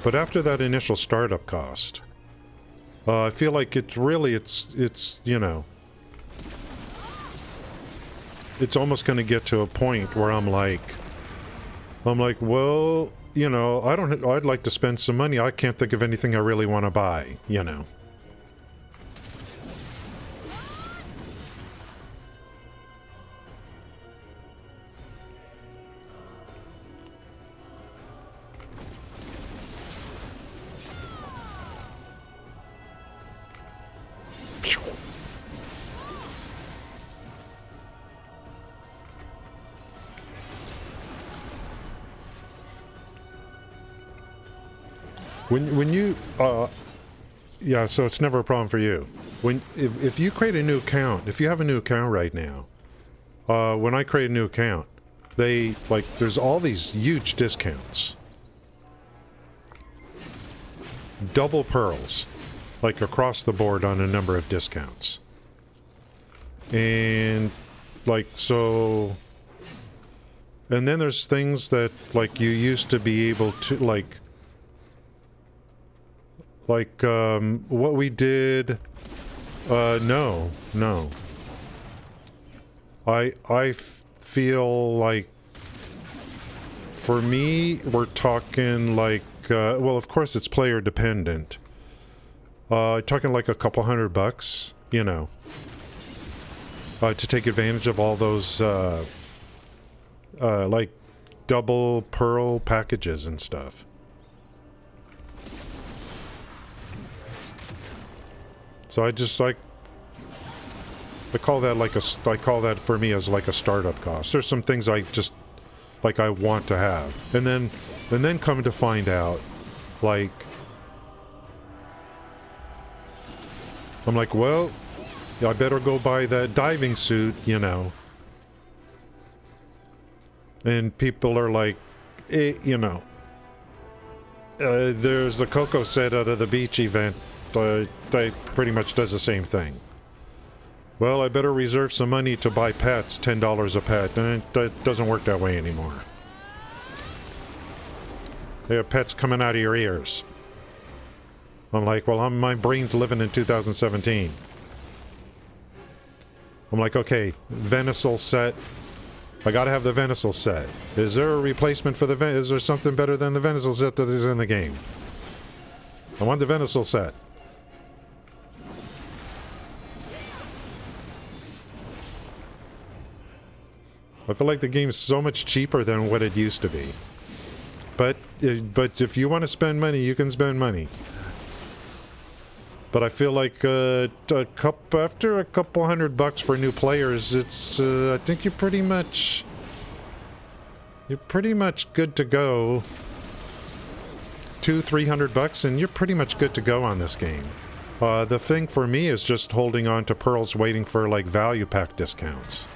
But after that initial startup cost, I feel like it's really, it's you know, it's almost going to get to a point where I'm like, well, you know, I'd like to spend some money. I can't think of anything I really want to buy, you know. When you yeah, so it's never a problem for you. If you create a new account, if you have a new account right now, when I create a new account, they like there's all these huge discounts. Double pearls, like across the board on a number of discounts. And like so, and then there's things that like you used to be able to like what we did. No. I feel like for me we're talking like well, of course it's player dependent. Talking like a couple $100, you know, to take advantage of all those like double pearl packages and stuff. So I just like, I call that for me as like a startup cost. There's some things I just, like I want to have. And then come to find out, like, I'm like, well, I better go buy that diving suit, you know. And people are like, you know, there's the Coco set out of the beach event. They pretty much does the same thing. Well, I better reserve some money to buy pets, $10 a pet. And it doesn't work that way anymore. They have pets coming out of your ears. I'm like, well, my brain's living in 2017. I'm like, okay, Venisal set. I gotta have the Venisal set. Is there a replacement for the is there something better than the Venisal set that is in the game? I want the Venisal set. I feel like the game's so much cheaper than what it used to be. But if you want to spend money, you can spend money. But I feel like after a couple $100 for new players, it's I think you're pretty much good to go. $200-300 and you're pretty much good to go on this game. The thing for me is just holding on to pearls, waiting for like value pack discounts.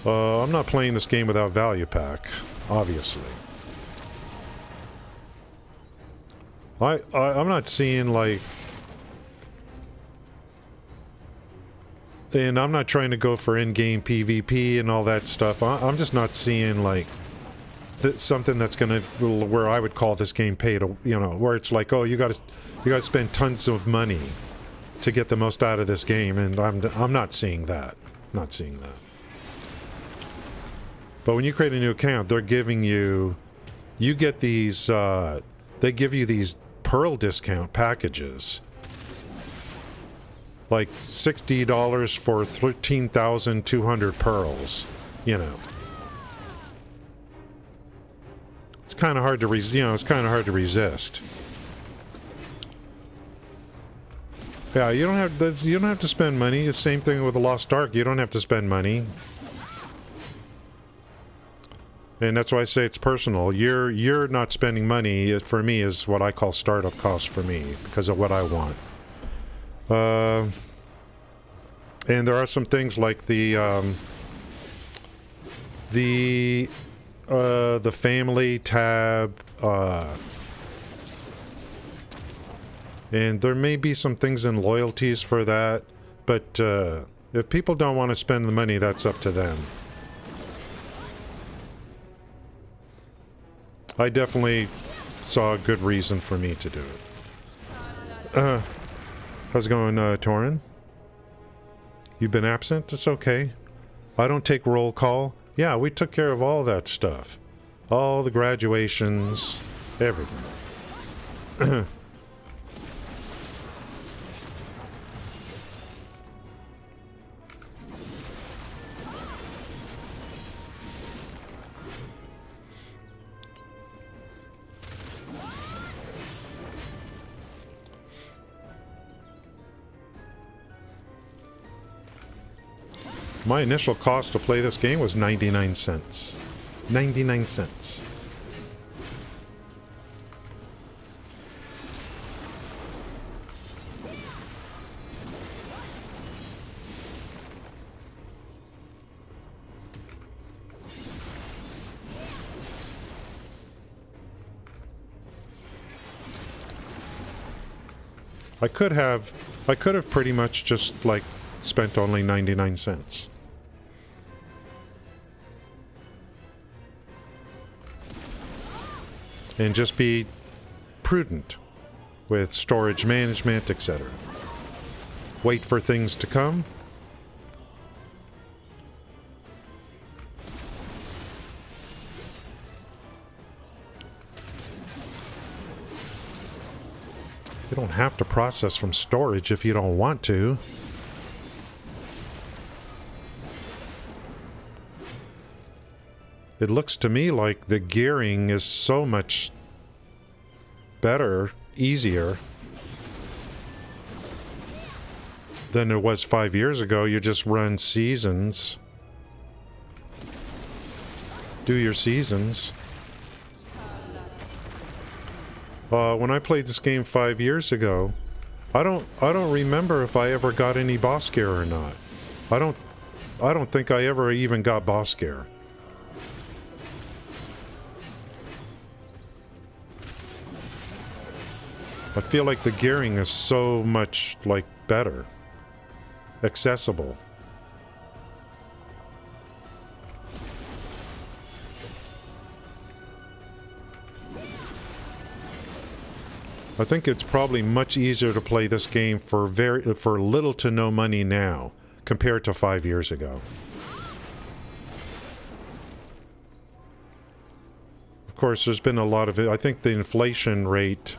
I'm not playing this game without value pack, obviously. I'm not seeing like, and I'm not trying to go for in-game PvP and all that stuff. I'm just not seeing like something that's gonna, where I would call this game pay to, you know, where it's like, oh, you gotta spend tons of money to get the most out of this game, and I'm not seeing that. Not seeing that. But when you create a new account, they're giving you... You get these... they give you these Pearl discount packages. Like $60 for 13,200 pearls. You know. It's kind of hard to it's kind of hard to resist. Yeah, you don't have to spend money. It's the same thing with the Lost Ark. You don't have to spend money. And that's why I say it's personal. You're not spending money. For me, is what I call startup costs for me because of what I want. And there are some things like the family tab, and there may be some things in loyalties for that, but if people don't want to spend the money, that's up to them. I definitely saw a good reason for me to do it. How's it going, Torin? You've been absent? It's okay. I don't take roll call. Yeah, we took care of all that stuff. All the graduations, everything. My initial cost to play this game was 99 cents. 99 cents. I could have pretty much just like spent only 99 cents. And just be prudent with storage management, etc. Wait for things to come. You don't have to process from storage if you don't want to. It looks to me like the gearing is so much better, easier than it was 5 years ago. You just run seasons. Do your seasons. When I played this game 5 years ago, I don't remember if I ever got any boss gear or not. I don't think I ever even got boss gear. I feel like the gearing is so much, like, better. Accessible. I think it's probably much easier to play this game for little to no money now compared to 5 years ago. Of course, there's been a lot of it. I think the inflation rate...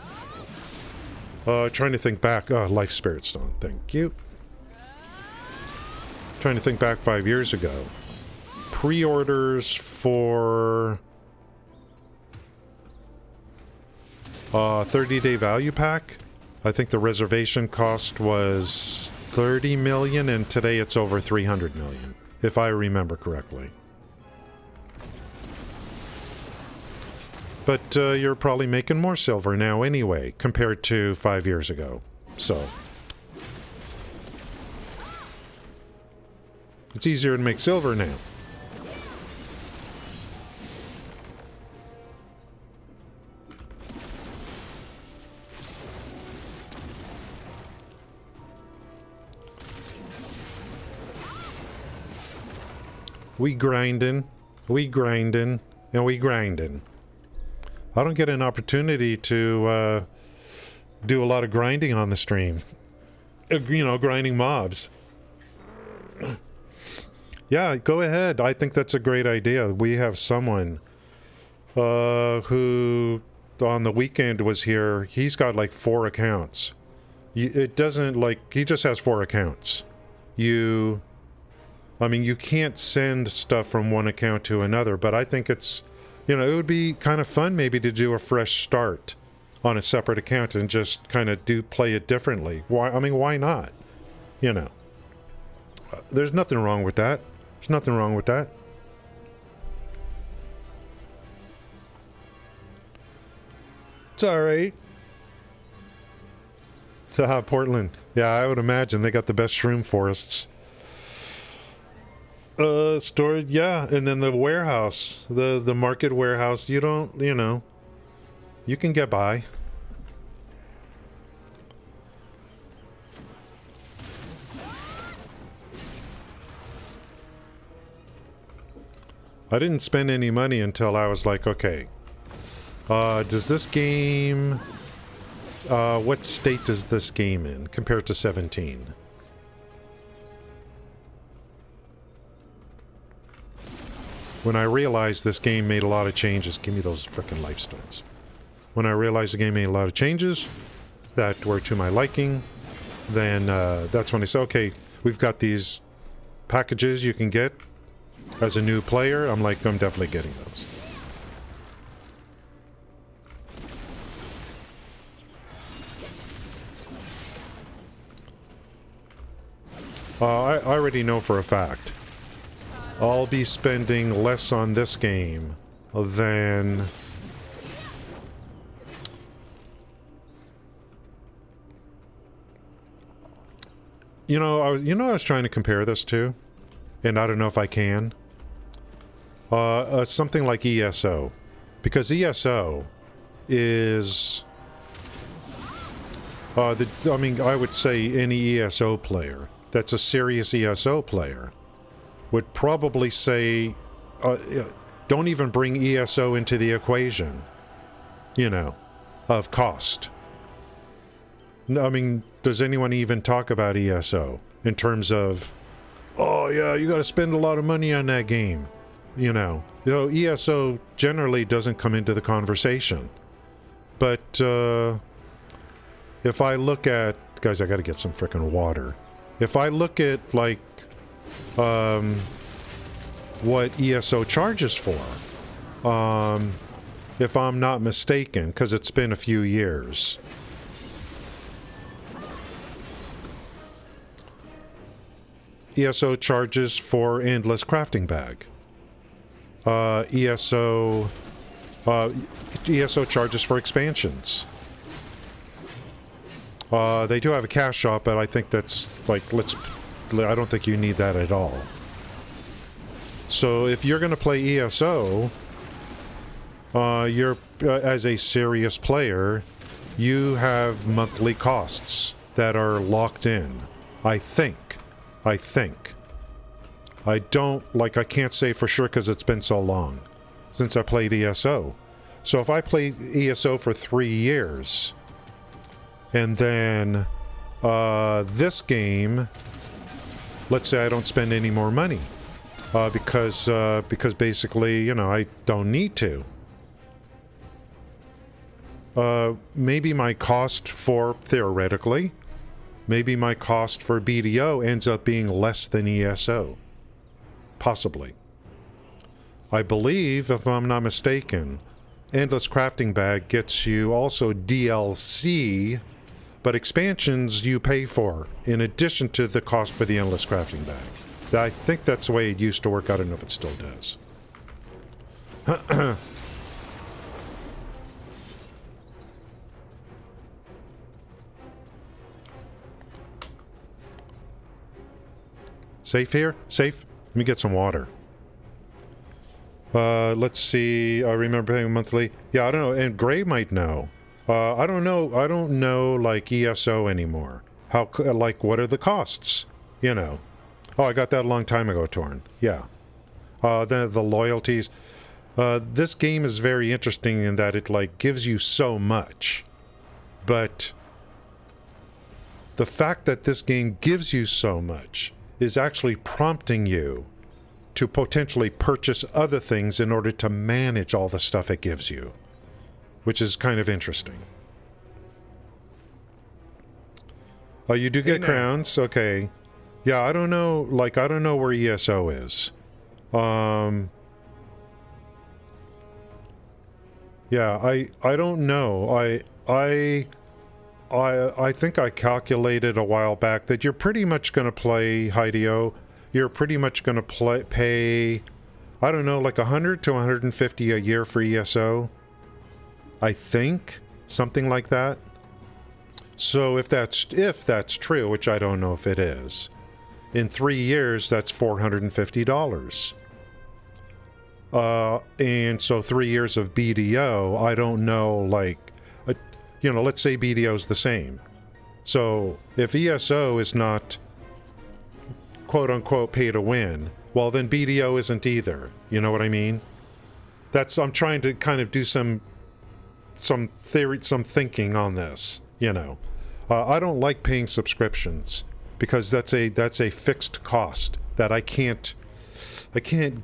trying to think back. Life Spirit Stone. Thank you. Trying to think back 5 years ago. Pre-orders for 30-day value pack. I think the reservation cost was 30 million, and today it's over 300 million, if I remember correctly. But you're probably making more silver now anyway, compared to 5 years ago. So it's easier to make silver now. We grinding, and we grinding. I don't get an opportunity to do a lot of grinding on the stream. You know, grinding mobs. Yeah, go ahead. I think that's a great idea. We have someone who on the weekend was here. He's got like 4 accounts. It doesn't like, he just has 4 accounts. I mean, you can't send stuff from one account to another, but I think it's, you know, it would be kind of fun maybe to do a fresh start on a separate account and just kind of play it differently. Why? I mean, why not? You know, there's nothing wrong with that. There's nothing wrong with that. It's all right. Portland. Yeah, I would imagine they got the best shroom forests. Storage, yeah, and then the warehouse, the market warehouse. You don't, you know, you can get by. I didn't spend any money until I was like, okay, does this game, what state does this game in compared to 17? When I realized this game made a lot of changes, give me those frickin' life stones. When I realized the game made a lot of changes that were to my liking, then that's when I said, okay, we've got these packages you can get as a new player. I'm like, I'm definitely getting those. I already know for a fact I'll be spending less on this game than I was trying to compare this to, and I don't know if I can. Something like ESO, because ESO is I would say any ESO player that's a serious ESO player would probably say, don't even bring ESO into the equation, of cost. I mean, does anyone even talk about ESO in terms of, oh yeah, you got to spend a lot of money on that game? ESO generally doesn't come into the conversation. But if I look at, guys, I got to get some frickin' water. If I look at like what ESO charges for, if I'm not mistaken, because it's been a few years. ESO charges for Endless Crafting Bag. ESO charges for expansions. They do have a cash shop, but I think that's like, I don't think you need that at all. So if you're going to play ESO, you're as a serious player, you have monthly costs that are locked in. I think. I can't say for sure because it's been so long since I played ESO. So if I play ESO for 3 years, and then this game, let's say I don't spend any more money because basically, I don't need to. Maybe my cost for, theoretically, maybe my cost for BDO ends up being less than ESO. Possibly. I believe, if I'm not mistaken, Endless Crafting Bag gets you also DLC, but expansions you pay for in addition to the cost for the Endless Crafting Bag. I think that's the way it used to work. I don't know if it still does. Safe here? Safe? Let me get some water. Let's see. I remember paying monthly. Yeah, I don't know. And Gray might know. I don't know. I don't know, like, ESO anymore. What are the costs? Oh, I got that a long time ago, Torn. Yeah. The loyalties. This game is very interesting in that it, gives you so much. But the fact that this game gives you so much is actually prompting you to potentially purchase other things in order to manage all the stuff it gives you, which is kind of interesting. Oh, you do get crowns? Okay. Yeah, I don't know, like, I don't know where ESO is. Yeah, I don't know. I think I calculated a while back that you're pretty much going to play Hideo. You're pretty much going to pay, I don't know, like 100 to 150 a year for ESO. I think something like that. So if that's true, which I don't know if it is, in 3 years that's $450. And so 3 years of BDO, I don't know, like, you know, let's say BDO is the same. So if ESO is not quote unquote pay to win, well then BDO isn't either. You know what I mean? I'm trying to kind of do some theory, some thinking on this, you know. I don't like paying subscriptions because that's a fixed cost that I can't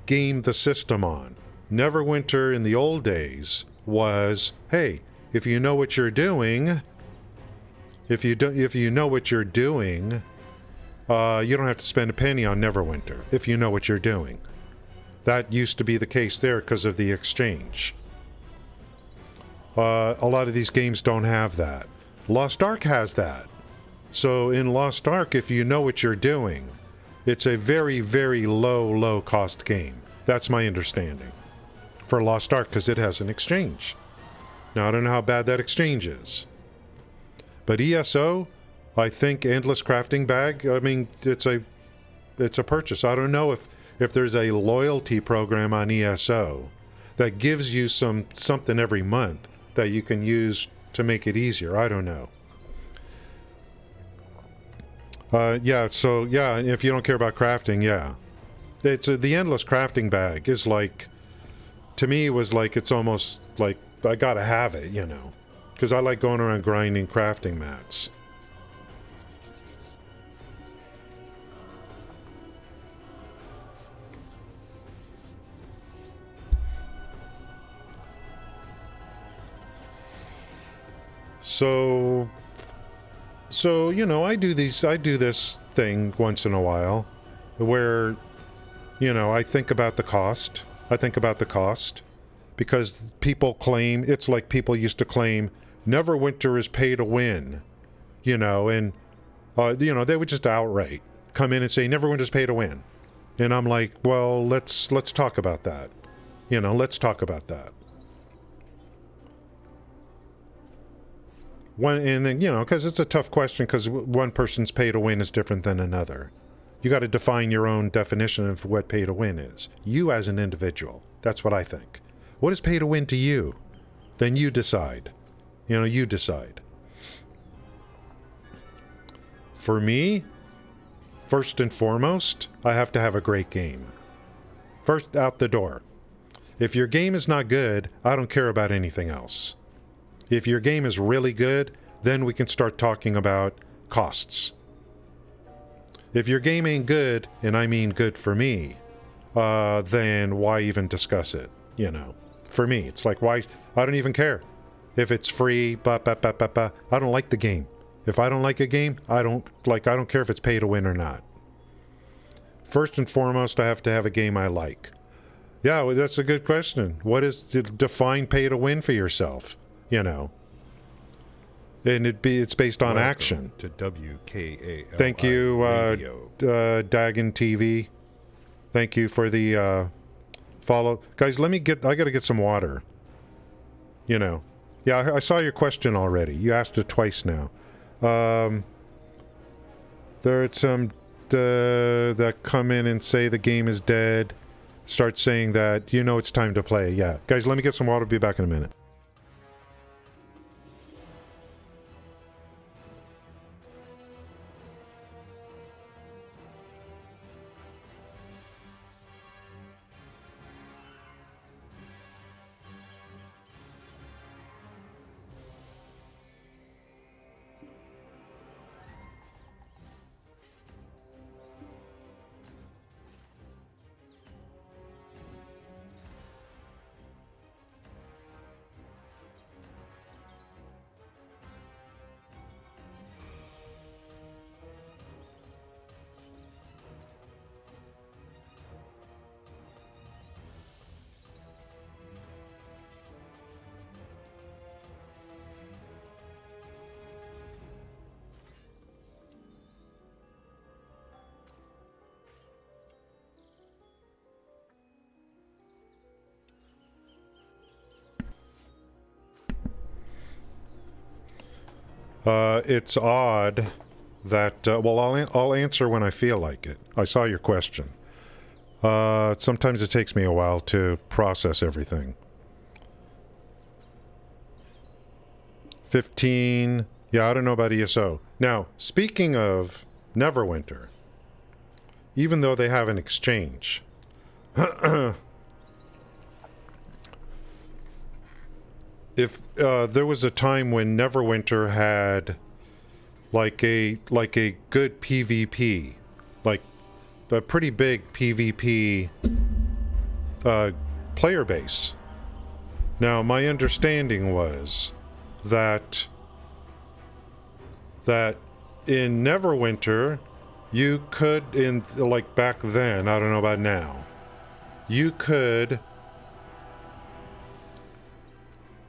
game the system on. Neverwinter in the old days was, hey, if you know what you're doing, if you know what you're doing, you don't have to spend a penny on Neverwinter if you know what you're doing. That used to be the case there because of the exchange. A lot of these games don't have that. Lost Ark has that. So in Lost Ark, if you know what you're doing, it's a very, very low cost game. That's my understanding for Lost Ark because it has an exchange. Now, I don't know how bad that exchange is. But ESO, I think Endless Crafting Bag, I mean, it's a purchase. I don't know if there's a loyalty program on ESO that gives you something every month that you can use to make it easier. I don't know. Yeah, so, yeah, if you don't care about crafting, yeah. It's the Endless Crafting Bag is like, to me, was like, it's almost like, I gotta have it, you know. Because I like going around grinding crafting mats. So, you know, I do this thing once in a while where, you know, I think about the cost. Because people claim, it's like people used to claim, Neverwinter is pay to win, you know, and, you know, they would just outright come in and say, Neverwinter's pay to win. And I'm like, well, let's talk about that. You know, let's talk about that. And then, you know, because it's a tough question because one person's pay to win is different than another. You got to define your own definition of what pay to win is. You as an individual. That's what I think. What is pay to win to you? Then you decide. You know, you decide. For me, first and foremost, I have to have a great game. First out the door. If your game is not good, I don't care about anything else. If your game is really good, then we can start talking about costs. If your game ain't good, and I mean good for me, then why even discuss it, you know? For me, it's like, why? I don't even care. If it's free, I don't like the game. If I don't like a game, I don't care if it's pay to win or not. First and foremost, I have to have a game I like. Yeah, well, that's a good question. What is to define pay to win for yourself? You know, and it's based on action. To WKAL. Thank you, Dagon TV. Thank you for the follow, guys. I got to get some water. You know, yeah, I saw your question already. You asked it twice now. There are some that come in and say the game is dead. Start saying that, you know, it's time to play. Yeah, guys, let me get some water. Be back in a minute. It's odd that, well, I'll answer when I feel like it. I saw your question. Sometimes it takes me a while to process everything. 15, yeah, I don't know about ESO. Now, speaking of Neverwinter, even though they have an exchange, if there was a time when Neverwinter had like a good PvP, like a pretty big PvP player base. Now, my understanding was that in Neverwinter, you could, in like back then, I don't know about now, you could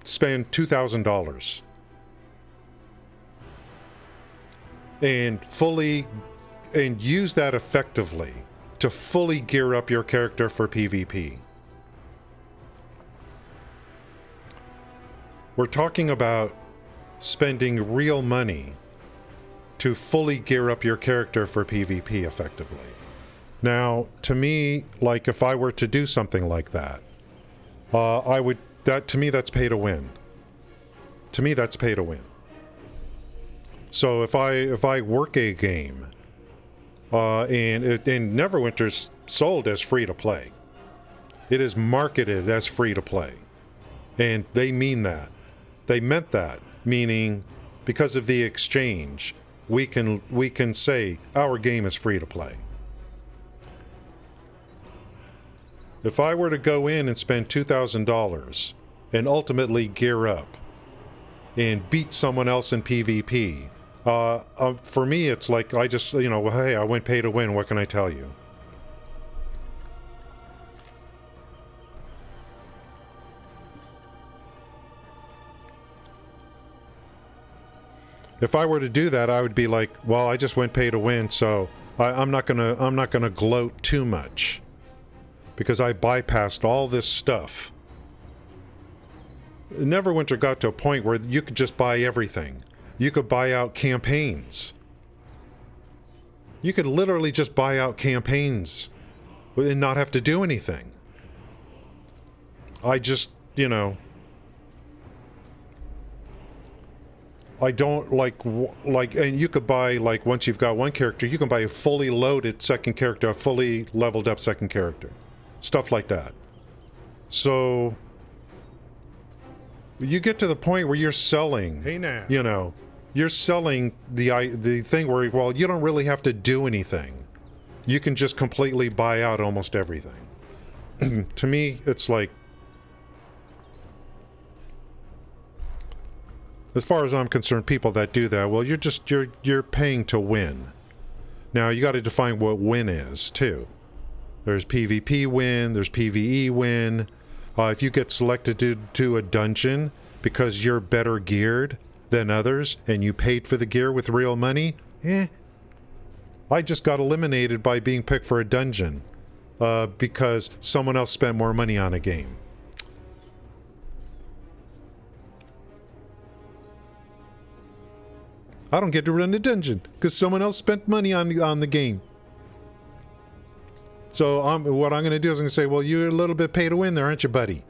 spend $2,000 and use that effectively to fully gear up your character for PvP. We're talking about spending real money to fully gear up your character for PvP effectively. Now, to me, like if I were to do something like that, to me that's pay to win. To me that's pay to win. So if I work a game, and Neverwinter's sold as free to play, it is marketed as free to play, and they mean that. They meant that, meaning because of the exchange, we can say our game is free to play. If I were to go in and spend $2,000 and ultimately gear up and beat someone else in PvP, for me it's like I just, you know, well, hey, I went pay to win, what can I tell you? If I were to do that, I would be like, well, I just went pay to win, so I'm not gonna gloat too much, because I bypassed all this stuff. Neverwinter got to a point where you could just buy everything. You could buy out campaigns. You could literally just buy out campaigns and not have to do anything. I just, you know, I don't like, and you could buy, like, once you've got one character, you can buy a fully loaded second character, a fully leveled up second character. Stuff like that. So, you get to the point where you're selling, Hey now. you know, you're selling the thing where, well, you don't really have to do anything. You can just completely buy out almost everything. To me, it's like, as far as I'm concerned, people that do that, well, you're paying to win. Now, you got to define what win is, too. There's PvP win, there's PvE win. If you get selected to do a dungeon because you're better geared than others and you paid for the gear with real money, I just got eliminated by being picked for a dungeon because someone else spent more money on a game. I don't get to run the dungeon because someone else spent money on the game. So what I'm going to do is I'm going to say, well, you're a little bit pay to win there, aren't you, buddy?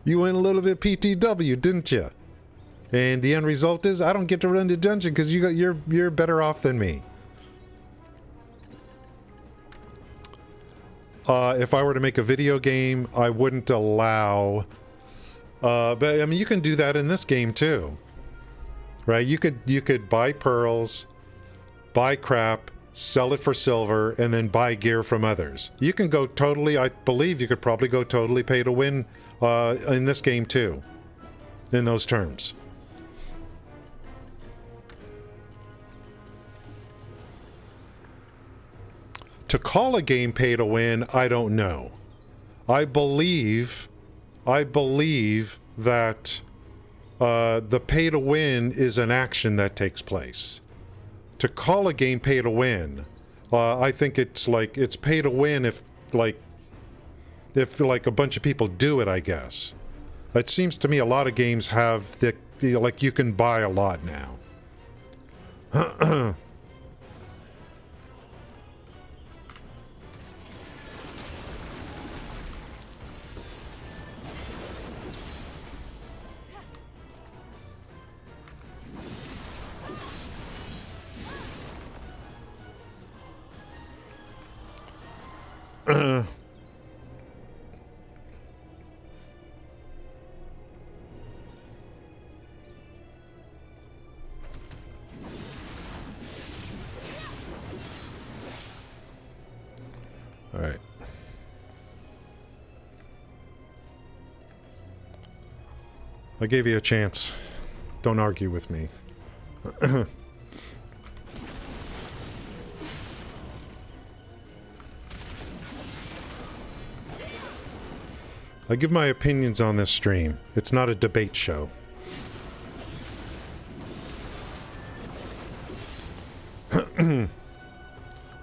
You went a little bit PTW, didn't you? And the end result is I don't get to run the dungeon because you're better off than me. If I were to make a video game, I wouldn't allow. But I mean, you can do that in this game too. Right, you could buy pearls, buy crap, sell it for silver, and then buy gear from others. You can go totally, I believe you could probably go totally pay to win in this game too, in those terms. To call a game pay to win, I don't know. I believe that the pay to win is an action that takes place. To call a game pay to win, I think it's like it's pay to win if a bunch of people do it, I guess. It seems to me a lot of games have like you can buy a lot now. All right. I gave you a chance. Don't argue with me. I give my opinions on this stream. It's not a debate show.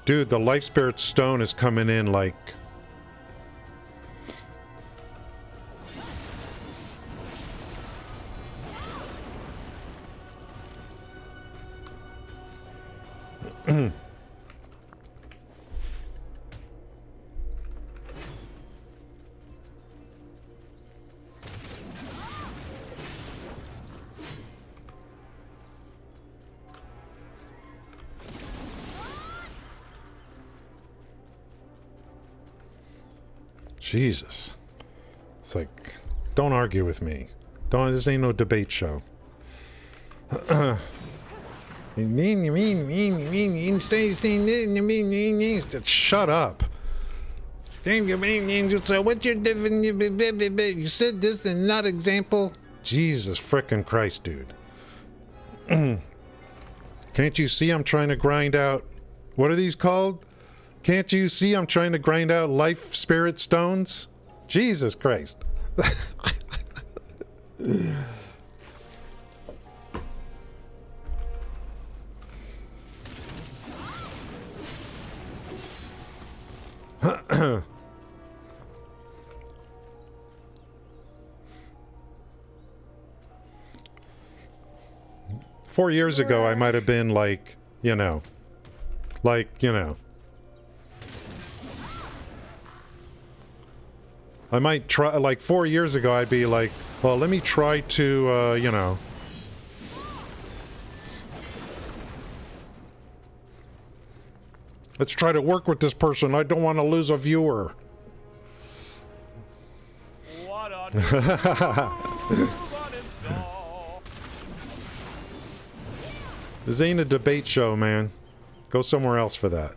Dude, the Life Spirit Stone is coming in like... Jesus. It's like, don't argue with me. This ain't no debate show. Shut up. What's your difference? You said this and not example. Jesus frickin' Christ, dude. Can't you see I'm trying to grind out... What are these called? Can't you see I'm trying to grind out life spirit stones? Jesus Christ. Four years ago, I might have been like, you know. I might try, like 4 years ago, I'd be like, well, let me try to, you know. Let's try to work with this person. I don't want to lose a viewer. What a This ain't a debate show, man. Go somewhere else for that.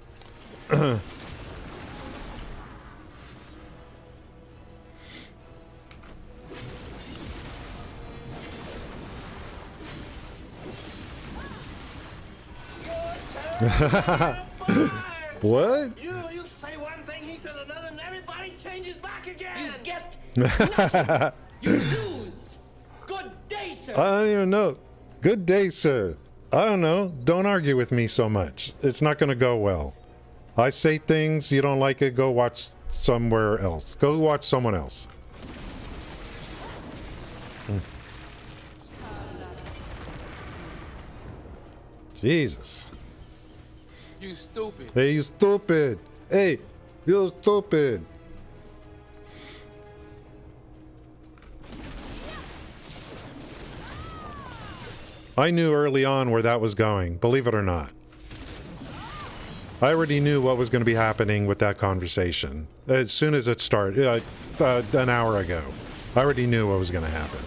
What? You say one thing, he says another, and everybody changes back again. You get nothing. You lose. Good day, sir. I don't even know. Good day, sir. I don't know. Don't argue with me so much. It's not going to go well. I say things, you don't like it, go watch somewhere else. Go watch someone else. Jesus. You stupid. Hey, you stupid. Hey, you stupid. I knew early on where that was going, believe it or not. I already knew what was going to be happening with that conversation. As soon as it started, an hour ago. I already knew what was going to happen.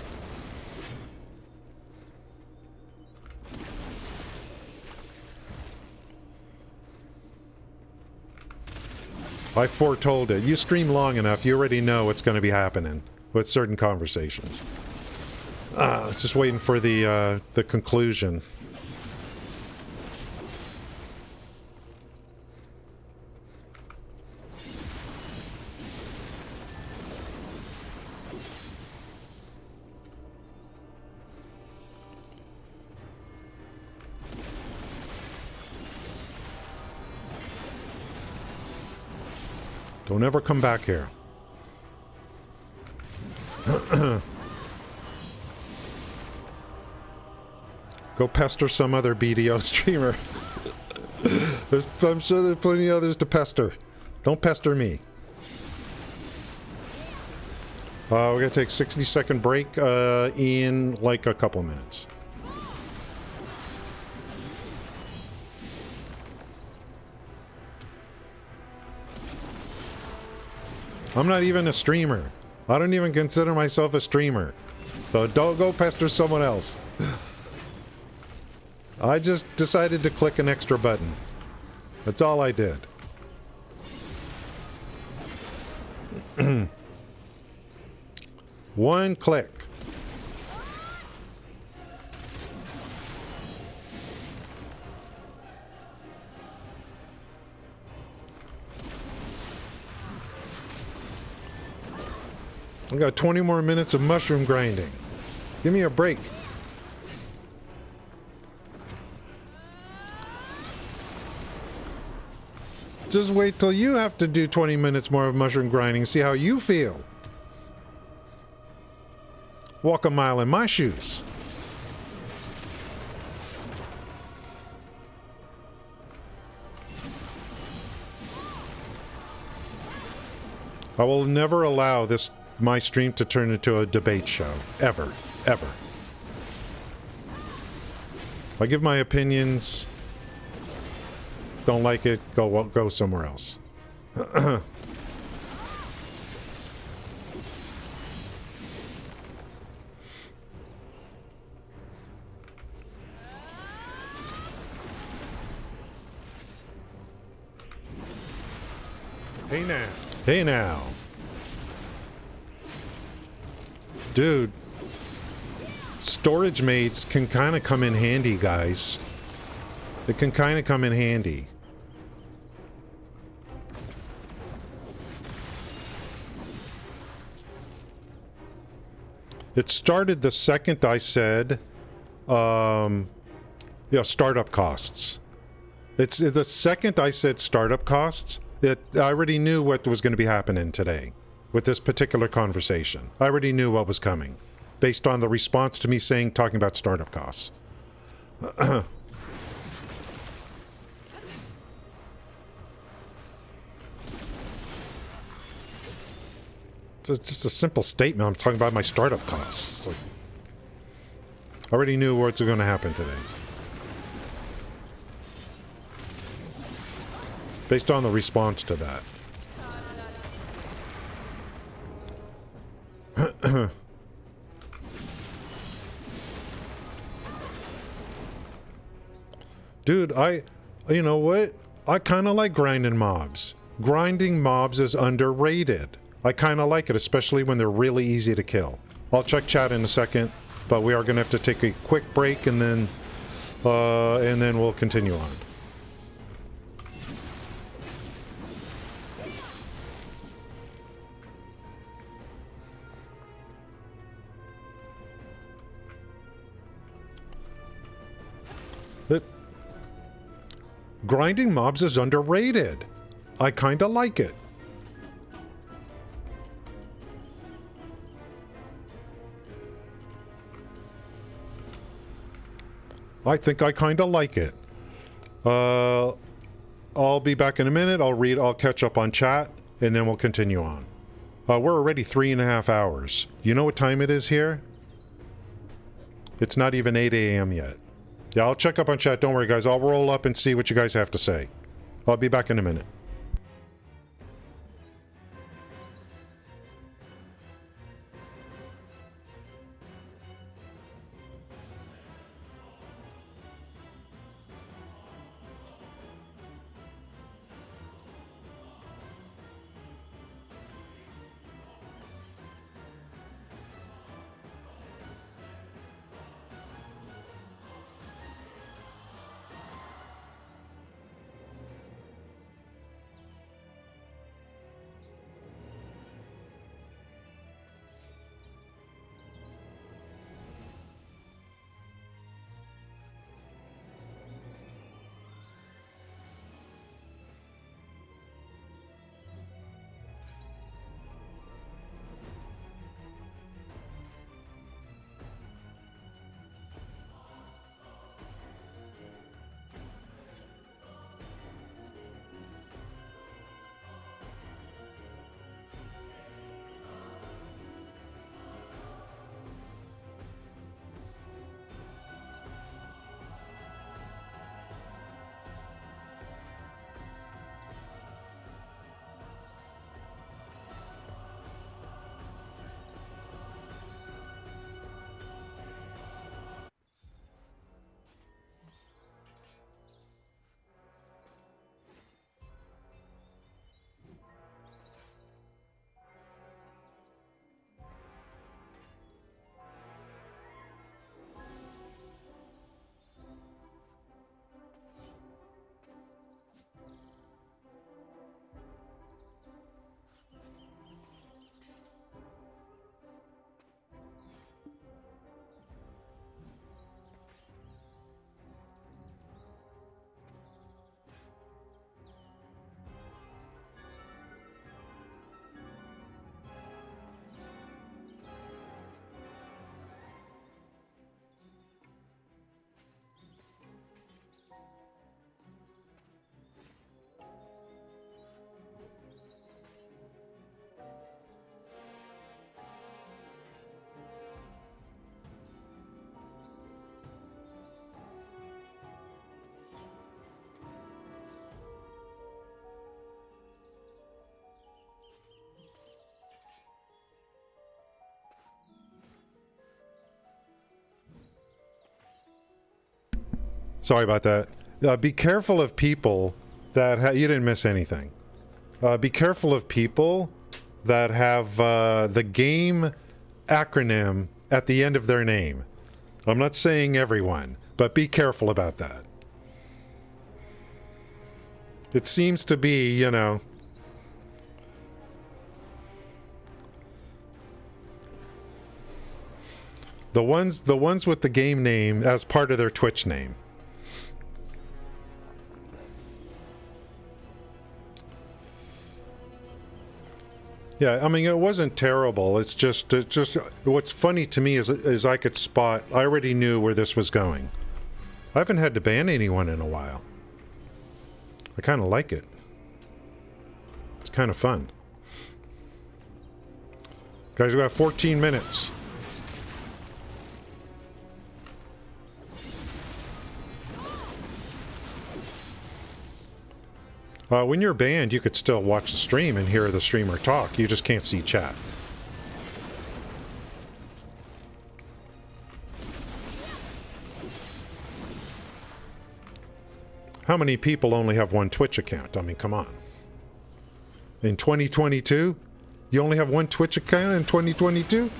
I foretold it. You stream long enough, you already know what's going to be happening with certain conversations. It's just waiting for the conclusion. Don't ever come back here. Go pester some other BDO streamer. I'm sure there's plenty of others to pester. Don't pester me. We're going to take a 60-second break in like a couple minutes. I'm not even a streamer. I don't even consider myself a streamer. So don't go pester someone else. I just decided to click an extra button. That's all I did. One click. I got 20 more minutes of mushroom grinding. Give me a break. Just wait till you have to do 20 minutes more of mushroom grinding. See how you feel. Walk a mile in my shoes. I will never allow my stream to turn into a debate show. Ever. Ever. I give my opinions. Don't like it, go somewhere else. Hey now. Hey now. Dude. Storage mates can kind of come in handy, guys. It can kind of come in handy. It started the second I said, startup costs. It's the second I said startup costs, I already knew what was going to be happening today with this particular conversation. I already knew what was coming based on the response to me talking about startup costs. It's just a simple statement. I'm talking about my startup costs. Like, I already knew what's going to happen today. Based on the response to that. Dude, you know what? I kind of like grinding mobs. Grinding mobs is underrated. I kind of like it, especially when they're really easy to kill. I'll check chat in a second, but we are going to have to take a quick break and then we'll continue on. Grinding mobs is underrated. I kind of like it. I think I kind of like it. I'll be back in a minute. I'll catch up on chat, and then we'll continue on. We're already 3.5 hours. You know what time it is here? It's not even 8 a.m. yet. Yeah, I'll check up on chat. Don't worry, guys. I'll roll up and see what you guys have to say. I'll be back in a minute. Sorry about that. Be careful of people that you didn't miss anything. Be careful of people that have the game acronym at the end of their name. I'm not saying everyone, but be careful about that. It seems to be, you know, the ones with the game name as part of their Twitch name. Yeah, I mean, it wasn't terrible. It's just what's funny to me is I could spot. I already knew where this was going. I haven't had to ban anyone in a while. I kind of like it. It's kind of fun. Guys, we got 14 minutes. When you're banned, you could still watch the stream and hear the streamer talk. You just can't see chat. How many people only have one Twitch account? I mean, come on. In 2022? You only have one Twitch account in 2022?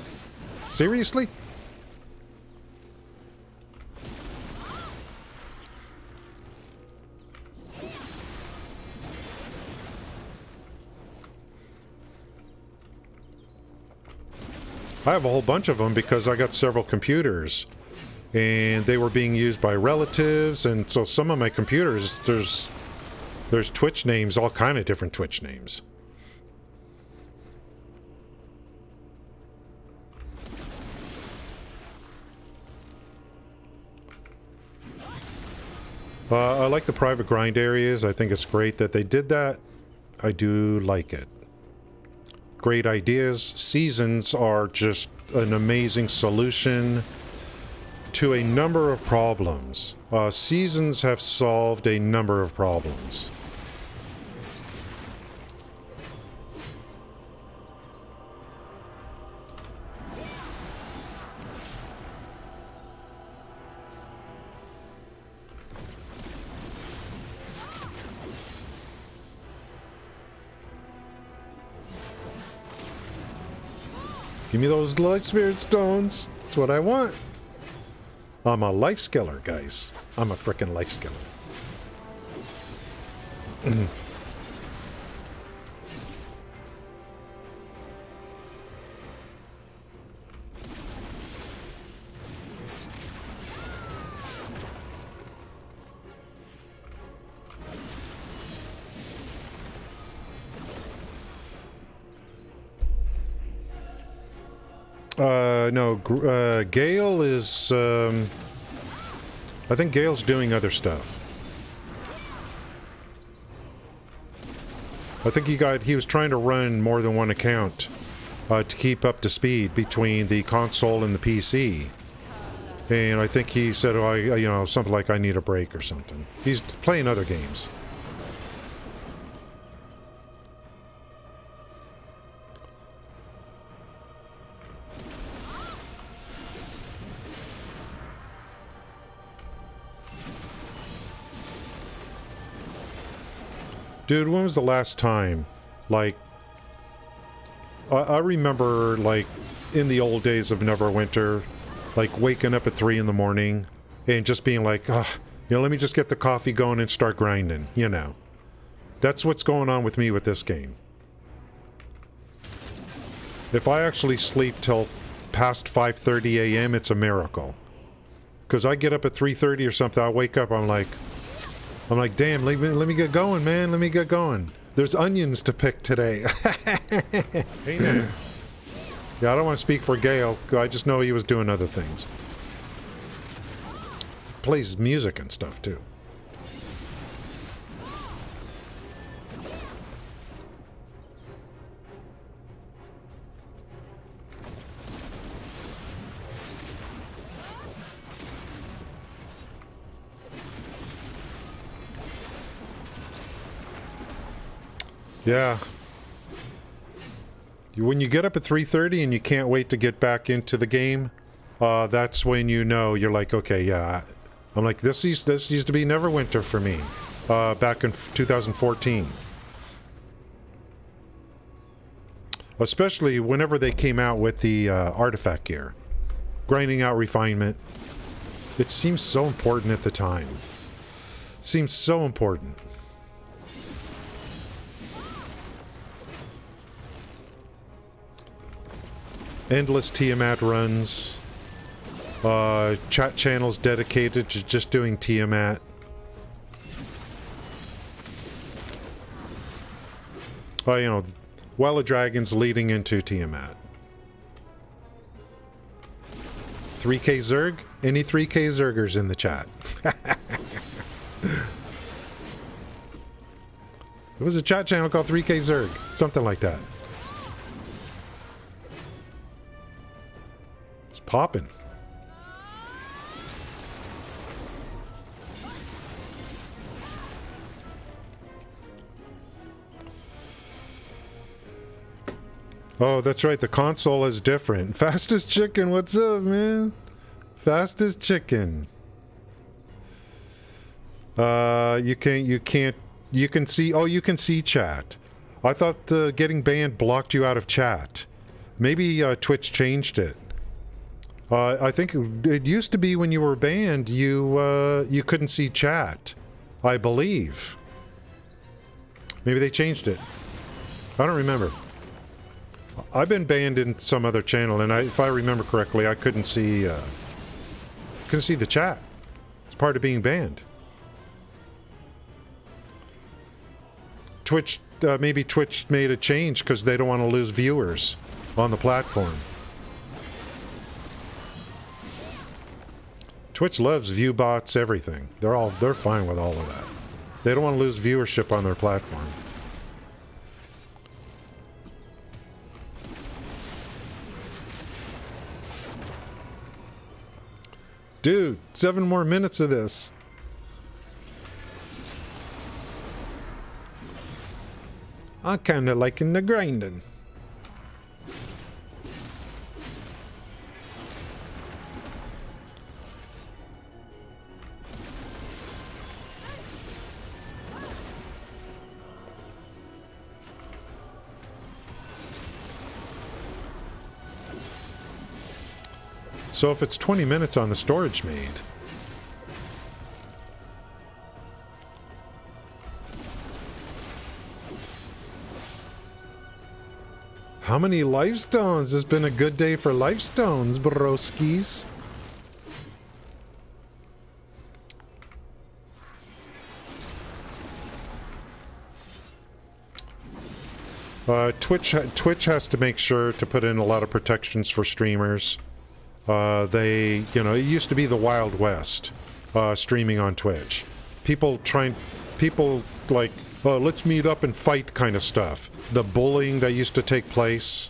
Seriously? I have a whole bunch of them because I got several computers and they were being used by relatives, and so some of my computers, there's Twitch names, all kind of different Twitch names. I like the private grind areas. I think it's great that they did that. I do like it. Great ideas. Seasons are just an amazing solution to a number of problems. Seasons have solved a number of problems. Give me those life spirit stones. That's what I want. I'm a life skiller, guys. I'm a frickin' life skiller. No, Gale is, I think Gale's doing other stuff. I think he was trying to run more than one account to keep up to speed between the console and the PC. And I think he said, oh, you know, something like I need a break or something. He's playing other games. Dude, when was the last time, like, I remember, like, in the old days of Neverwinter, like, waking up at 3 in the morning and just being like, you know, let me just get the coffee going and start grinding, you know. That's what's going on with me with this game. If I actually sleep till past 5:30 a.m., it's a miracle. Because I get up at 3:30 or something, I wake up, I'm like, damn, let me get going, man. Let me get going. There's onions to pick today. Hey, man. Yeah, I don't want to speak for Gale. I just know he was doing other things. Plays music and stuff, too. Yeah. When you get up at 3:30 and you can't wait to get back into the game, that's when you know you're like, okay, yeah, I'm like, this used to be Neverwinter for me, back in 2014. Especially whenever they came out with the artifact gear. Grinding out refinement. It seems so important at the time. Seems so important. Endless Tiamat runs. Chat channels dedicated to just doing Tiamat. Oh, you know, Well of Dragons leading into Tiamat. 3K Zerg? Any 3K Zergers in the chat? It was a chat channel called 3K Zerg. Something like that. It's popping. Oh, that's right. The console is different. Fastest Chicken, what's up, man? Fastest Chicken. You can see. Oh, you can see chat. I thought getting banned blocked you out of chat. Maybe Twitch changed it. I think it used to be when you were banned, you couldn't see chat. I believe. Maybe they changed it. I don't remember. I've been banned in some other channel, and if I remember correctly, I couldn't see the chat. It's part of being banned. Twitch, maybe Twitch made a change because they don't want to lose viewers on the platform. Twitch loves view bots, everything. They're fine with all of that. They don't want to lose viewership on their platform. Dude, 7 more minutes of this. I'm kinda liking the grinding. So if it's 20 minutes on the storage maid, how many lifestones? It's been a good day for lifestones, broskies. Twitch has to make sure to put in a lot of protections for streamers. It used to be the Wild West, streaming on Twitch. People like, oh, let's meet up and fight kind of stuff. The bullying that used to take place.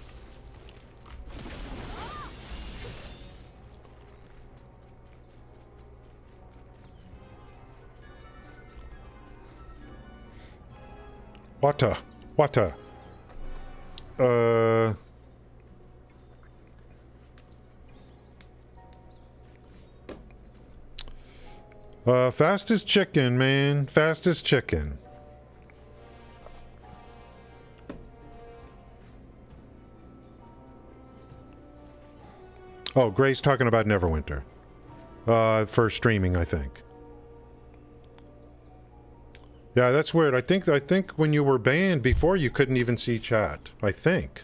Wata. Fastest chicken, man. Fastest chicken. Oh, Gray's talking about Neverwinter. For streaming, I think. Yeah, that's weird. I think when you were banned before, you couldn't even see chat. I think.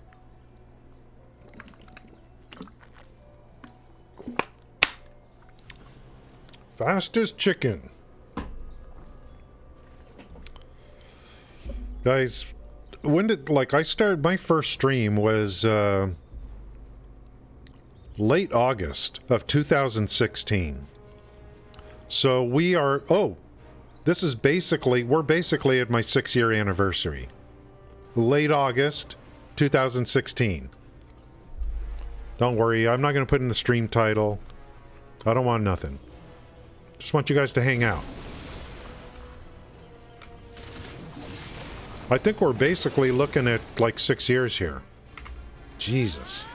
Fastest chicken. Guys, when did, I started, my first stream was, late August of 2016. So we're basically at my 6-year anniversary. Late August 2016. Don't worry, I'm not going to put in the stream title. I don't want nothing. Just want you guys to hang out. I think we're basically looking at 6 years here. Jesus.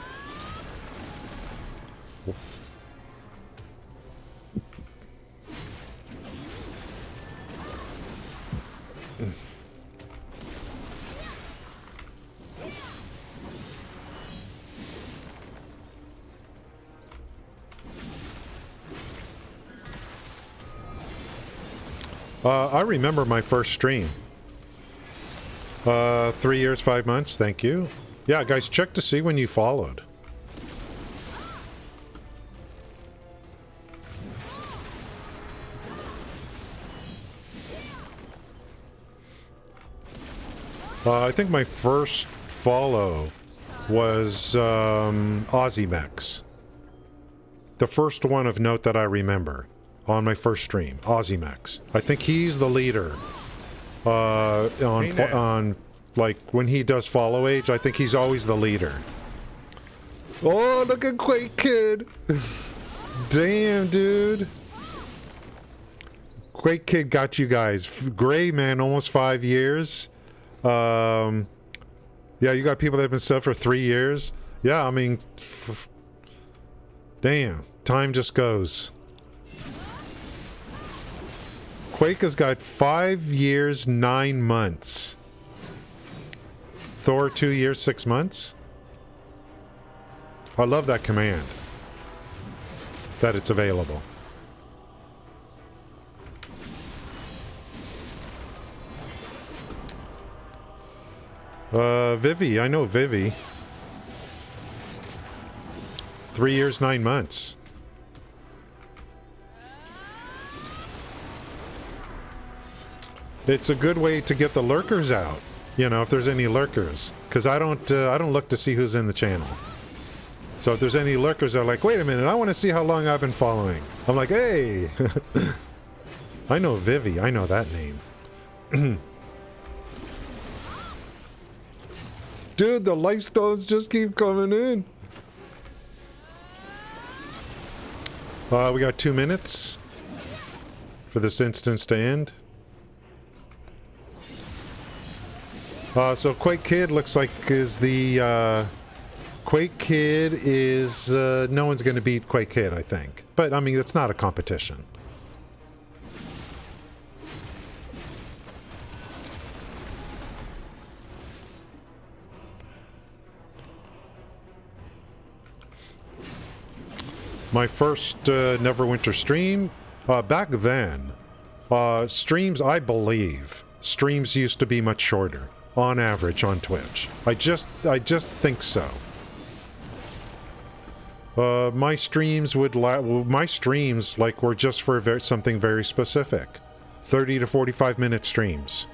I remember my first stream. 3 years, 5 months. Thank you. Yeah, guys, check to see when you followed. I think my first follow was Aussiemax. The first one of note that I remember on my first stream, Aussiemax. I think he's the leader. On like when he does follow age, I think he's always the leader. Oh, look at Quake Kid! Damn, dude. Quake Kid got you guys. Gray man, almost 5 years. Yeah, you got people that have been subbed for 3 years. Yeah, I mean, damn, time just goes. Quake has got 5 years, 9 months. Thor, 2 years, 6 months. I love that command. That it's available. Vivi, I know Vivi. 3 years, 9 months. It's a good way to get the lurkers out. You know, if there's any lurkers, because I don't look to see who's in the channel. So if there's any lurkers that are like, wait a minute, I want to see how long I've been following. I'm like, hey, I know Vivi, I know that name. Dude, the lifestones just keep coming in. We got 2 minutes for this instance to end. So Quake Kid looks like is the Quake Kid is no one's going to beat Quake Kid, I think. But I mean, it's not a competition. My first Neverwinter stream, back then, streams, I believe, streams used to be much shorter, on average, on Twitch. I just think so. My streams would my streams, like, were just for something very specific. 30 to 45 minute streams.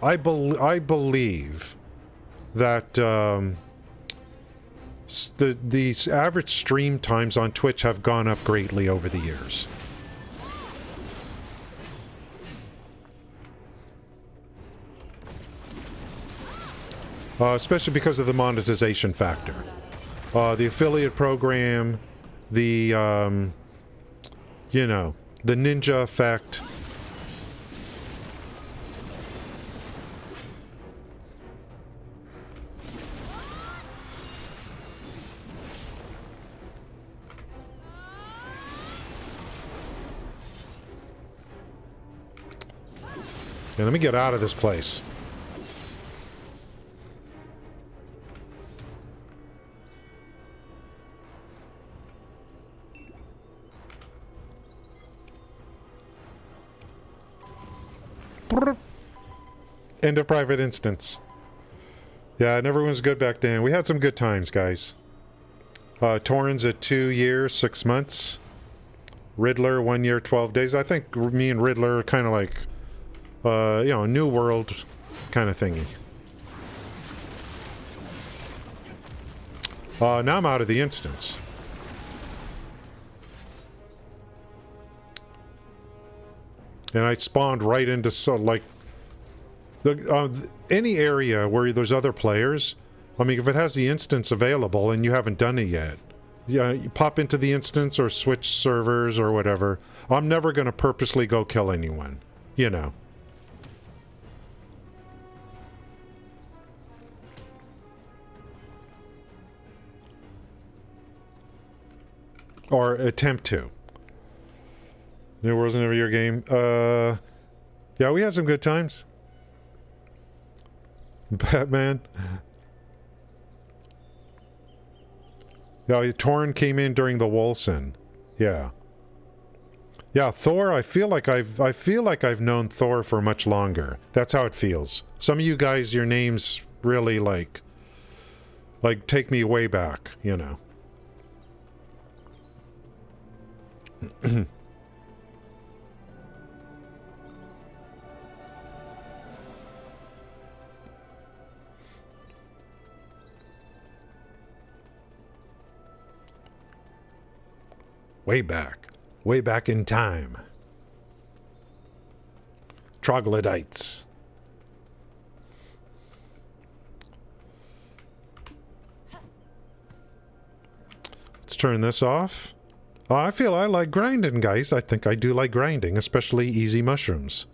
I believe that, the average stream times on Twitch have gone up greatly over the years. Especially because of the monetization factor. The affiliate program, the, you know, the ninja effect. Yeah, let me get out of this place. End of private instance. Yeah, and everyone's good back then. We had some good times, guys. Torrens at 2 years, 6 months. Riddler, 1 year, 12 days. I think me and Riddler are kind of like, you know, New World kind of thingy. Now I'm out of the instance. And I spawned right into, so, like, any area where there's other players. I mean, if it has the instance available and you haven't done it yet, yeah, you pop into the instance or switch servers or whatever. I'm never going to purposely go kill anyone, you know. Or attempt to. New World's never your game. Yeah, we had some good times. Batman. Yeah, Torn came in during the Wolsen. Yeah. Yeah, Thor, I feel like I've known Thor for much longer. That's how it feels. Some of you guys, your names really like take me way back, you know. Way back in time. Troglodytes. Let's turn this off. Oh, I feel I like grinding, guys. I think I do like grinding, especially easy mushrooms.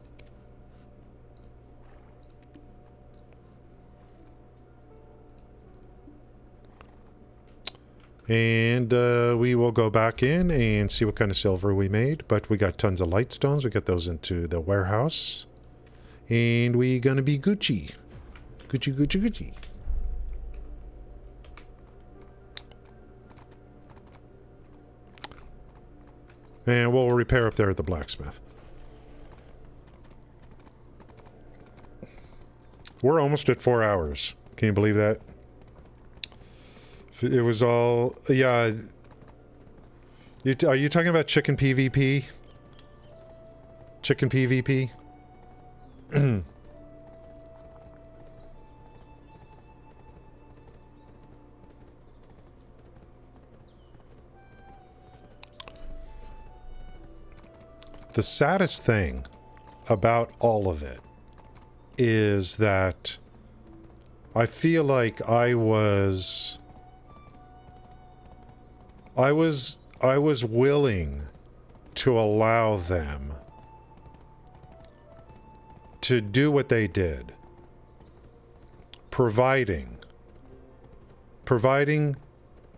And we will go back in and see what kind of silver we made. But we got tons of light stones. We get those into the warehouse. And we gonna be Gucci. Gucci, Gucci, Gucci. And we'll repair up there at the blacksmith. We're almost at 4 hours. Can you believe that? It was all... Yeah. Are you talking about chicken PvP? Chicken PvP? The saddest thing about all of it is that I feel like I was willing to allow them to do what they did, providing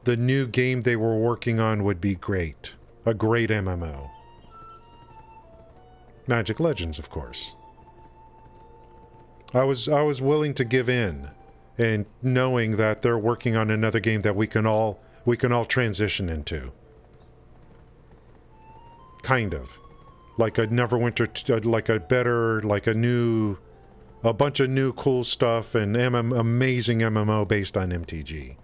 the new game they were working on would be great, a great MMO. Magic Legends, of course. I was willing to give in, and knowing that they're working on another game that we can all transition into. Kind of. Like a Neverwinter, like a better, like a bunch of new cool stuff and amazing MMO based on MTG.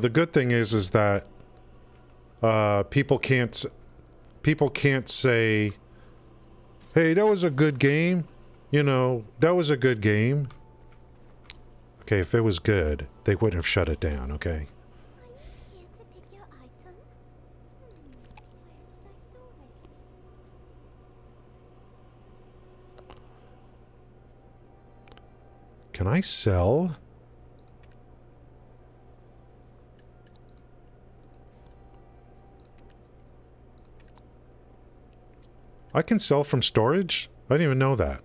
The good thing is that people can't say, hey, that was a good game. You know, that was a good game. Okay, if it was good, they wouldn't have shut it down, okay? Are you here to pick your item? Where did I store it? Can I sell? I can sell from storage? I didn't even know that.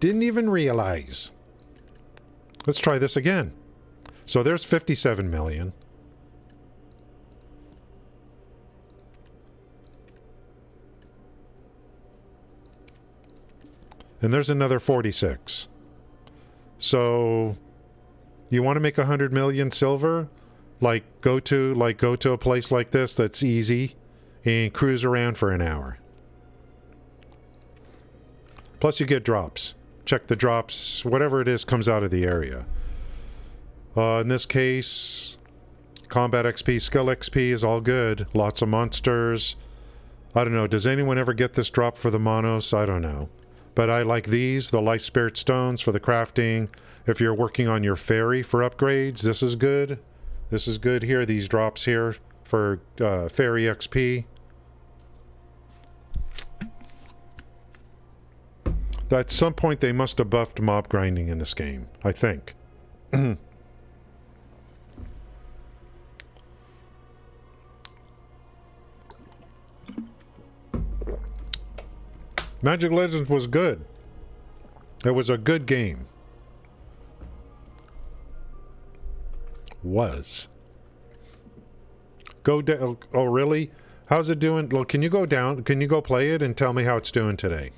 Didn't even realize. Let's try this again. So there's 57 million. And there's another 46. So you want to make 100 million silver? Like go to a place like this that's easy and cruise around for an hour. Plus you get drops. Check the drops. Whatever it is comes out of the area. In this case, combat XP, skill XP is all good. Lots of monsters. I don't know. Does anyone ever get this drop for the monos? I don't know. But I like these, the Life Spirit Stones for the crafting. If you're working on your fairy for upgrades, this is good. This is good here. These drops here for fairy XP. At some point they must have buffed mob grinding in this game, I think. Magic Legends was good. It was a good game. Was. Go down. Oh, really? How's it doing? Well, can you go down? Can you go play it and tell me how it's doing today?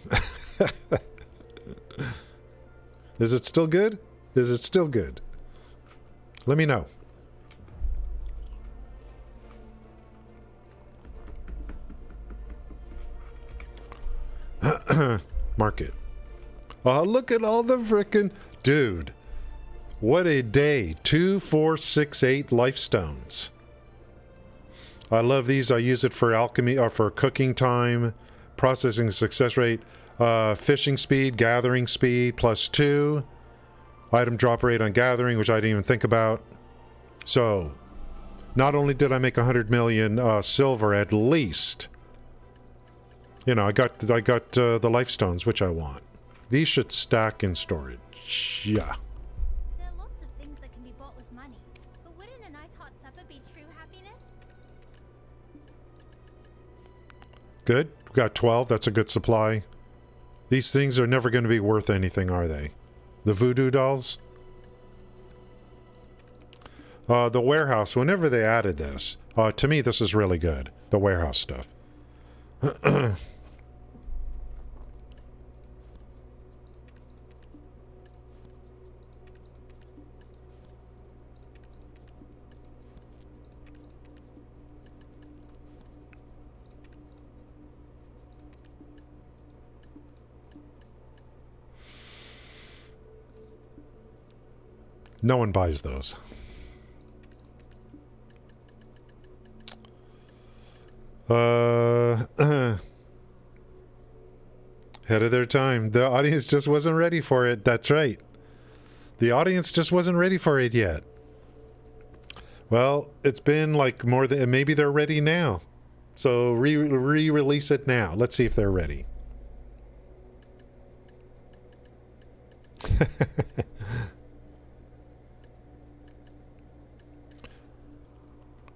Is it still good? Is it still good? Let me know. Market. Oh, look at all the frickin'... Dude. What a day. 2, 4, 6, 8 life stones. I love these. I use it for alchemy, or for cooking time, processing success rate, fishing speed, gathering speed, +2. Item drop rate on gathering, which I didn't even think about. So, not only did I make 100 million silver at least, you know, I got the life stones, which I want. These should stack in storage. Yeah. There are lots of things that can be bought with money, but wouldn't a nice hot supper be true happiness? Good. We got 12. That's a good supply. These things are never going to be worth anything, are they? The voodoo dolls? The warehouse, whenever they added this, to me this is really good. The warehouse stuff. No one buys those. Ahead of their time. The audience just wasn't ready for it. That's right. The audience just wasn't ready for it yet. Well, it's been like more than... Maybe they're ready now. So re-release it now. Let's see if they're ready.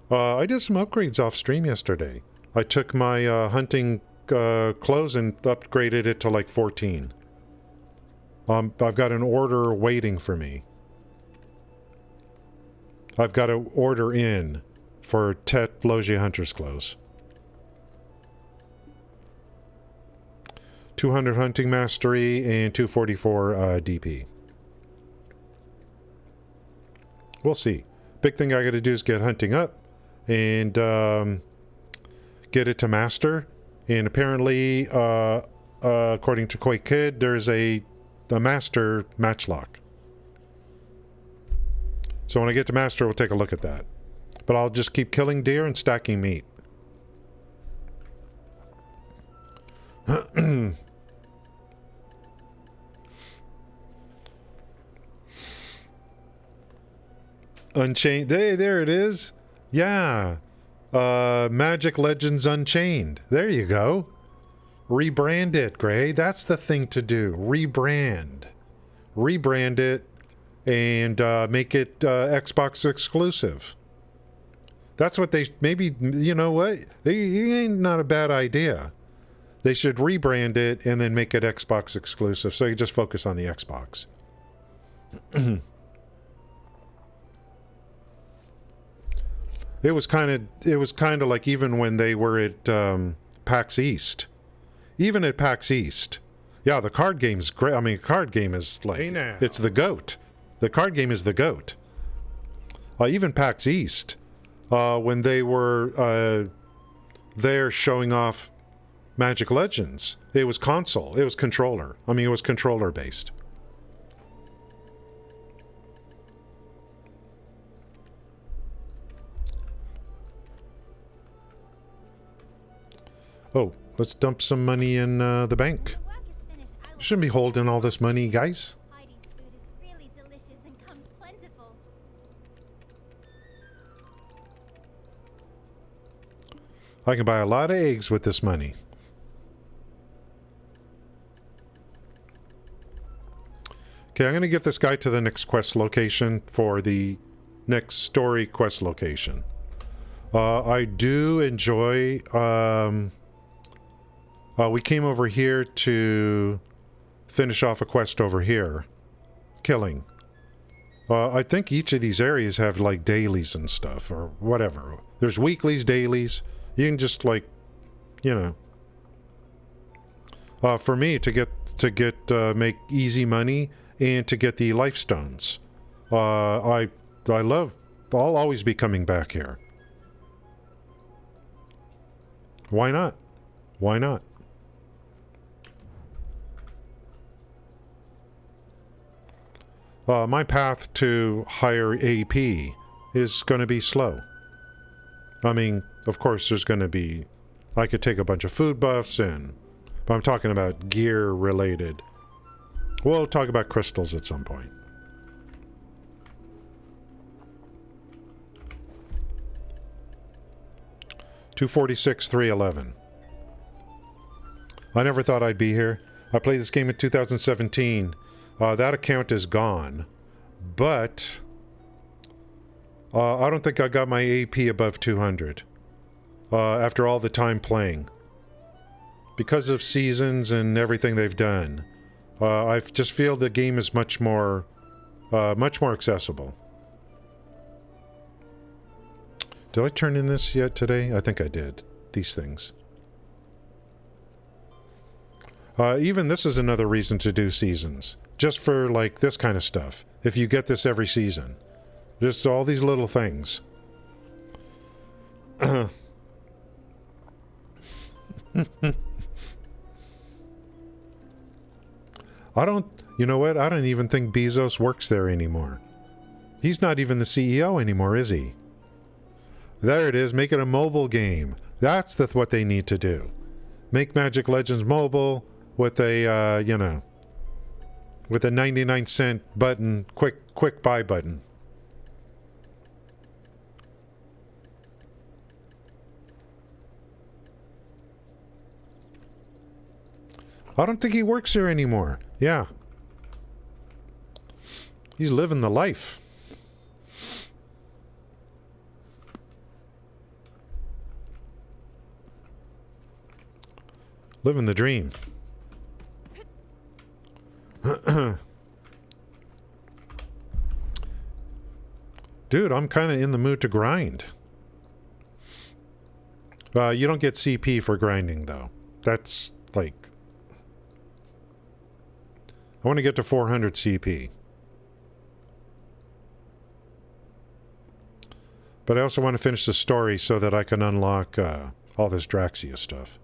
I did some upgrades off stream yesterday. I took my hunting clothes and upgraded it to like 14. I've got an order waiting for me. I've got an order in for Tet Logia Hunter's clothes. 200 hunting mastery and 244 DP. We'll see. Big thing I got to do is get hunting up and get it to master. And apparently, according to Koi Kid, there's a master matchlock. So when I get to master, we'll take a look at that. But I'll just keep killing deer and stacking meat. Unchained. Hey, there it is. Yeah. Magic Legends Unchained. There you go. Rebrand it, Gray. That's the thing to do. Rebrand. Rebrand it and make it Xbox exclusive. That's what they... Maybe, you know what? It ain't not a bad idea. They should rebrand it and then make it Xbox exclusive so you just focus on the Xbox. It was kind of like even when they were at PAX East. Even at PAX East. Yeah, the card game's great. I mean, card game is like... Hey now. It's the GOAT. The card game is the GOAT. Even PAX East, when they were there showing off Magic Legends, it was console. It was controller. I mean, it was controller-based. Oh, let's dump some money in the bank. Shouldn't be holding all this money, guys. Heidi's food is really delicious and comes plentiful. I can buy a lot of eggs with this money. Okay, I'm going to get this guy to the next quest location for the next story quest location. I do enjoy... we came over here to finish off a quest over here. Killing. I think each of these areas have like dailies and stuff, or whatever. There's weeklies, dailies. You can just like, you know. For me, to make easy money and to get the life stones. I'll always be coming back here. Why not? Why not? My path to higher AP is going to be slow. I mean, of course, there's going to be... I could take a bunch of food buffs in, but I'm talking about gear related. We'll talk about crystals at some point. $246, $311. I never thought I'd be here. I played this game in 2017. That account is gone. But I don't think I got my AP above 200 after all the time playing. Because of seasons and everything they've done. I just feel the game is much more accessible. Did I turn in this yet today? I think I did. These things. Even this is another reason to do seasons. Just for, like, this kind of stuff. If you get this every season. Just all these little things. I don't... You know what? I don't even think Bezos works there anymore. He's not even the CEO anymore, is he? There it is. Make it a mobile game. That's what they need to do. Make Magic Legends mobile with a, you know, with a 99-cent button, quick buy button. I don't think he works here anymore. Yeah. He's living the life. Living the dream. Dude, I'm kind of in the mood to grind. You don't get CP for grinding, though. That's, like... I want to get to 400 CP. But I also want to finish the story so that I can unlock all this Draxia stuff.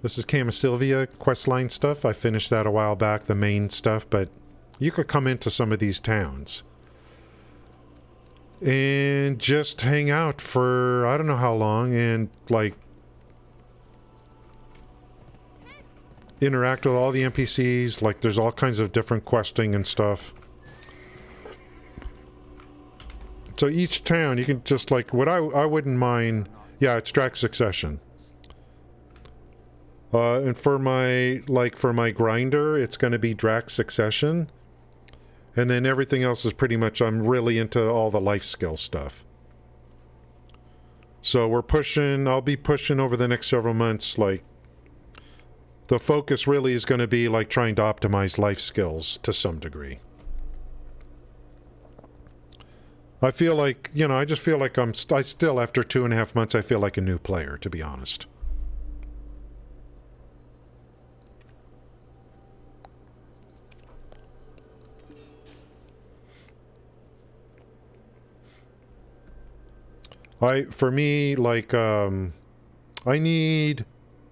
This is Camasylvia questline stuff. I finished that a while back, the main stuff, but you could come into some of these towns and just hang out for I don't know how long and, like, interact with all the NPCs. Like, there's all kinds of different questing and stuff. So each town, you can just, like, what I wouldn't mind... Yeah, it's Drax Succession. And for my grinder, it's going to be Drax Succession. And then everything else is pretty much, I'm really into all the life skill stuff. So I'll be pushing over the next several months, like, the focus really is going to be, like, trying to optimize life skills to some degree. I feel like, you know, I just feel like I still, after 2.5 months, I feel like a new player, to be honest. For me, like, I need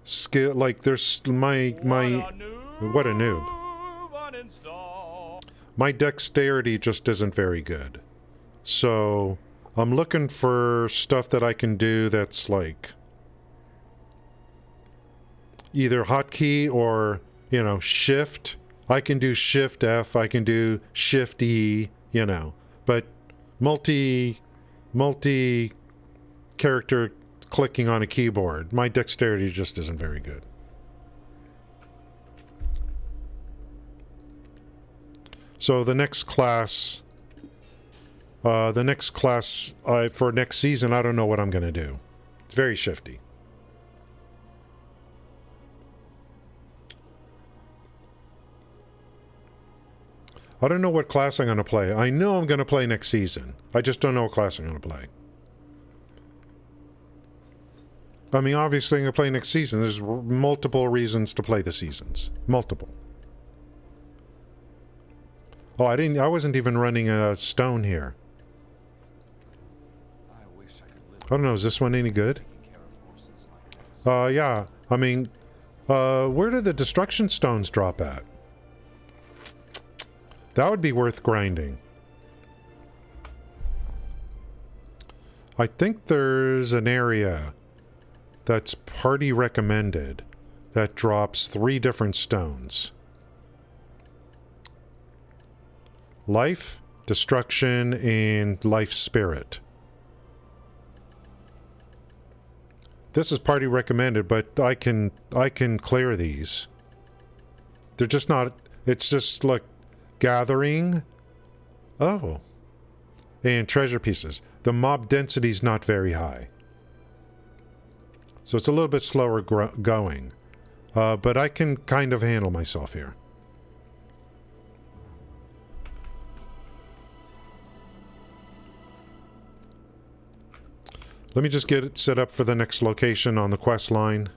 skill, like, there's what a noob. My dexterity just isn't very good. So, I'm looking for stuff that I can do that's, like, either hotkey or, you know, shift. I can do shift F, I can do shift E, you know, but character clicking on a keyboard. My dexterity just isn't very good. So the next class for next season, I don't know what I'm going to do. It's very shifty. I don't know what class I'm going to play. I know I'm going to play next season. I just don't know what class I'm going to play. I mean, obviously I'm going to play next season. There's multiple reasons to play the seasons. Multiple. Oh, I wasn't even running a stone here. I wish I could live I don't know, is this one any good? taking care of horses like this. Yeah. I mean, where do the destruction stones drop at? That would be worth grinding. I think there's an area that's party recommended that drops 3 different stones. Life, destruction, and life spirit. This is party recommended, but I can clear these. They're just not, it's just like gathering. Oh. And treasure pieces. The mob density is not very high. So it's a little bit slower going. But I can kind of handle myself here. Let me just get it set up for the next location on the quest line.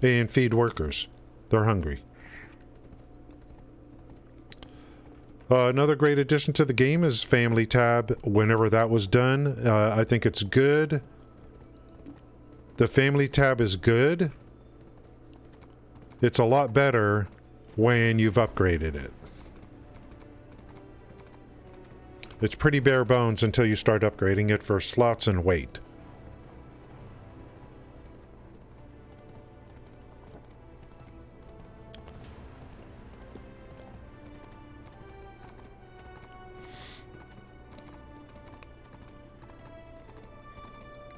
And feed workers. They're hungry. Another great addition to the game is Family Tab. Whenever that was done, I think it's good. The Family Tab is good. It's a lot better when you've upgraded it. It's pretty bare bones until you start upgrading it for slots and weight.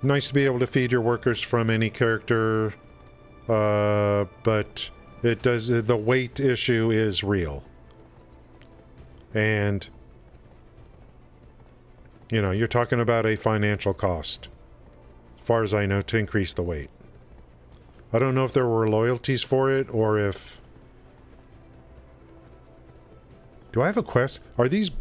Nice to be able to feed your workers from any character, but it does, the weight issue is real. And you know, you're talking about a financial cost, as far as I know, to increase the weight. I don't know if there were loyalties for it, or if... Do I have a quest? Are these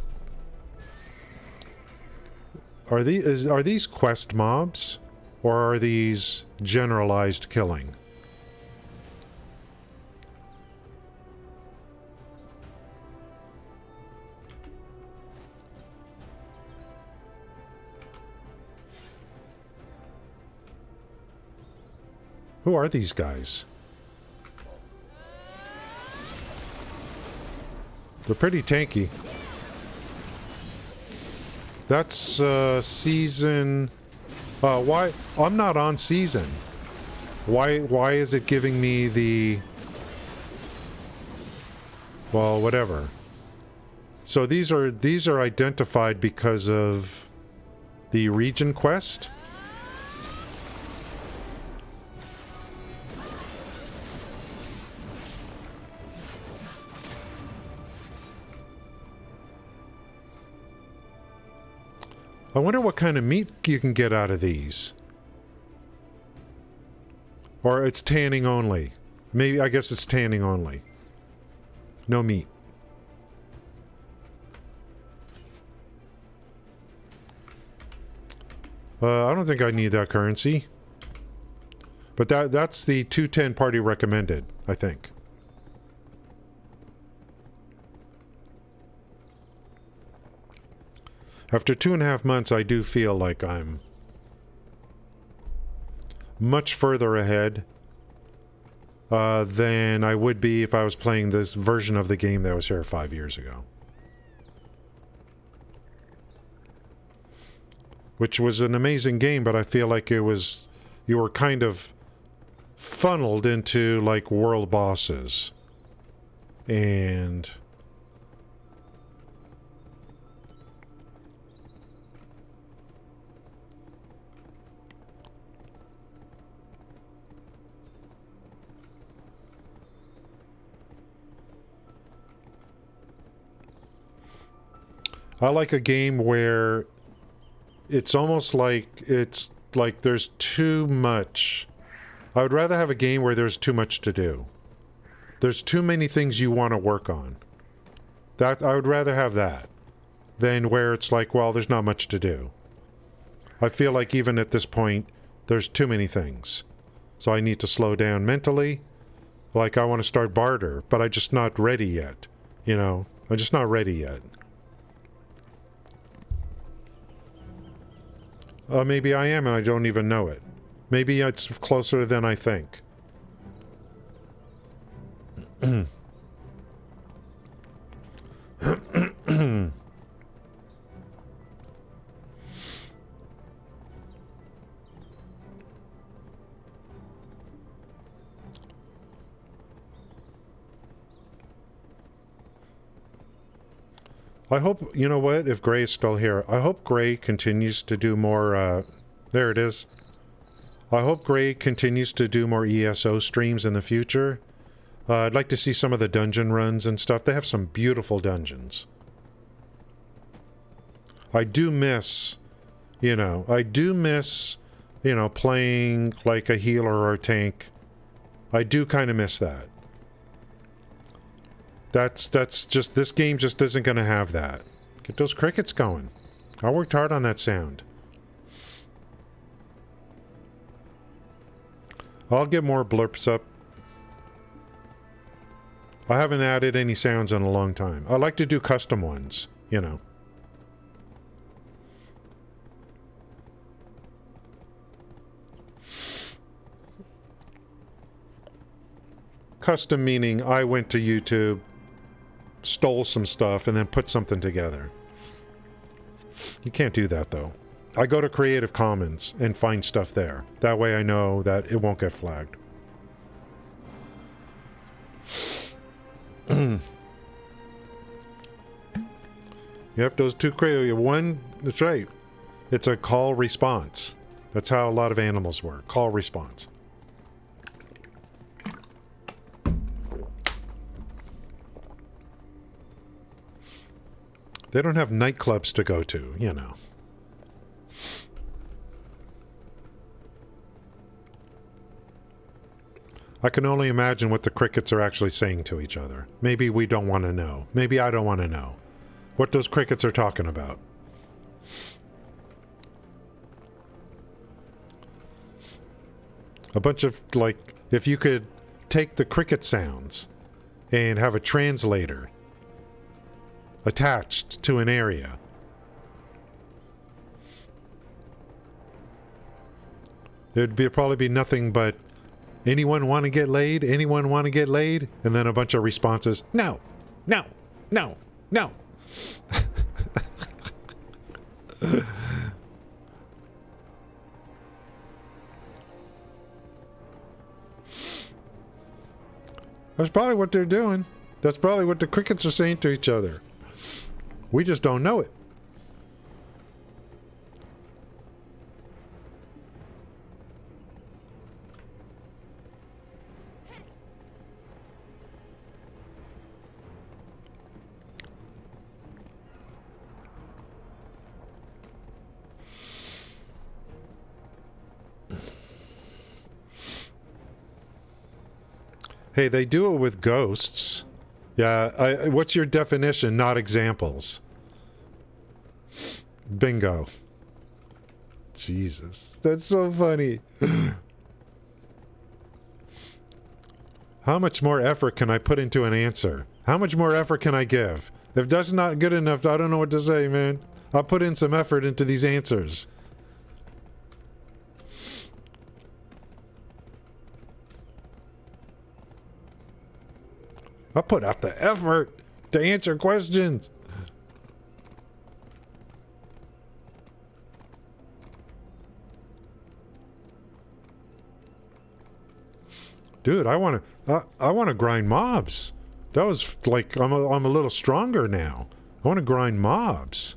quest mobs? Or are these generalized killing? Who are these guys? They're pretty tanky. That's season... why? I'm not on season. Why is it giving me the... Well, whatever. So these are identified because of the region quest? I wonder what kind of meat you can get out of these. Or it's tanning only. Maybe, I guess it's tanning only. No meat. I don't think I need that currency. But that's the 210 party recommended, I think. After 2.5 months, I do feel like I'm much further ahead than I would be if I was playing this version of the game that was here 5 years ago. Which was an amazing game, but I feel like it was... You were kind of funneled into, like, world bosses. And... I like a game where it's almost like it's like there's too much. I would rather have a game where there's too much to do. There's too many things you want to work on. That I would rather have that than where it's like, well, there's not much to do. I feel like even at this point, there's too many things. So I need to slow down mentally. Like I want to start barter, but I'm just not ready yet. You know, I'm just not ready yet. Maybe I am and I don't even know it. Maybe it's closer than I think. I hope, you know what, if Gray is still here, I hope Gray continues to do more, there it is. I hope Gray continues to do more ESO streams in the future. I'd like to see some of the dungeon runs and stuff. They have some beautiful dungeons. I do miss, you know, playing like a healer or a tank. I do kind of miss that. That's just, this game just isn't going to have that. Get those crickets going. I worked hard on that sound. I'll get more blurps up. I haven't added any sounds in a long time. I like to do custom ones, you know. Custom meaning I went to YouTube, stole some stuff, and then put something together. You can't do that, though. I go to Creative Commons and find stuff there. That way I know that it won't get flagged. Yep, those two create one. That's right. It's a call response. That's how a lot of animals work. Call response. They don't have nightclubs to go to, you know. I can only imagine what the crickets are actually saying to each other. Maybe we don't want to know. Maybe I don't want to know what those crickets are talking about. A bunch of, like, if you could take the cricket sounds and have a translator attached to an area. It'd probably be nothing but, anyone want to get laid? Anyone want to get laid? And then a bunch of responses, no, no, no, no. That's probably what they're doing. That's probably what the crickets are saying to each other. We just don't know it. Hey, they do it with ghosts. Yeah, what's your definition? Not examples. Bingo. Jesus, that's so funny. How much more effort can I put into an answer? How much more effort can I give? If that's not good enough, I don't know what to say, man. I'll put in some effort into these answers. I put out the effort to answer questions. Dude, I want to grind mobs. That was like, I'm a little stronger now. I want to grind mobs.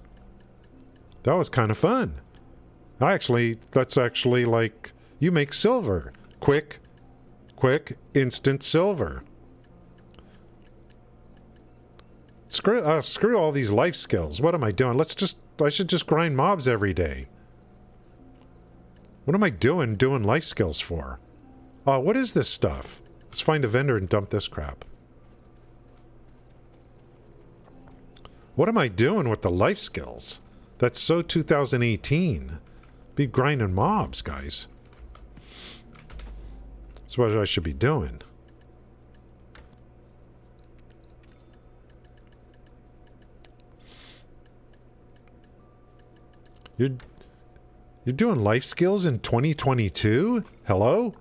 That was kind of fun. That's actually like, you make silver. Quick, instant silver. Screw all these life skills. What am I doing? I should just grind mobs every day. What am I doing life skills for? What is this stuff? Let's find a vendor and dump this crap. What am I doing with the life skills? That's so 2018. Be grinding mobs, guys. That's what I should be doing. You're doing life skills in 2022? Hello?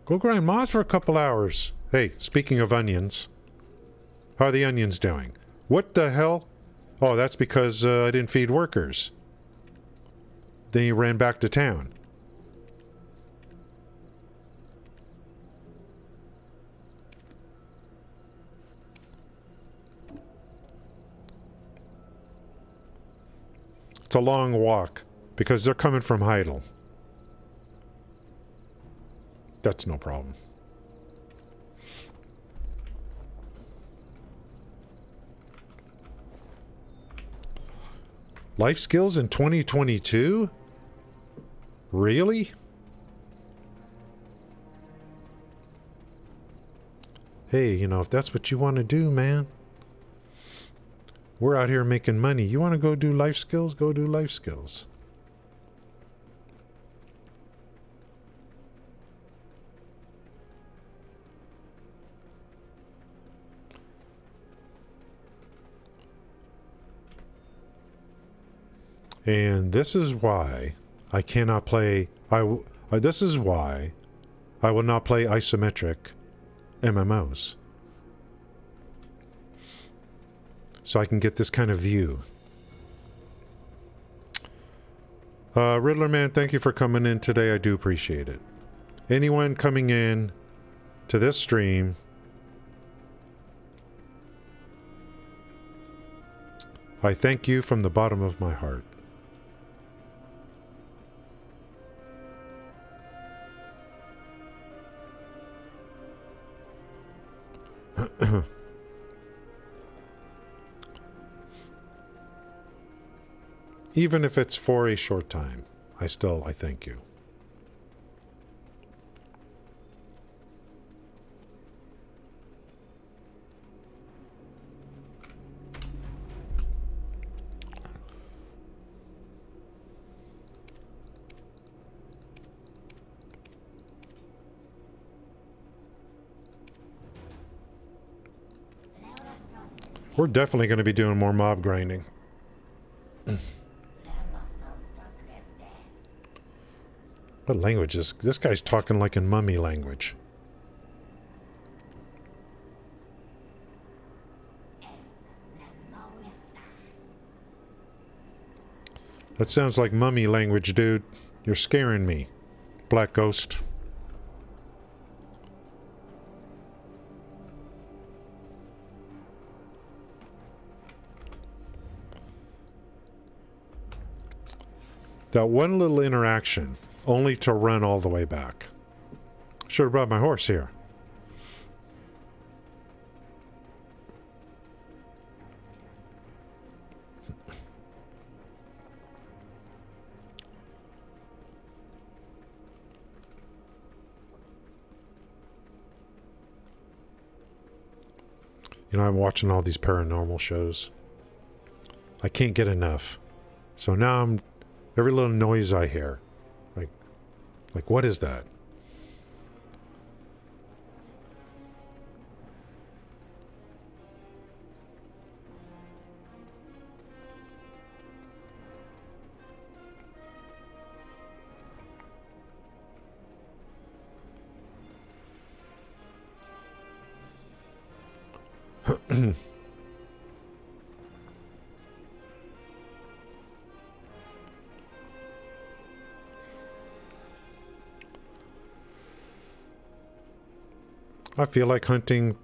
Go grind mods for a couple hours. Hey, speaking of onions, how are the onions doing? What the hell? Oh, that's because I didn't feed workers. Then you ran back to town. It's a long walk because they're coming from Heidel. That's no problem. Life skills in 2022? Really? Hey, you know, if that's what you want to do, man. We're out here making money. You want to go do life skills? Go do life skills. And this is why I cannot play... this is why I will not play isometric MMOs. So I can get this kind of view. Riddler Man, thank you for coming in today. I do appreciate it. Anyone coming in to this stream, I thank you from the bottom of my heart. Even if it's for a short time, I thank you. We're definitely going to be doing more mob grinding. What language is this guy's talking like in mummy language? That sounds like mummy language, dude. You're scaring me, Black Ghost. That one little interaction, only to run all the way back. Should have brought my horse here. You know, I'm watching all these paranormal shows. I can't get enough. So now every little noise I hear, like what is that? I feel like hunting.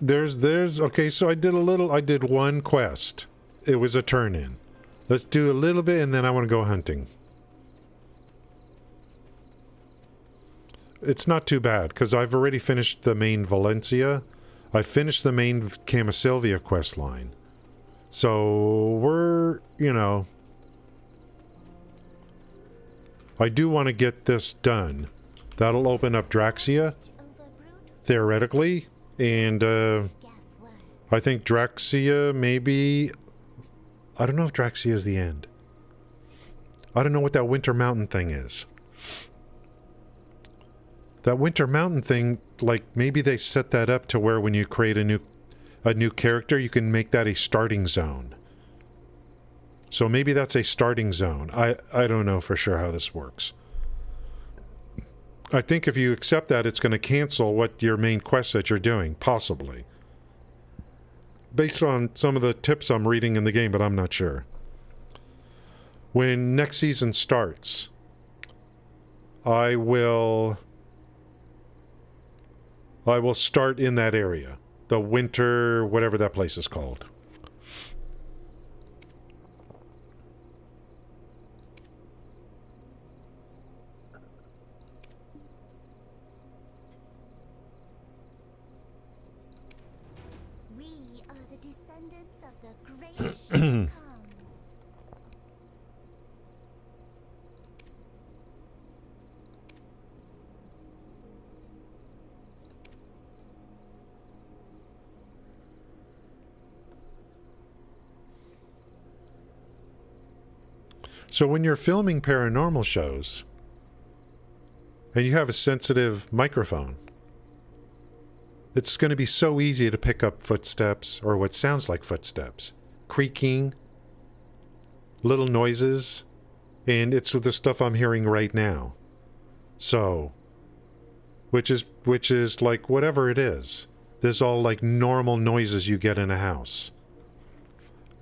Okay, so I did one quest. It was a turn-in. Let's do a little bit, and then I want to go hunting. It's not too bad, because I've already finished the main Valencia. I finished the main Camasilvia quest line. So, we're, you know... I do want to get this done. That'll open up Draxia, theoretically, and, I think Draxia maybe... I don't know if Draxia is the end. I don't know what that Winter Mountain thing is. That Winter Mountain thing, like, maybe they set that up to where when you create a new character, you can make that a starting zone. So maybe that's a starting zone. I don't know for sure how this works. I think if you accept that, it's going to cancel what your main quest that you're doing, possibly. Based on some of the tips I'm reading in the game, but I'm not sure. When next season starts, I will start in that area. The winter, whatever that place is called. We are the descendants of the great Shai. So when you're filming paranormal shows, and you have a sensitive microphone, it's going to be so easy to pick up footsteps, or what sounds like footsteps, creaking, little noises, and it's with the stuff I'm hearing right now. So, which is like whatever it is. There's all like normal noises you get in a house.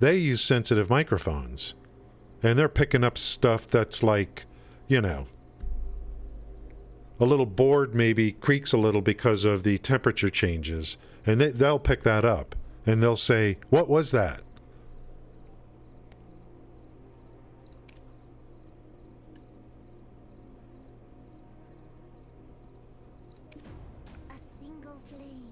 They use sensitive microphones. And they're picking up stuff that's like, you know, a little board maybe creaks a little because of the temperature changes. And they'll pick that up. And they'll say, what was that? A single flame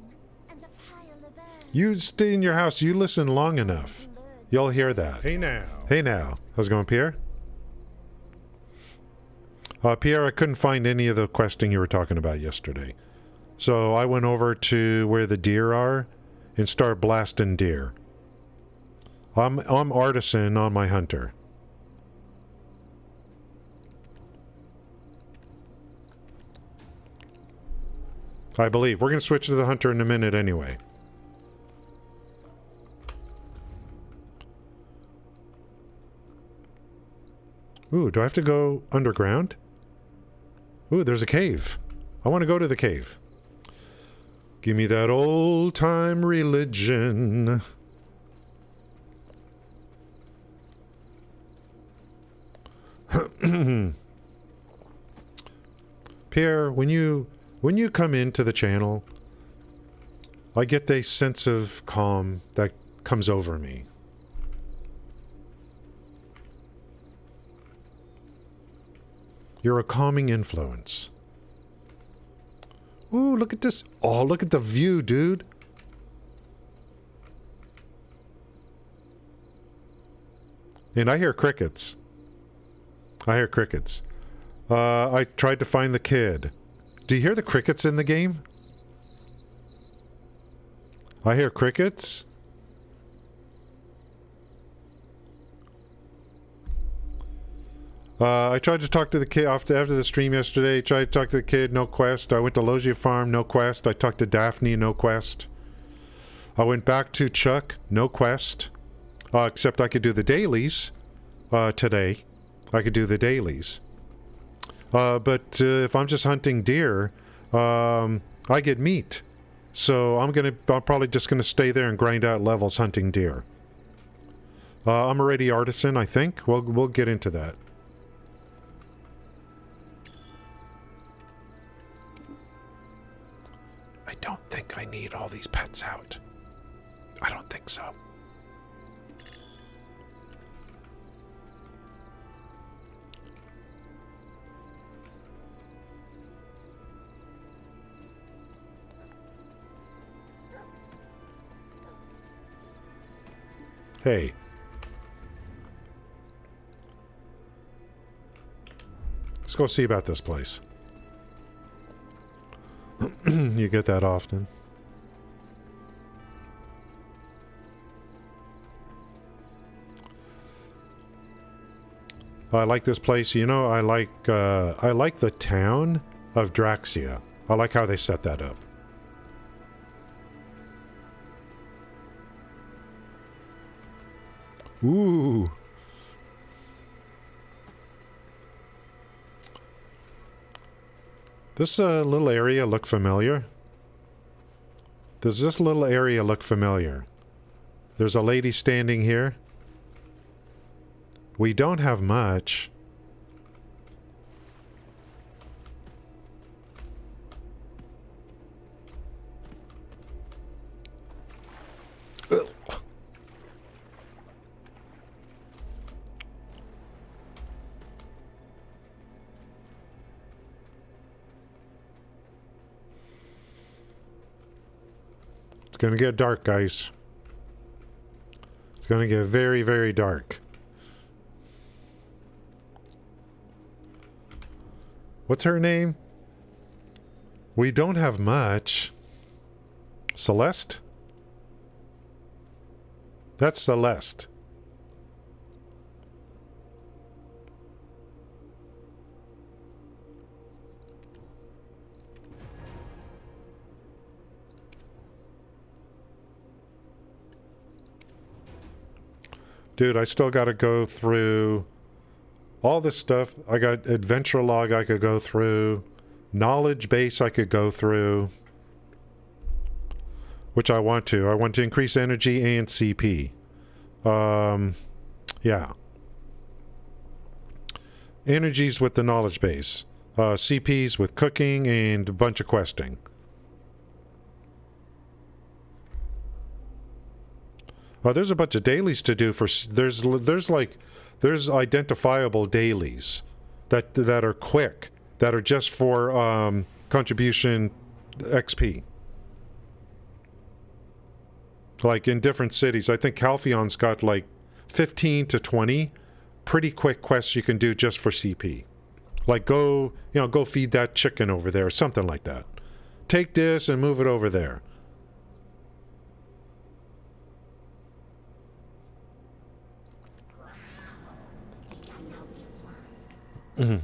and a pile of earth. You stay in your house. You listen long enough. You'll hear that. Hey now. Hey now. How's it going, Pierre? Pierre, I couldn't find any of the questing you were talking about yesterday. So I went over to where the deer are and started blasting deer. I'm artisan on my hunter. I believe. We're going to switch to the hunter in a minute anyway. Ooh, do I have to go underground? Ooh, there's a cave. I want to go to the cave. Give me that old-time religion. Pierre, when you come into the channel, I get a sense of calm that comes over me. You're a calming influence. Ooh, look at this. Oh, look at the view, dude. And I hear crickets. I hear crickets. I tried to find the kid. Do you hear the crickets in the game? I hear crickets. I tried to talk to the kid after the stream yesterday. Tried to talk to the kid, no quest. I went to Logia Farm, no quest. I talked to Daphne, no quest. I went back to Chuck, no quest. Except I could do the dailies today. I could do the dailies. But if I'm just hunting deer, I get meat. So I'm probably just gonna stay there and grind out levels hunting deer. I'm already artisan, I think. We'll get into that. I don't think I need all these pets out. I don't think so. Hey. Let's go see about this place. You get that often. I like this place. You know, I like the town of Drakania. I like how they set that up. Ooh. This little area look familiar? Does this little area look familiar? There's a lady standing here. We don't have much. Ugh. It's gonna get dark, guys. It's gonna get very, very dark. What's her name? We don't have much. Celeste? That's Celeste. Dude, I still gotta go through all this stuff. I got adventure log I could go through, knowledge base I could go through, which I want to. I want to increase energy and CP. Yeah. Energies with the knowledge base. CPs with cooking and a bunch of questing. There's a bunch of dailies to do for... There's identifiable dailies that are quick, that are just for contribution XP. Like in different cities, I think Calphion's got like 15 to 20 pretty quick quests you can do just for CP. Like go feed that chicken over there, or something like that. Take this and move it over there. Mm-hmm.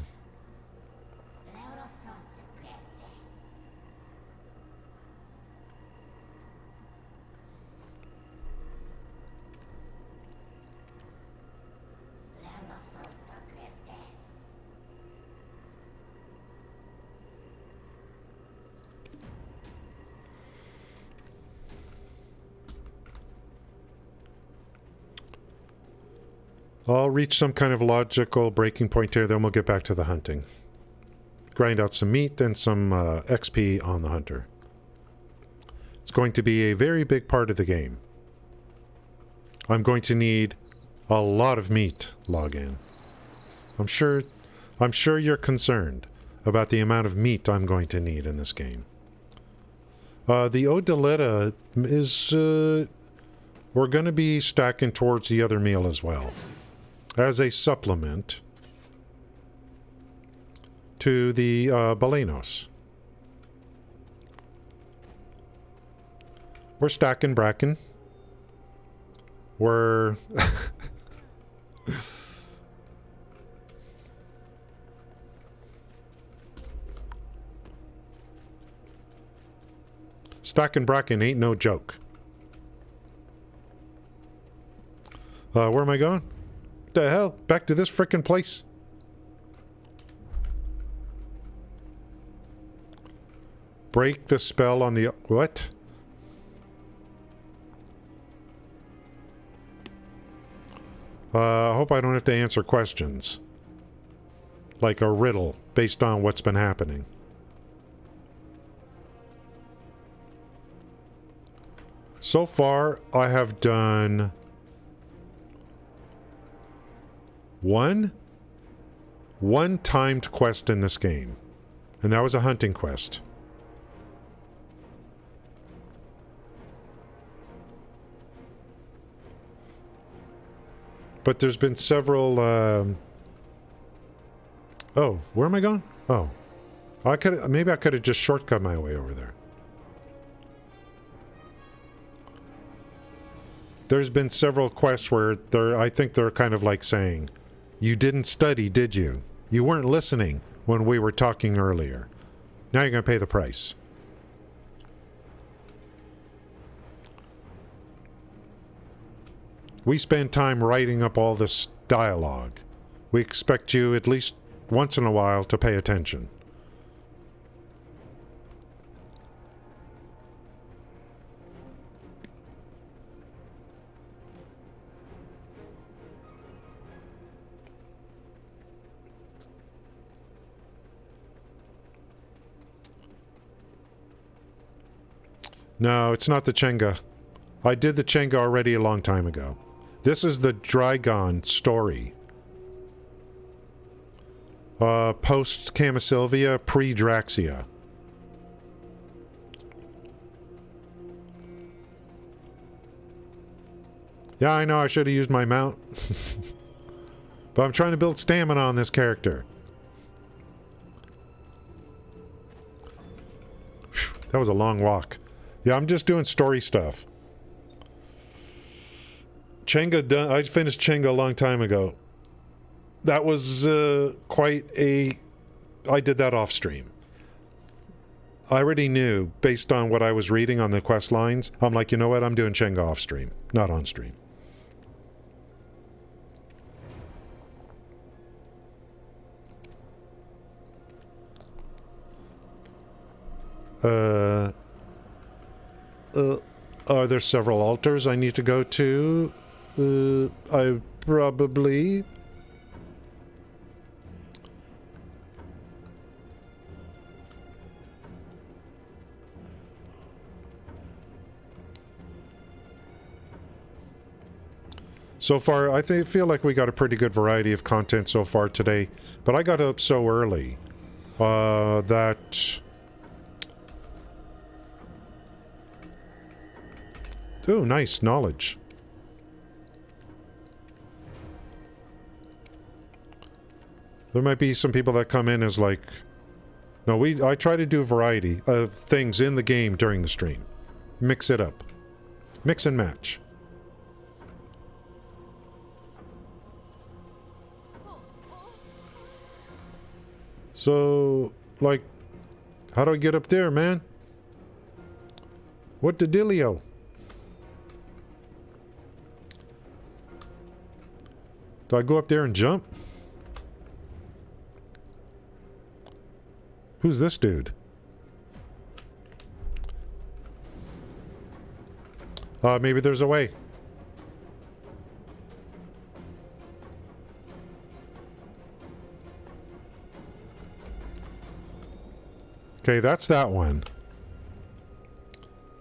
I'll reach some kind of logical breaking point here, then we'll get back to the hunting. Grind out some meat and some XP on the hunter. It's going to be a very big part of the game. I'm going to need a lot of meat, login. I'm sure you're concerned about the amount of meat I'm going to need in this game. The VOD030 is... we're going to be stacking towards the other meal as well. As a supplement to the Balenos. We're stacking bracken. We're... stacking bracken ain't no joke. Where am I going? The hell? Back to this frickin' place? Break the spell on the... What? I hope I don't have to answer questions. Like a riddle, based on what's been happening. So far, I have done... One timed quest in this game. And that was a hunting quest. But there's been several, oh, where am I going? Oh. Maybe I could have just shortcut my way over there. There's been several quests where I think they're kind of like saying, you didn't study, did you? You weren't listening when we were talking earlier. Now you're going to pay the price. We spend time writing up all this dialogue. We expect you at least once in a while to pay attention. No, it's not the Chenga. I did the Chenga already a long time ago. This is the Drygon story. Post Camisylvia, pre-Draxia. Yeah, I know I should have used my mount. But I'm trying to build stamina on this character. Whew, that was a long walk. Yeah, I'm just doing story stuff. Chenga done. I finished Chenga a long time ago. That was quite a... I did that off stream. I already knew, based on what I was reading on the quest lines, I'm like, you know what, I'm doing Chenga off stream, not on stream. Are there several altars I need to go to? I probably... So far, I feel like we got a pretty good variety of content so far today, but I got up so early that... Ooh, nice knowledge. There might be some people that come in as like... No, I try to do a variety of things in the game during the stream. Mix it up. Mix and match. So, like, how do I get up there, man? What the dealio? Do I go up there and jump? Who's this dude? Maybe there's a way. Okay, that's that one.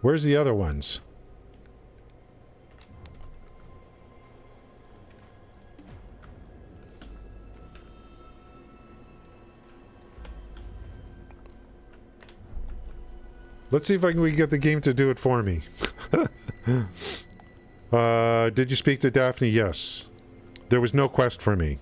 Where's the other ones? Let's see if we can get the game to do it for me. Did you speak to Daphne? Yes. There was no quest for me.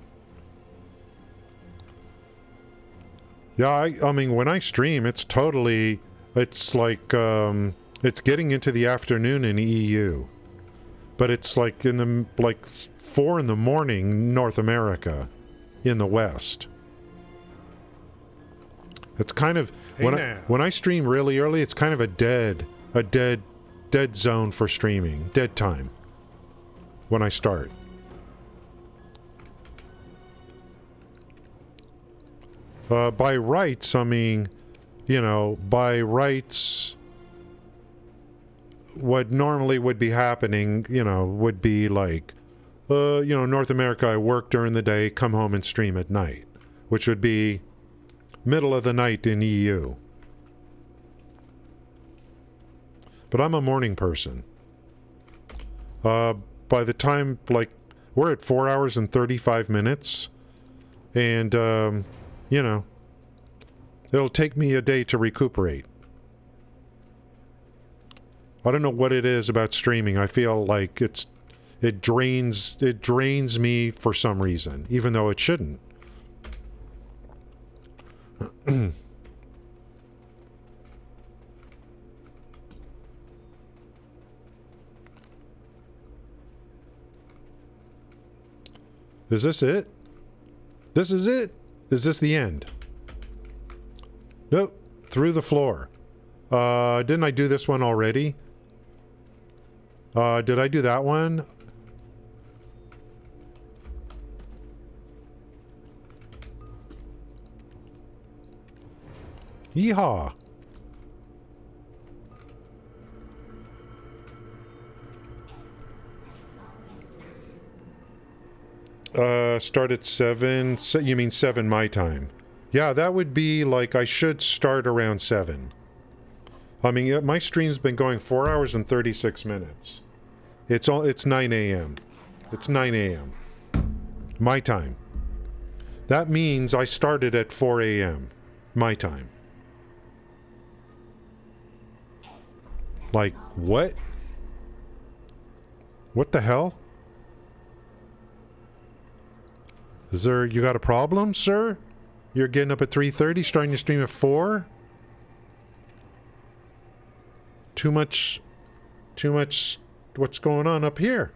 Yeah, I mean, when I stream, it's totally... It's like, it's getting into the afternoon in EU. But it's like in the, 4 in the morning, North America, in the West. It's kind of... Hey when I stream really early, it's kind of a dead zone for streaming. Dead time. When I start. By rights, I mean, you know, by rights, what normally would be happening, you know, would be like, you know, North America, I work during the day, come home and stream at night, which would be middle of the night in EU. But I'm a morning person. By the time, like, we're at 4 hours and 35 minutes, and, you know, it'll take me a day to recuperate. I don't know what it is about streaming. I feel like It drains me for some reason, even though it shouldn't. Is this it? This is it? Is this the end? Nope. Through the floor. Didn't I do this one already? Did I do that one? Yeehaw! Start at 7. You mean 7 my time? Yeah, that would be like I should start around 7. I mean, my stream's been going 4 hours and 36 minutes. It's 9 a.m. It's 9 a.m. my time. That means I started at 4 a.m. my time. Like, what? What the hell? Is there, you got a problem, sir? You're getting up at 3:30, starting your stream at 4? Too much, what's going on up here?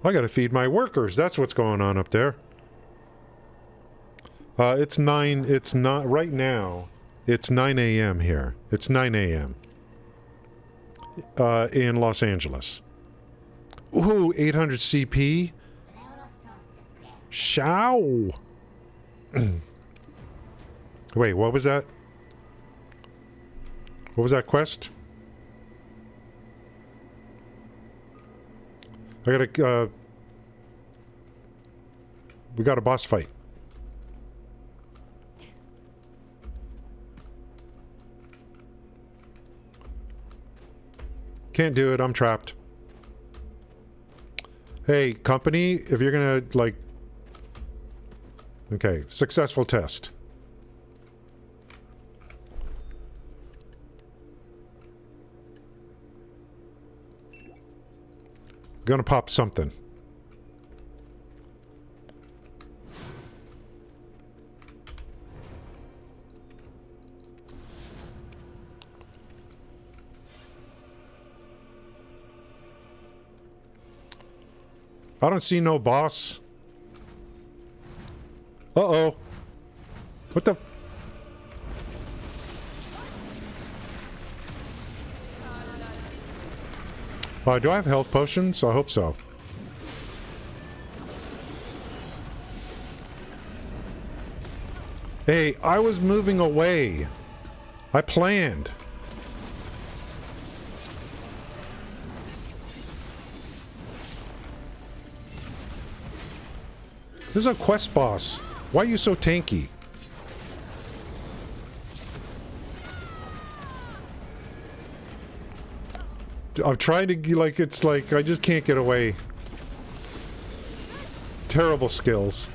I gotta feed my workers, that's what's going on up there. It's not, right now, it's 9 a.m. here. It's 9 a.m. In Los Angeles. Ooh, 800 CP. Shao. Wait, what was that? What was that quest? I gotta, we got a boss fight. Can't do it, I'm trapped. Hey, company, if you're gonna, like... Okay, successful test. Gonna pop something. I don't see no boss. Uh-oh. What the... do I have health potions? I hope so. Hey, I was moving away. I planned. This is a quest boss. Why are you so tanky? I'm trying to, like, it's like, I just can't get away. Terrible skills.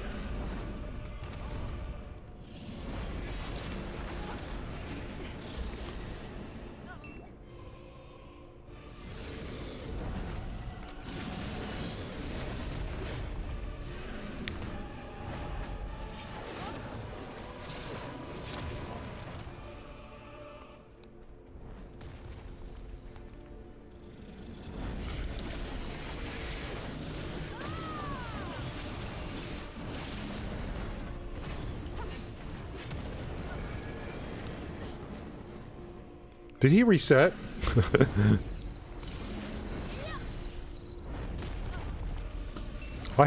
Did he reset? I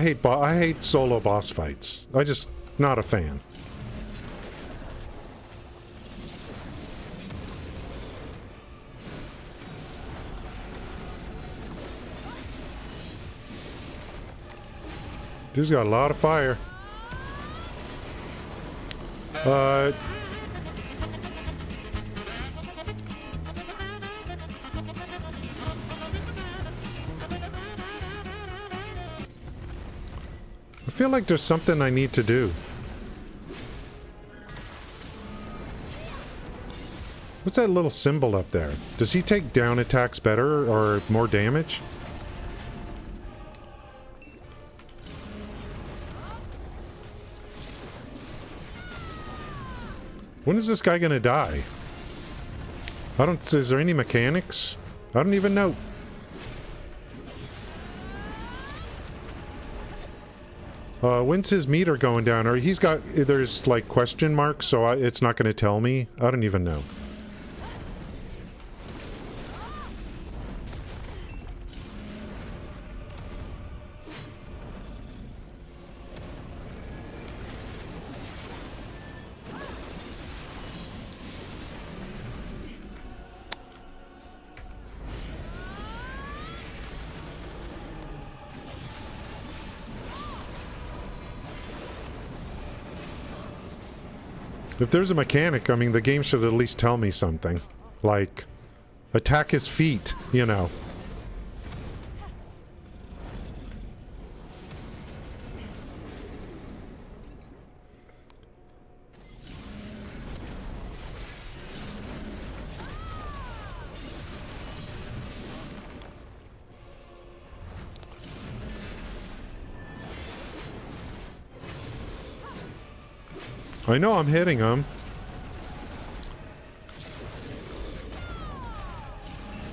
hate solo boss fights. I just not a fan. Dude's got a lot of fire. I feel like there's something I need to do. What's that little symbol up there? Does he take down attacks better or more damage? When is this guy gonna die? I don't... Is there any mechanics? I don't even know. When's his meter going down? Or he's got... There's like question marks, so it's not gonna tell me. I don't even know. If there's a mechanic, I mean, the game should at least tell me something. Like, attack his feet, you know. I know I'm hitting him.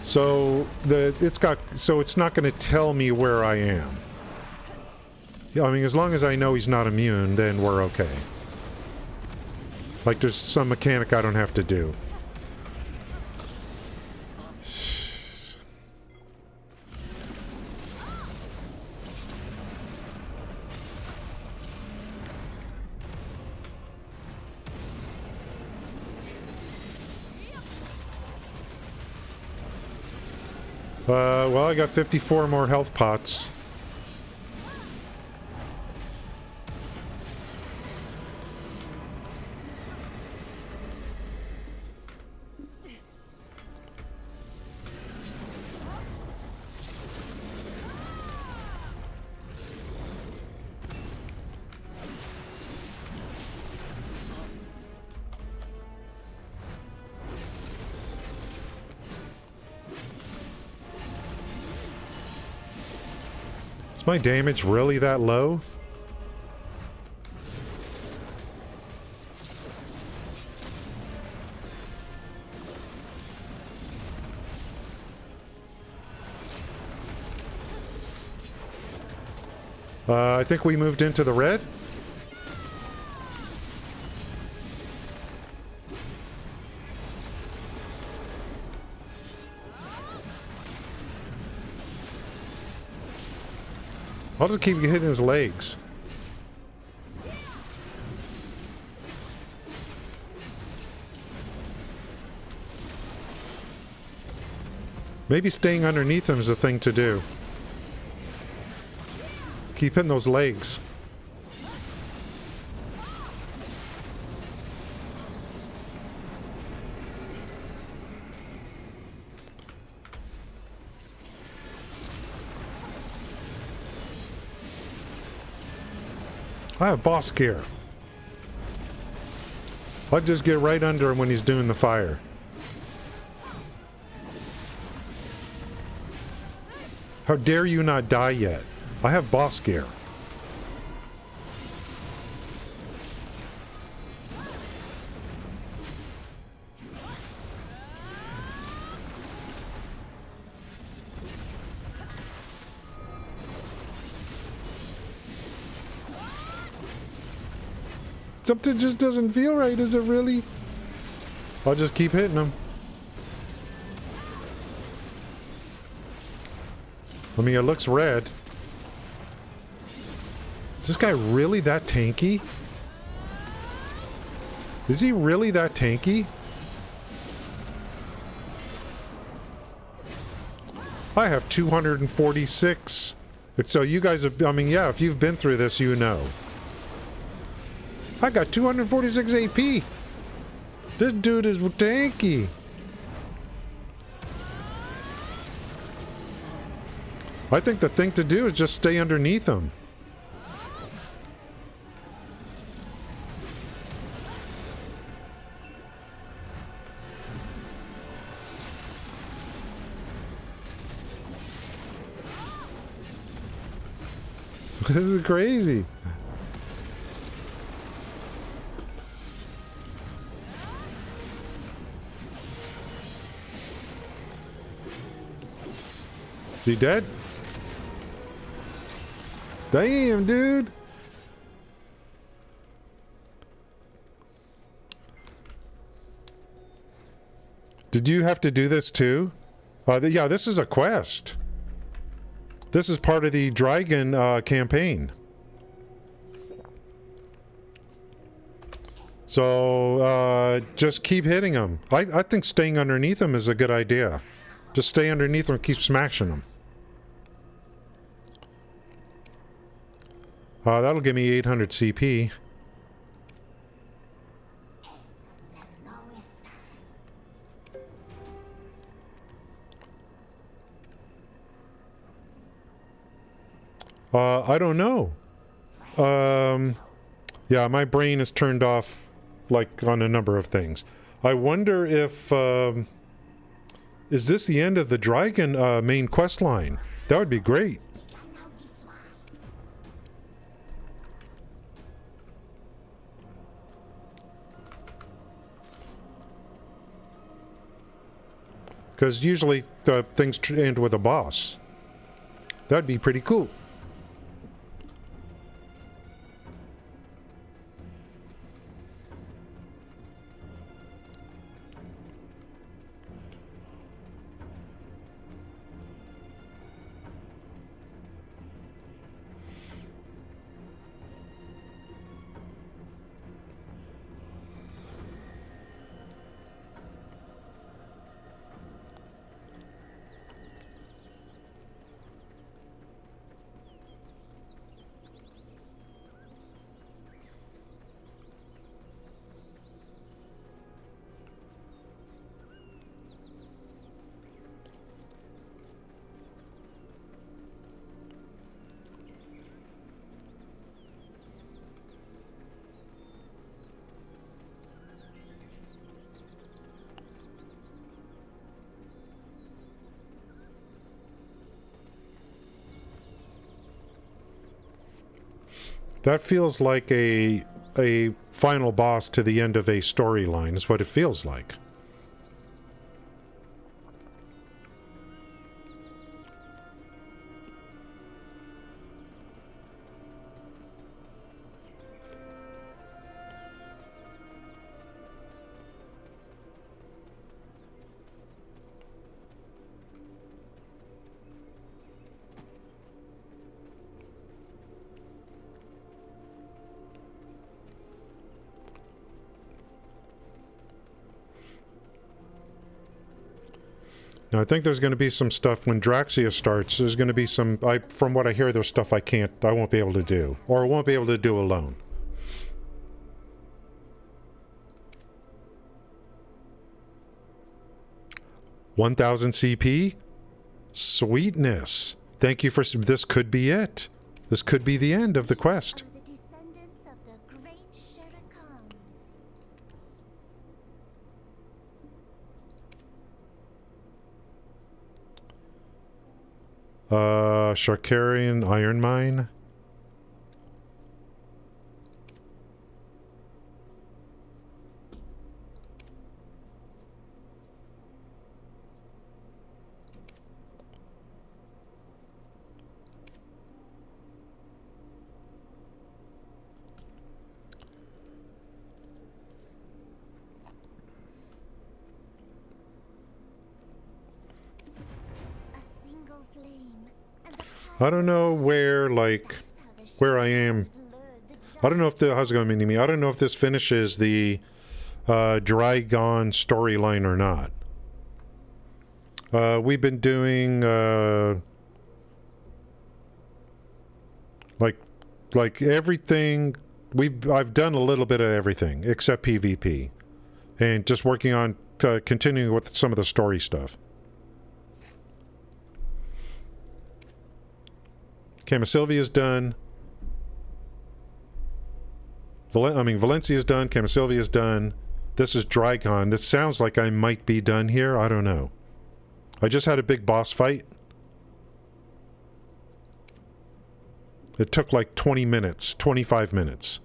So it's not going to tell me where I am. Yeah, I mean, as long as I know he's not immune, then we're okay. Like there's some mechanic I don't have to do. Well, I got 54 more health pots. Is my damage really that low? I think we moved into the red. I'll just keep hitting his legs. Maybe staying underneath him is the thing to do. Keep hitting those legs. I have boss gear. I'll just get right under him when he's doing the fire. How dare you not die yet? I have boss gear. Something just doesn't feel right, does it really? I'll just keep hitting him. I mean, it looks red. Is this guy really that tanky? Is he really that tanky? I have 246. So you guys have, I mean, yeah, if you've been through this, you know. I got 246 AP. This dude is tanky. I think the thing to do is just stay underneath him. This is crazy. Is he dead? Damn, dude. Did you have to do this too? Yeah, this is a quest. This is part of the dragon campaign. So just keep hitting them. I think staying underneath them is a good idea. Just stay underneath them and keep smashing them. That'll give me 800 CP. I don't know. Yeah, my brain is turned off, like, on a number of things. I wonder if, is this the end of the dragon main quest line? That would be great. Because usually things end with a boss. That'd be pretty cool. That feels like a final boss to the end of a storyline, is what it feels like. Now, I think there's going to be some stuff when Draxia starts. There's going to be some, from what I hear, there's stuff I won't be able to do. Or won't be able to do alone. $1,000 CP? Sweetness. Thank you for, this could be it. This could be the end of the quest. The descendants of the great Shurikans. Sharkarian Iron Mine. I don't know where, like, where I am. I don't know if how's it going to mean to me? I don't know if this finishes the Dragon storyline or not. We've been doing like everything. I've done a little bit of everything except PvP, and just working on continuing with some of the story stuff. Camasilvia's done. Valencia's done. Camasilvia's done. This is Dragon. This sounds like I might be done here. I don't know. I just had a big boss fight. It took like 20 minutes, 25 minutes.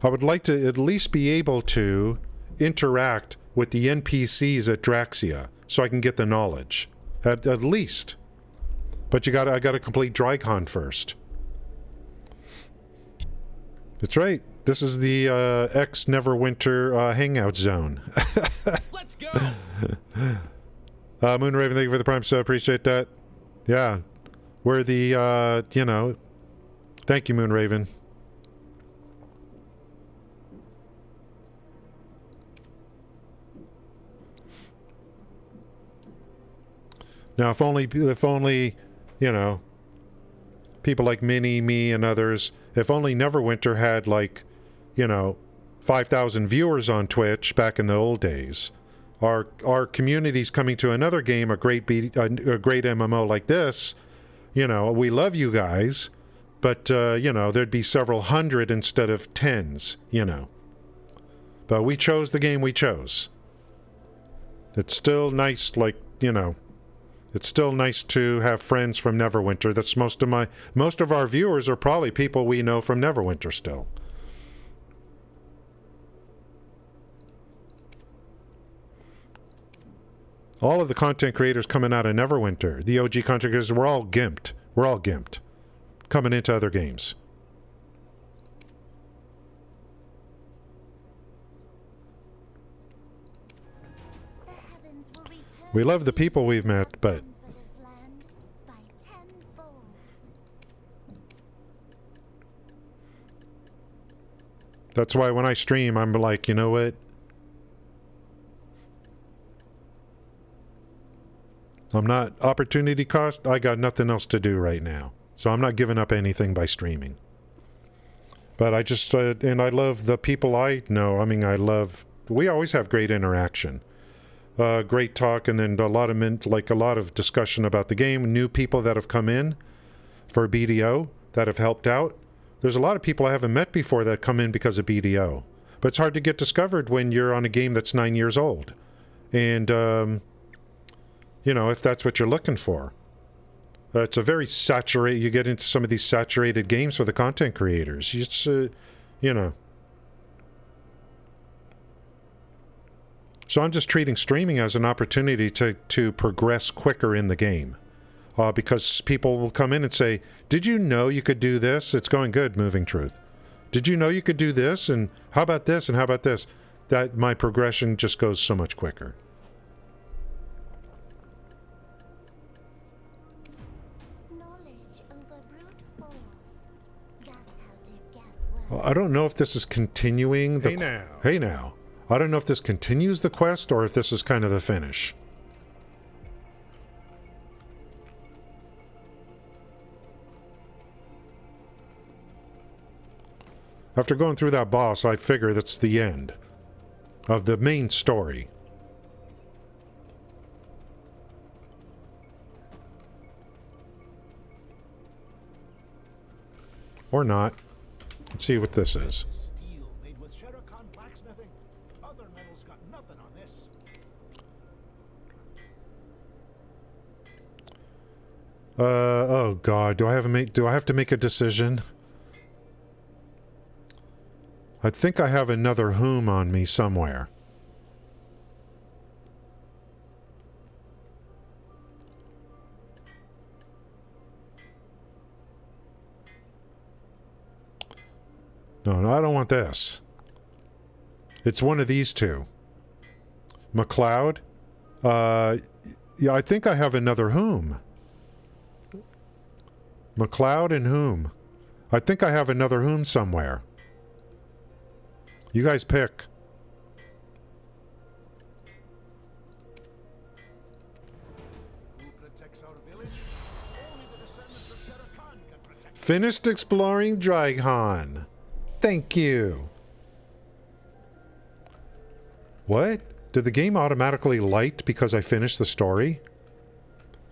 I would like to at least be able to interact with the NPCs at Drakania so I can get the knowledge. At least. But I gotta complete Drakon first. That's right. This is the ex-Neverwinter hangout zone. Let's go! Moonraven, thank you for the prime sub. Appreciate that. Yeah. We're the, you know... Thank you, Moonraven. Now, if only, you know, people like Minnie, me, and others, if only Neverwinter had, like, you know, 5,000 viewers on Twitch back in the old days, our community's coming to another game, a great MMO like this, you know, we love you guys, but, you know, there'd be several hundred instead of tens, you know. But we chose the game we chose. It's still nice, like, you know, it's still nice to have friends from Neverwinter. That's most of our viewers are probably people we know from Neverwinter still. All of the content creators coming out of Neverwinter, the OG content creators, we're all gimped. We're all gimped. Coming into other games. We love the people we've met, but... That's why when I stream, I'm like, you know what? I'm not... Opportunity cost, I got nothing else to do right now. So I'm not giving up anything by streaming. But I just... and I love the people I know. I mean, I love... We always have great interaction. Great talk, and then a lot of discussion about the game. New people that have come in for BDO that have helped out. There's a lot of people I haven't met before that come in because of BDO. But it's hard to get discovered when you're on a game that's 9 years old. And, you know, if that's what you're looking for. It's a very saturated... You get into some of these saturated games for the content creators. It's, you know... So I'm just treating streaming as an opportunity to progress quicker in the game. Because people will come in and say, did you know you could do this? It's going good, Moving Truth. Did you know you could do this? And how about this? And how about this? That my progression just goes so much quicker. Well, I don't know if this is continuing the... Hey now. I don't know if this continues the quest or if this is kind of the finish. After going through that boss, I figure that's the end of the main story. Or not. Let's see what this is. Oh God, do I have to make a decision? I think I have another whom on me somewhere. No, I don't want this. It's one of these two. McLeod? Yeah, I think I have another whom. McLeod and whom? I think I have another whom somewhere. You guys pick. Finished exploring Drakania. Thank you. What? Did the game automatically light because I finished the story?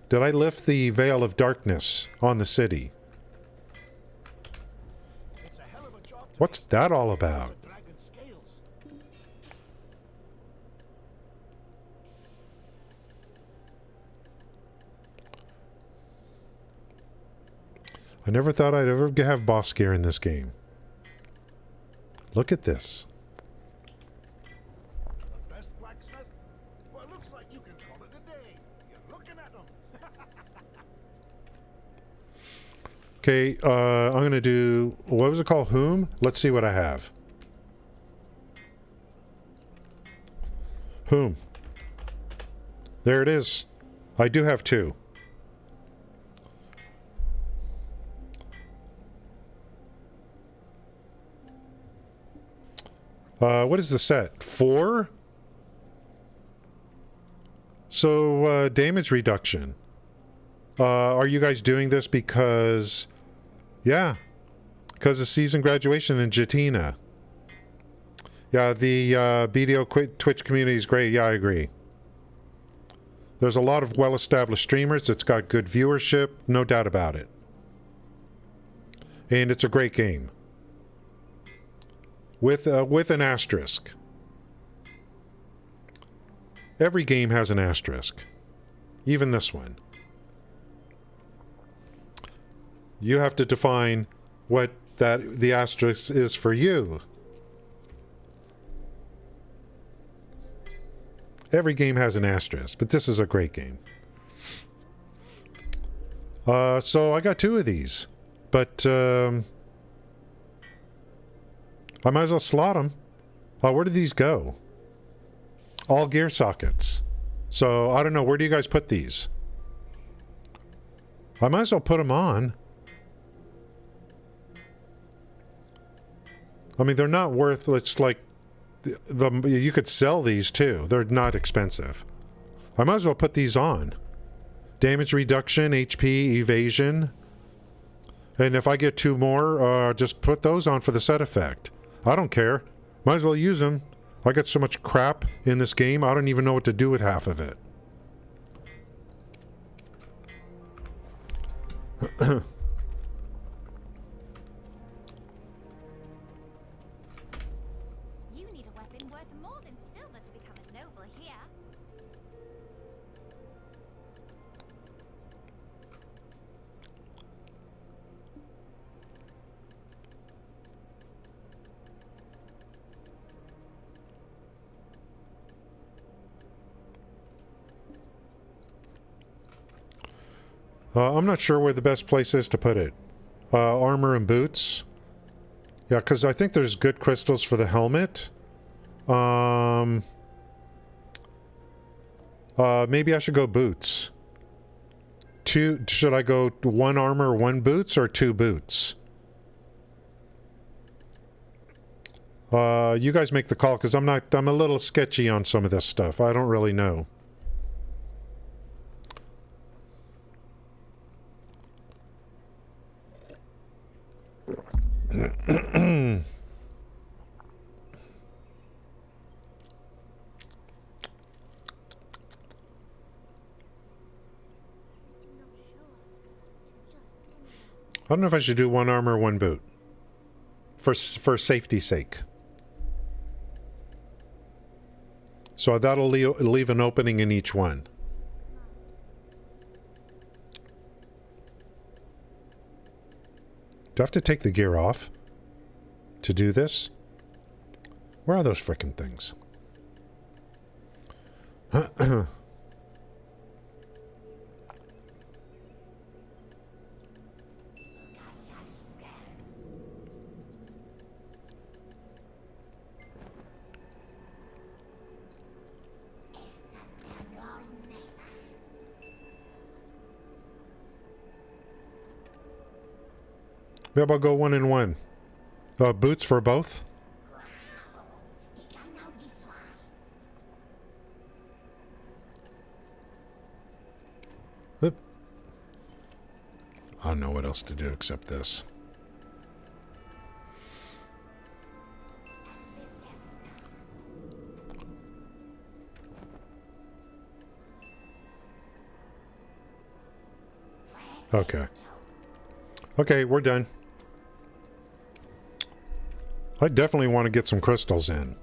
Did I lift the veil of darkness on the city? What's that all about? I never thought I'd ever have boss gear in this game. Look at this. The best blacksmith? Well, it looks like you can call it a day. You're looking at them. Okay, I'm gonna do, what was it called? Whom? Let's see what I have. Whom? There it is. I do have 2. What is the set? 4? So, damage reduction. Are you guys doing this because... Yeah. Because of season graduation in Jatina. Yeah, the BDO Twitch community is great. Yeah, I agree. There's a lot of well-established streamers. It's got good viewership. No doubt about it. And it's a great game. With an asterisk. Every game has an asterisk. Even this one. You have to define what the asterisk is for you. Every game has an asterisk, but this is a great game. So I got 2 of these, but I might as well slot them. Where did these go? All gear sockets. So I don't know, where do you guys put these? I might as well put them on. I mean, they're not worth, it's like, you could sell these too. They're not expensive. I might as well put these on. Damage reduction, HP, evasion. And if I get 2 more, just put those on for the set effect. I don't care. Might as well use them. I got so much crap in this game, I don't even know what to do with half of it. You need a weapon worth more than silver to become a noble here. I'm not sure where the best place is to put it. Armor and boots. Yeah, because I think there's good crystals for the helmet. Maybe I should go boots. Should I go 1 armor, 1 boots, or 2 boots? You guys make the call, because I'm a little sketchy on some of this stuff. I don't really know. I don't know if I should do 1 armor, 1 boot. For safety's sake. So that'll leave an opening in each one. Do I have to take the gear off to do this? Where are those frickin' things? Maybe I'll go 1 and 1. Boots for both? Oop. I don't know what else to do except this. Okay. Okay, we're done. I definitely want to get some crystals in.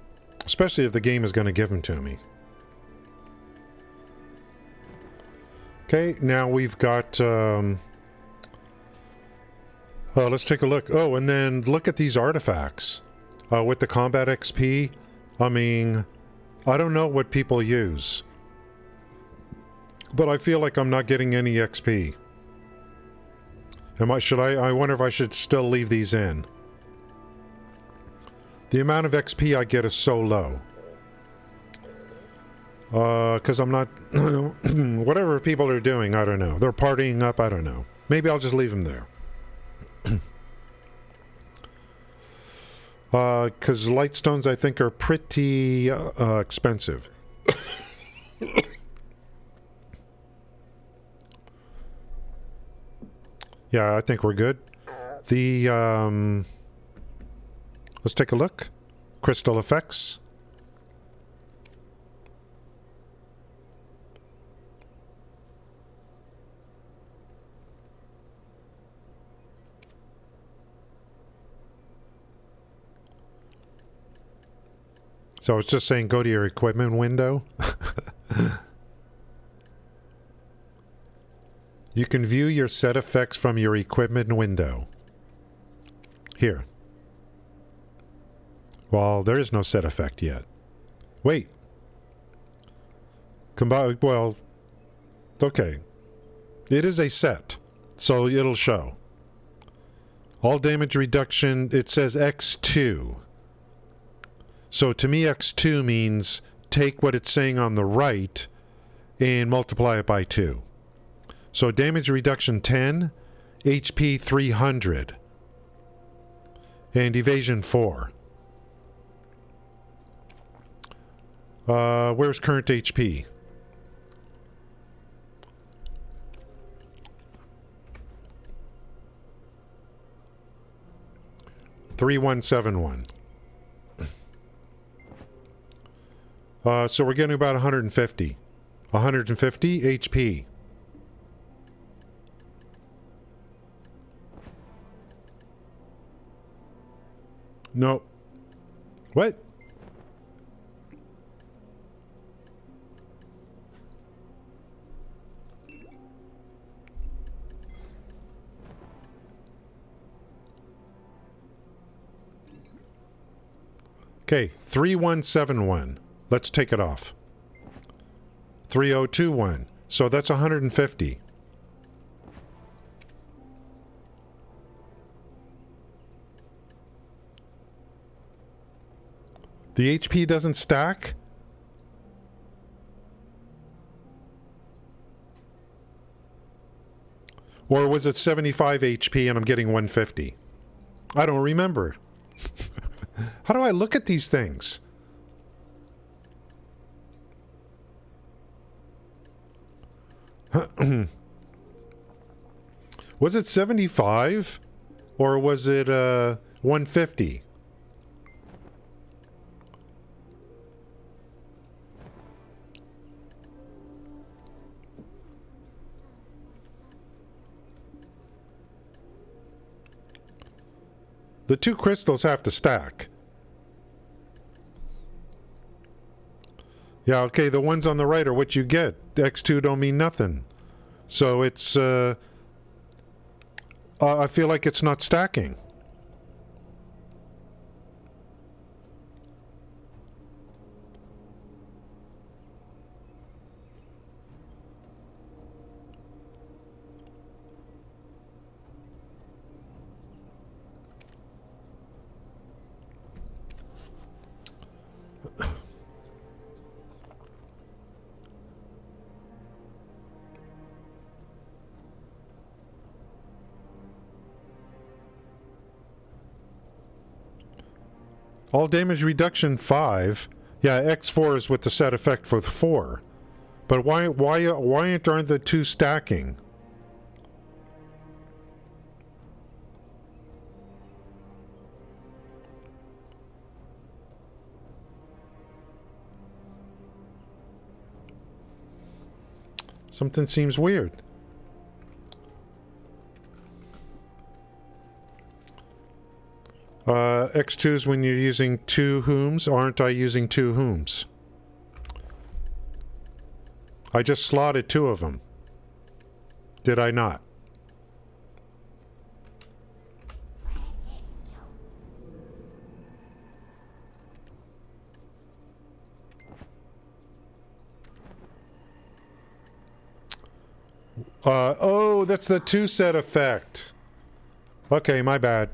Especially if the game is going to give them to me. Okay, now we've got... Let's take a look. Oh, and then look at these artifacts. With the combat XP, I mean, I don't know what people use. But I feel like I'm not getting any XP. I wonder if I should still leave these in. The amount of XP I get is so low. Because I'm not... whatever people are doing, I don't know. They're partying up, I don't know. Maybe I'll just leave them there. Because lightstones, I think, are pretty expensive. Yeah, I think we're good. The, let's take a look. Crystal effects. So it's just saying go to your equipment window. You can view your set effects from your equipment window. Here. Well, there is no set effect yet. Wait. Well, okay. It is a set, so it'll show. All damage reduction, it says X2. So to me, X2 means take what it's saying on the right and multiply it by 2. So damage reduction 10, HP 300, and evasion 4. Where's current HP? $3171. So we're getting about 150. 150 HP. No. What? Okay, 3171. Let's take it off. 3021. So that's 150. The HP doesn't stack? Or was it 75 HP and I'm getting 150? I don't remember. How do I look at these things? Was it 75? Or was it 150? The two crystals have to stack. Yeah, okay, the ones on the right are what you get. X2 don't mean nothing. So it's, I feel like it's not stacking. All damage reduction 5. Yeah, X4 is with the set effect for the 4. But why aren't the two stacking? Something seems weird. X2s when you're using 2 whooms. Aren't I using 2 whooms? I just slotted 2 of them. Did I not? Oh, that's the two set effect. Okay, my bad.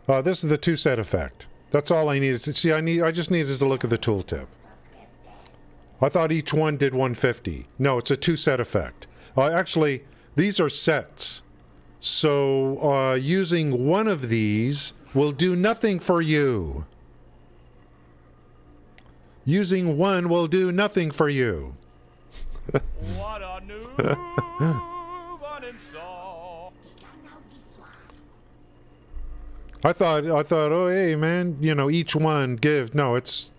This is the two set effect. That's all I needed to see. I just needed to look at the tooltip. I thought each one did 150. No, it's a two set effect. Actually, these are sets. So using one of these will do nothing for you. Using one will do nothing for you. What a noob uninstall. I thought, oh, hey, man, you know, each one give. No, that's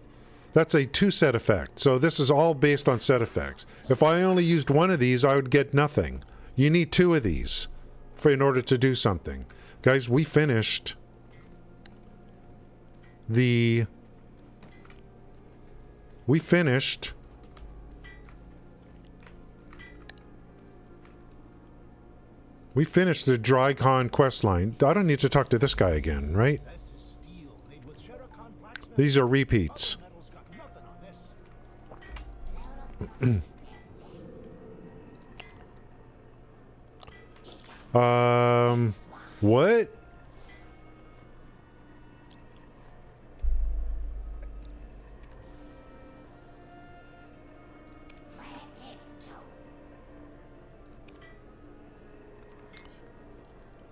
a two set effect. So this is all based on set effects. If I only used one of these, I would get nothing. You need two of these in order to do something. Guys, we finished the Drakon quest line. I don't need to talk to this guy again, right? This is steel made with Sherakan blacksmith. These are repeats. Metal's got nothing on this. What?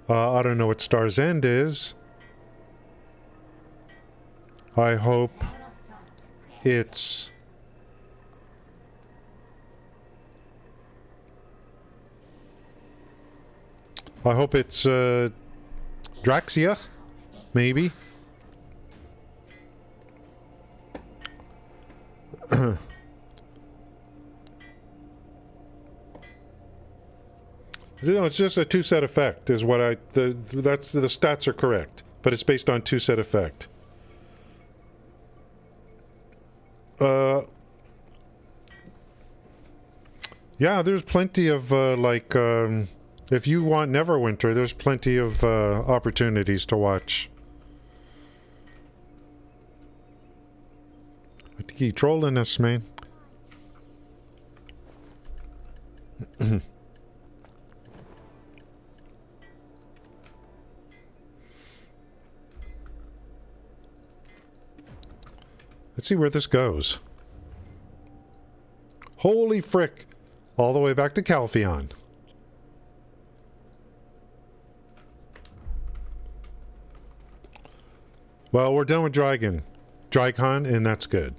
I don't know what Star's End is. I hope it's... Draxia? Maybe? No, it's just a two-set effect is what that's the stats are correct, but it's based on two-set effect. Yeah, there's plenty of if you want Neverwinter, there's plenty of opportunities to watch. I think he's trolling us, man. Let's see where this goes. Holy frick! All the way back to Calpheon. Well, we're done with Drakon, and that's good.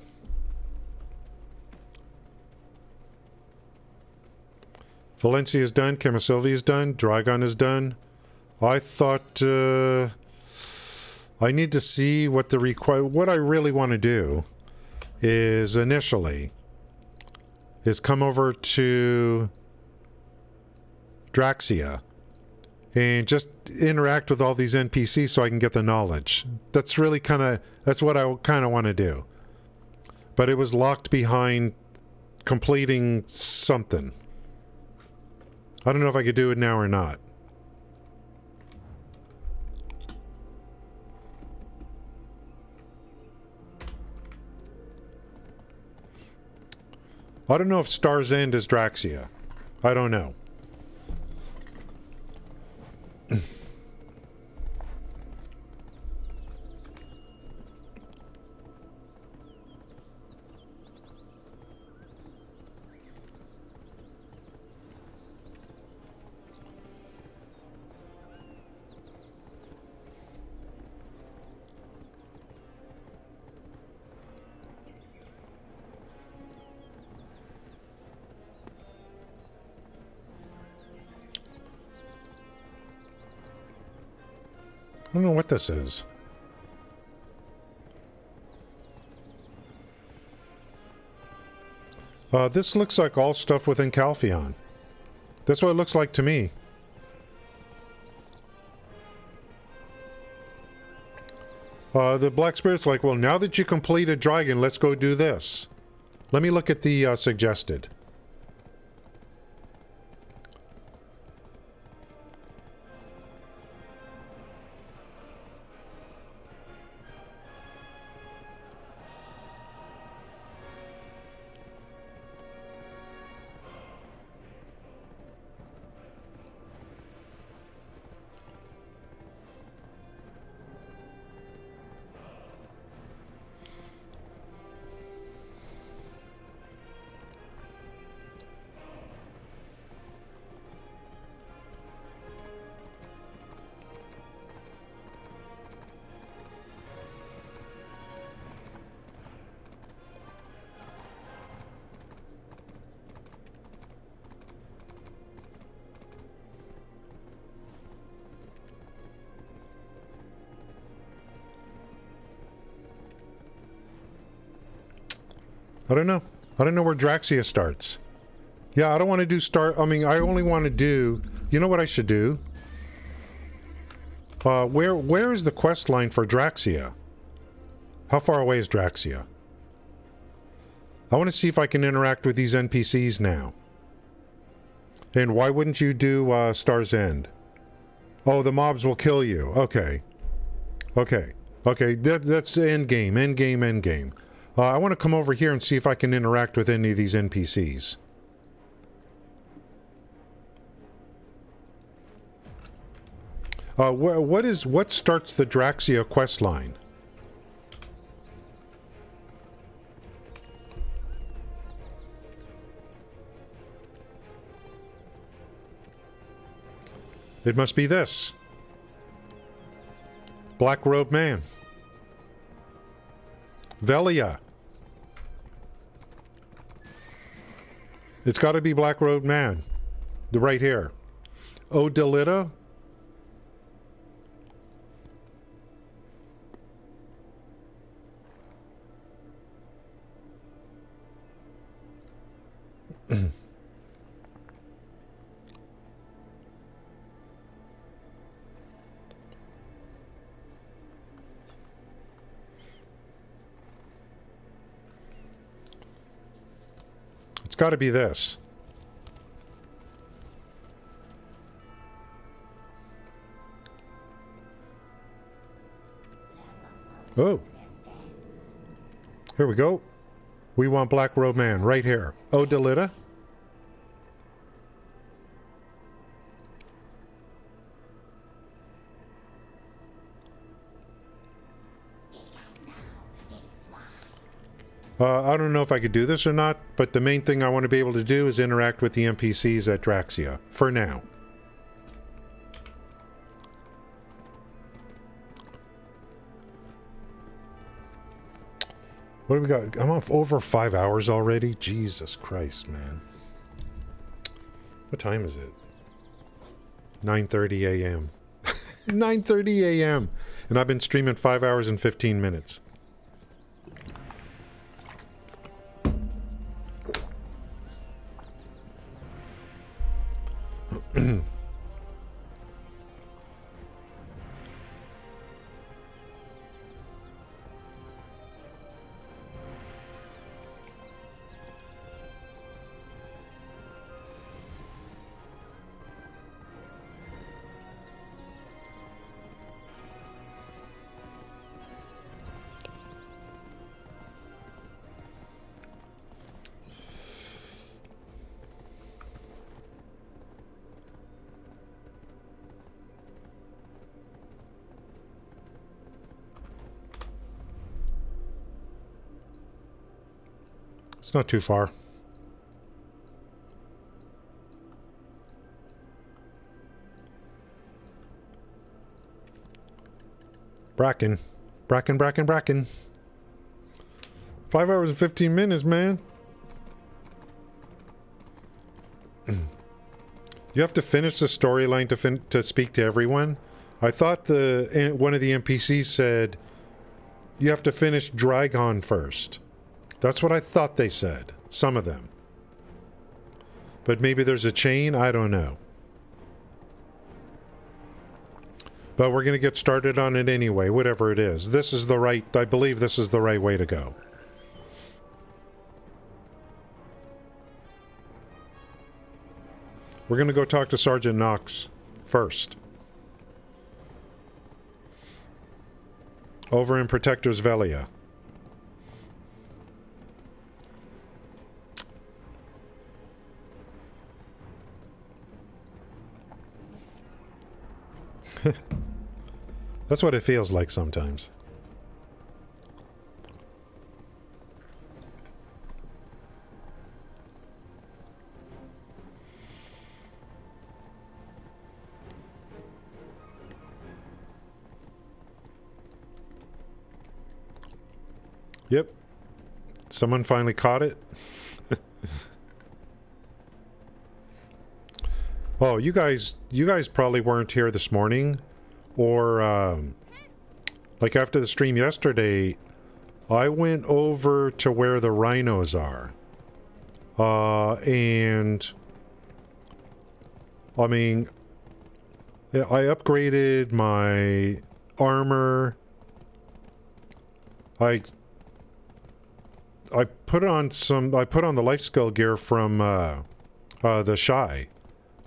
Valencia is done. Camasilvi is done. Dragon is done. I thought I need to see what the what I really want to do is initially is come over to Draxia and just interact with all these NPCs so I can get the knowledge. That's really that's what I kind of want to do. But it was locked behind completing something. I don't know if I could do it now or not. I don't know if Star's End is Draxia. I don't know. I don't know what this is. This looks like all stuff within Calpheon. That's what it looks like to me. The Black Spirit's like, well, now that you completed Dragon, let's go do this. Let me look at the suggested. I don't know. I don't know where Draxia starts. Yeah, I don't want to do I only want to do... You know what I should do? Where is the quest line for Draxia? How far away is Draxia? I want to see if I can interact with these NPCs now. And why wouldn't you do Star's End? Oh, the mobs will kill you. Okay. Okay. Okay, that's end game, end game, end game. I want to come over here and see if I can interact with any of these NPCs. What starts the Draxia quest line? It must be this. Black Robe Man. Velia. It's got to be Black Robe Man. The right here. Odalita. It's got to be this. Oh. Here we go. We want Black Robe Man right here. Odalita. I don't know if I could do this or not, but the main thing I want to be able to do is interact with the NPCs at Draxia. For now. What do we got? I'm off over 5 hours already? Jesus Christ, man. What time is it? 9:30 a.m. 9:30 a.m. And I've been streaming 5 hours and 15 minutes. It's not too far. Bracken. Bracken, Bracken, Bracken. 5 hours and 15 minutes, man. You have to finish the storyline to speak to everyone. I thought one of the NPCs said you have to finish Dragon first. That's what I thought they said. Some of them. But maybe there's a chain. I don't know. But we're going to get started on it anyway, whatever it is. This is the right... I believe this is the right way to go. We're going to go talk to Sergeant Knox first. Over in Protector's Velia. That's what it feels like sometimes. Yep. Someone finally caught it. Oh, you guys probably weren't here this morning, or like after the stream yesterday, I went over to where the rhinos are. And I mean, I upgraded my armor. I put on the life skill gear from the Shai,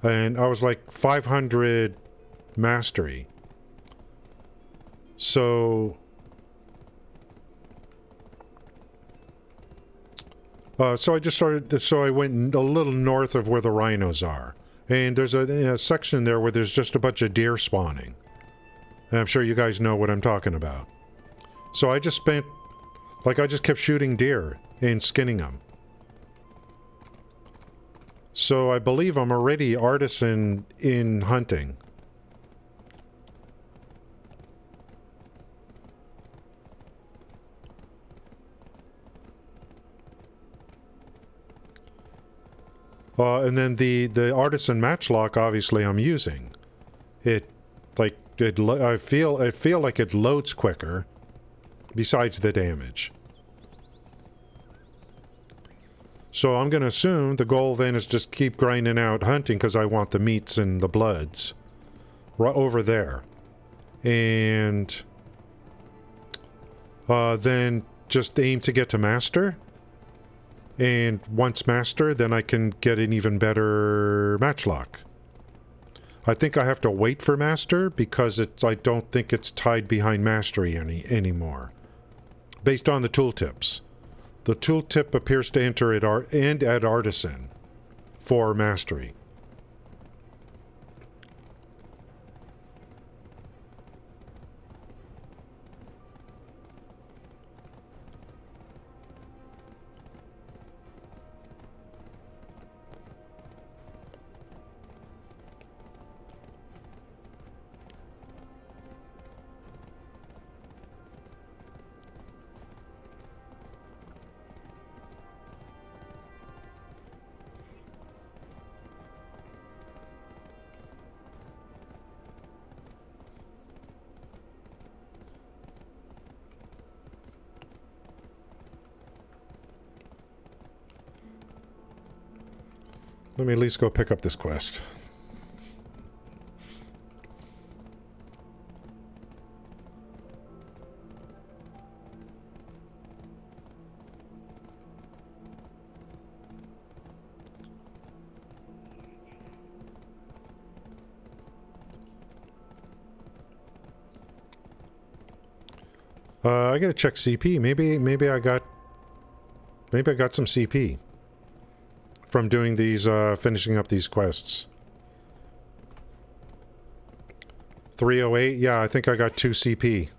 and I was like 500 mastery. So so I just started, so I went a little north of where the rhinos are. And there's a section there where there's just a bunch of deer spawning. And I'm sure you guys know what I'm talking about. So I just spent, like, I just kept shooting deer and skinning them. So I believe I'm already artisan in hunting. And then the artisan matchlock, obviously, I'm using. I feel like it loads quicker, besides the damage. So I'm going to assume the goal then is just keep grinding out hunting because I want the meats and the bloods right over there. And then just aim to get to master. And once master, then I can get an even better matchlock. I think I have to wait for master because I don't think it's tied behind mastery anymore. Based on the tooltips. The tooltip appears to enter at artisan for mastery. Let me at least go pick up this quest. I gotta check CP. Maybe I got some CP from doing these, finishing up these quests. 308? Yeah, I think I got 2 CP.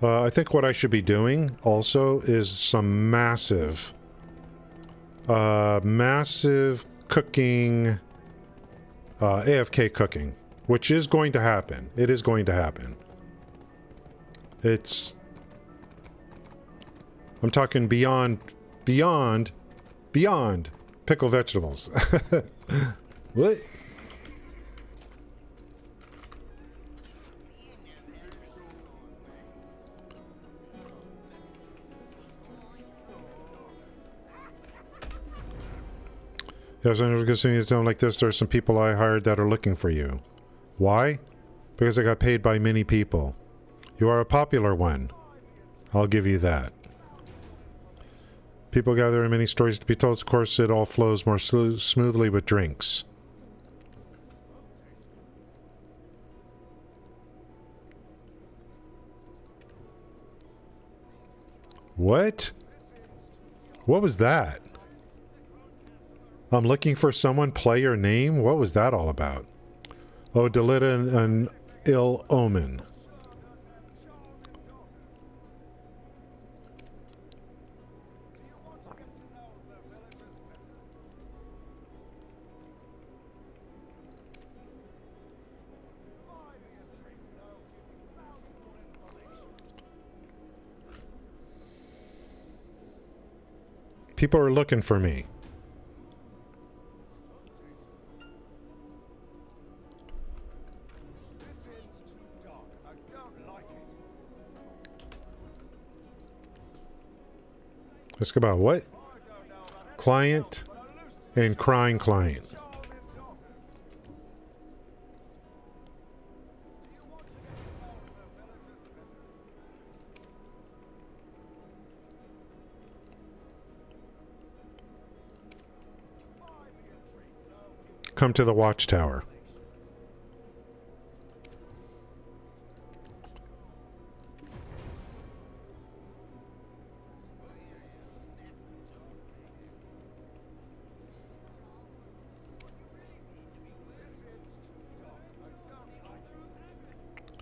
I think what I should be doing also is some massive cooking, AFK cooking, which is going to happen. It is going to happen. I'm talking beyond pickle vegetables. What? Yes, I'm going to see something like this. There are some people I hired that are looking for you. Why? Because I got paid by many people. You are a popular one. I'll give you that. People gather in many stories to be told. Of course, it all flows more smoothly with drinks. What? What was that? I'm looking for someone, player name? What was that all about? Oh, Delita an ill omen. People are looking for me. Let's go about what? Client and crying client. Come to the watchtower.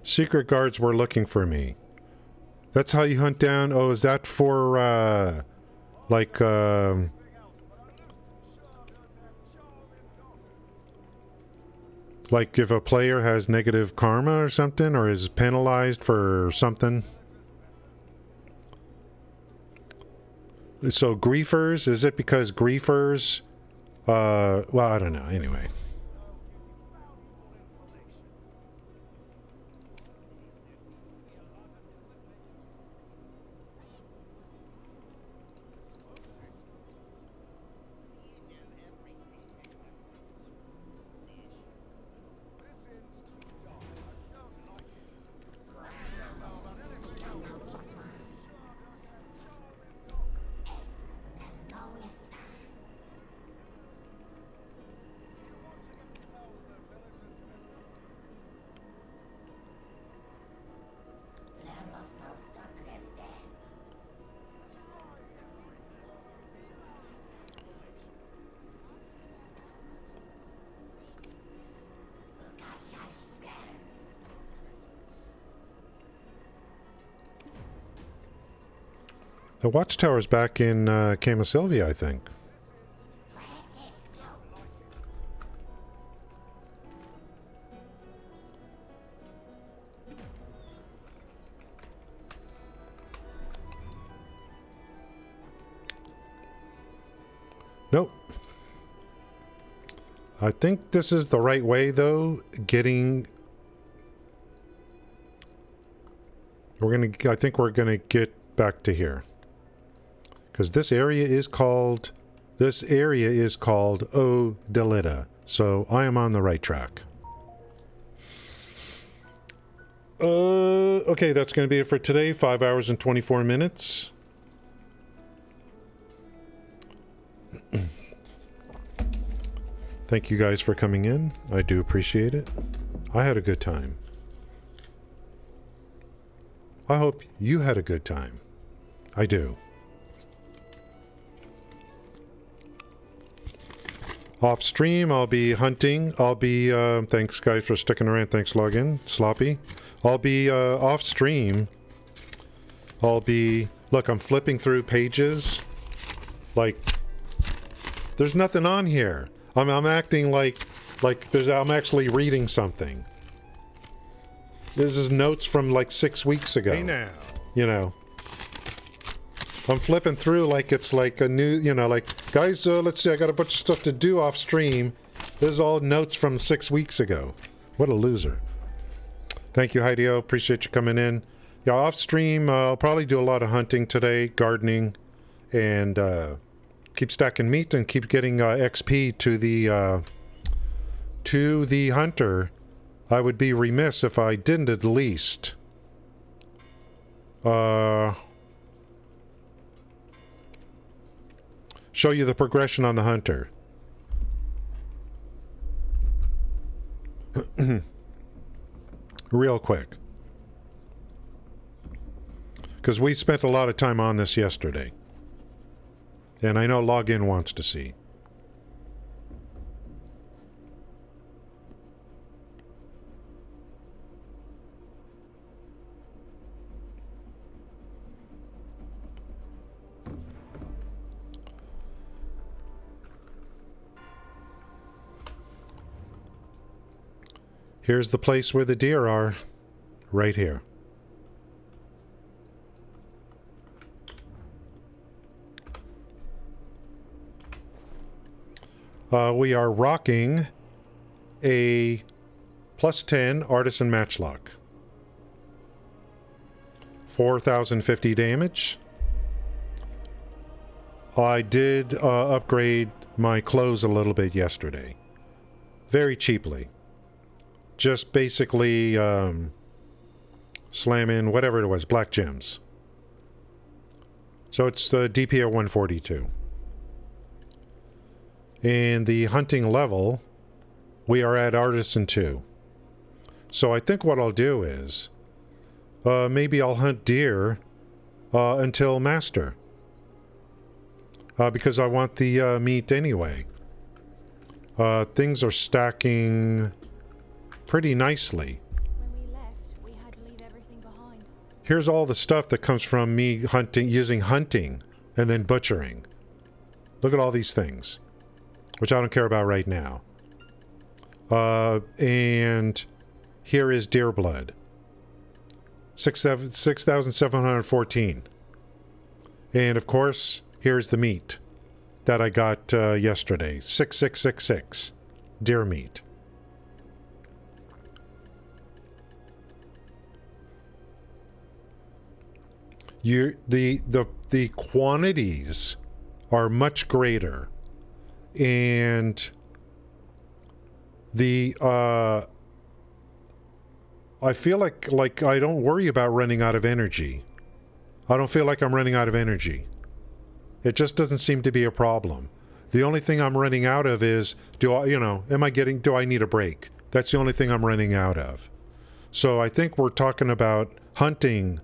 Secret guards were looking for me. That's how you hunt down... Oh, is that for, like, like if a player has negative karma or something, or is penalized for something? So griefers, is it because griefers... well, I don't know. Anyway. The watchtower's back in Camasilvia, I think. Nope. I think this is the right way, though. I think we're gonna get back to here. Because this area is called VOD030. So I am on the right track. Okay, that's going to be it for today. 5 hours and 24 minutes. Thank you guys for coming in. I do appreciate it. I had a good time. I hope you had a good time. I do. Off stream, I'll be hunting. I'll be, thanks guys for sticking around. Thanks, login. Sloppy. I'll be, off stream. Look, I'm flipping through pages. Like, there's nothing on here. I'm acting like I'm actually reading something. This is notes from like 6 weeks ago. Hey now. You know. I'm flipping through like it's like a new, you know, like, guys, let's see, I got a bunch of stuff to do off stream. This is all notes from 6 weeks ago. What a loser. Thank you, Heidi-O. Appreciate you coming in. Yeah, off stream, I'll probably do a lot of hunting today, gardening, and keep stacking meat and keep getting XP to the hunter. I would be remiss if I didn't at least show you the progression on the hunter. Real quick. Because we spent a lot of time on this yesterday. And I know Login wants to see. Here's the place where the deer are. Right here. We are rocking a +10 Artisan Matchlock. 4,050 damage. I did upgrade my clothes a little bit yesterday. Very cheaply. Just basically slam in whatever it was, black gems. So it's the DPO 142. And the hunting level, we are at Artisan 2. So I think what I'll do is, maybe I'll hunt deer until Master. Because I want the meat anyway. Things are stacking pretty nicely. When we left, we had to leave everything behind. Here's all the stuff that comes from me hunting, using hunting and then butchering. Look at all these things, which I don't care about right now. And here is deer blood. 6,714. And of course, here's the meat that I got yesterday. 6666 deer meat. The quantities are much greater, and the I feel like I don't worry about running out of energy. I don't feel like I'm running out of energy. It just doesn't seem to be a problem. The only thing I'm running out of is, do I need a break? That's the only thing I'm running out of. So I think we're talking about hunting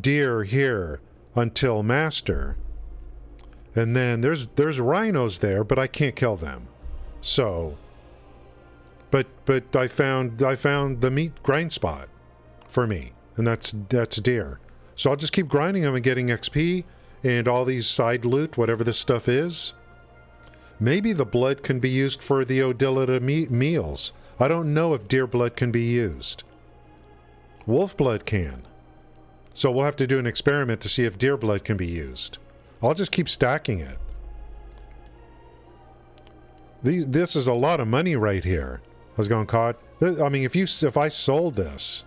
deer here until Master. And then there's rhinos there, but I can't kill them. So but I found the meat grind spot for me, and that's deer. So I'll just keep grinding them and getting XP and all these side loot, whatever this stuff is. Maybe the blood can be used for the Odilita meals. I don't know if deer blood can be used. Wolf blood can. So we'll have to do an experiment to see if deer blood can be used. I'll just keep stacking it. This is a lot of money right here. I was going, COD. I mean, if I sold this,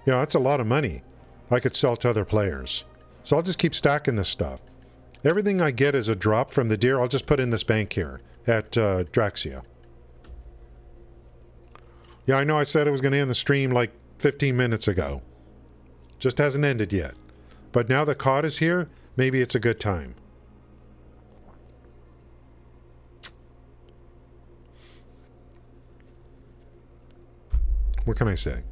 that's a lot of money I could sell to other players. So I'll just keep stacking this stuff. Everything I get as a drop from the deer, I'll just put in this bank here at Draxia. Yeah, I know I said I was going to end the stream like 15 minutes ago. Just hasn't ended yet. But now that COD is here, maybe it's a good time. What can I say?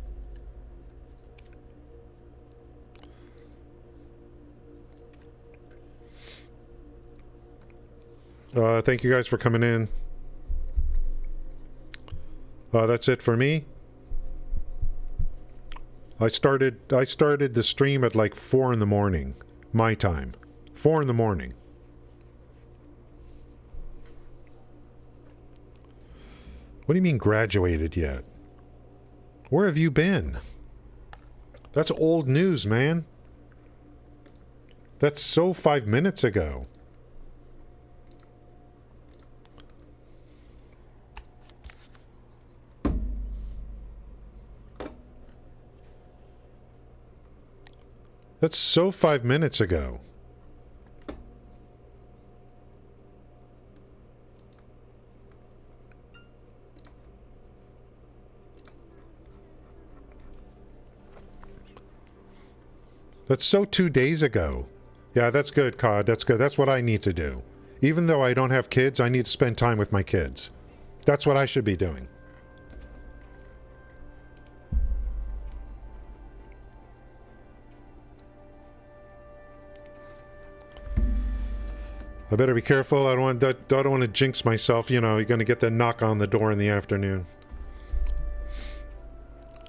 Thank you guys for coming in. That's it for me. I started the stream at like 4 in the morning, my time. 4 in the morning. What do you mean graduated yet? Where have you been? That's old news, man. That's so 5 minutes ago. That's so 5 minutes ago. That's so 2 days ago. Yeah, that's good, COD. That's good. That's what I need to do. Even though I don't have kids, I need to spend time with my kids. That's what I should be doing. I better be careful. I don't want to jinx myself. You're going to get that knock on the door in the afternoon.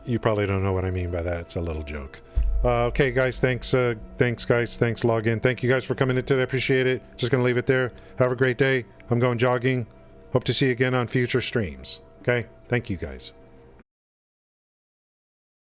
You probably don't know what I mean by that. It's a little joke. Okay, guys. Thanks, guys. Thanks, login. Thank you guys for coming in today. I appreciate it. Just going to leave it there. Have a great day. I'm going jogging. Hope to see you again on future streams. Okay? Thank you, guys.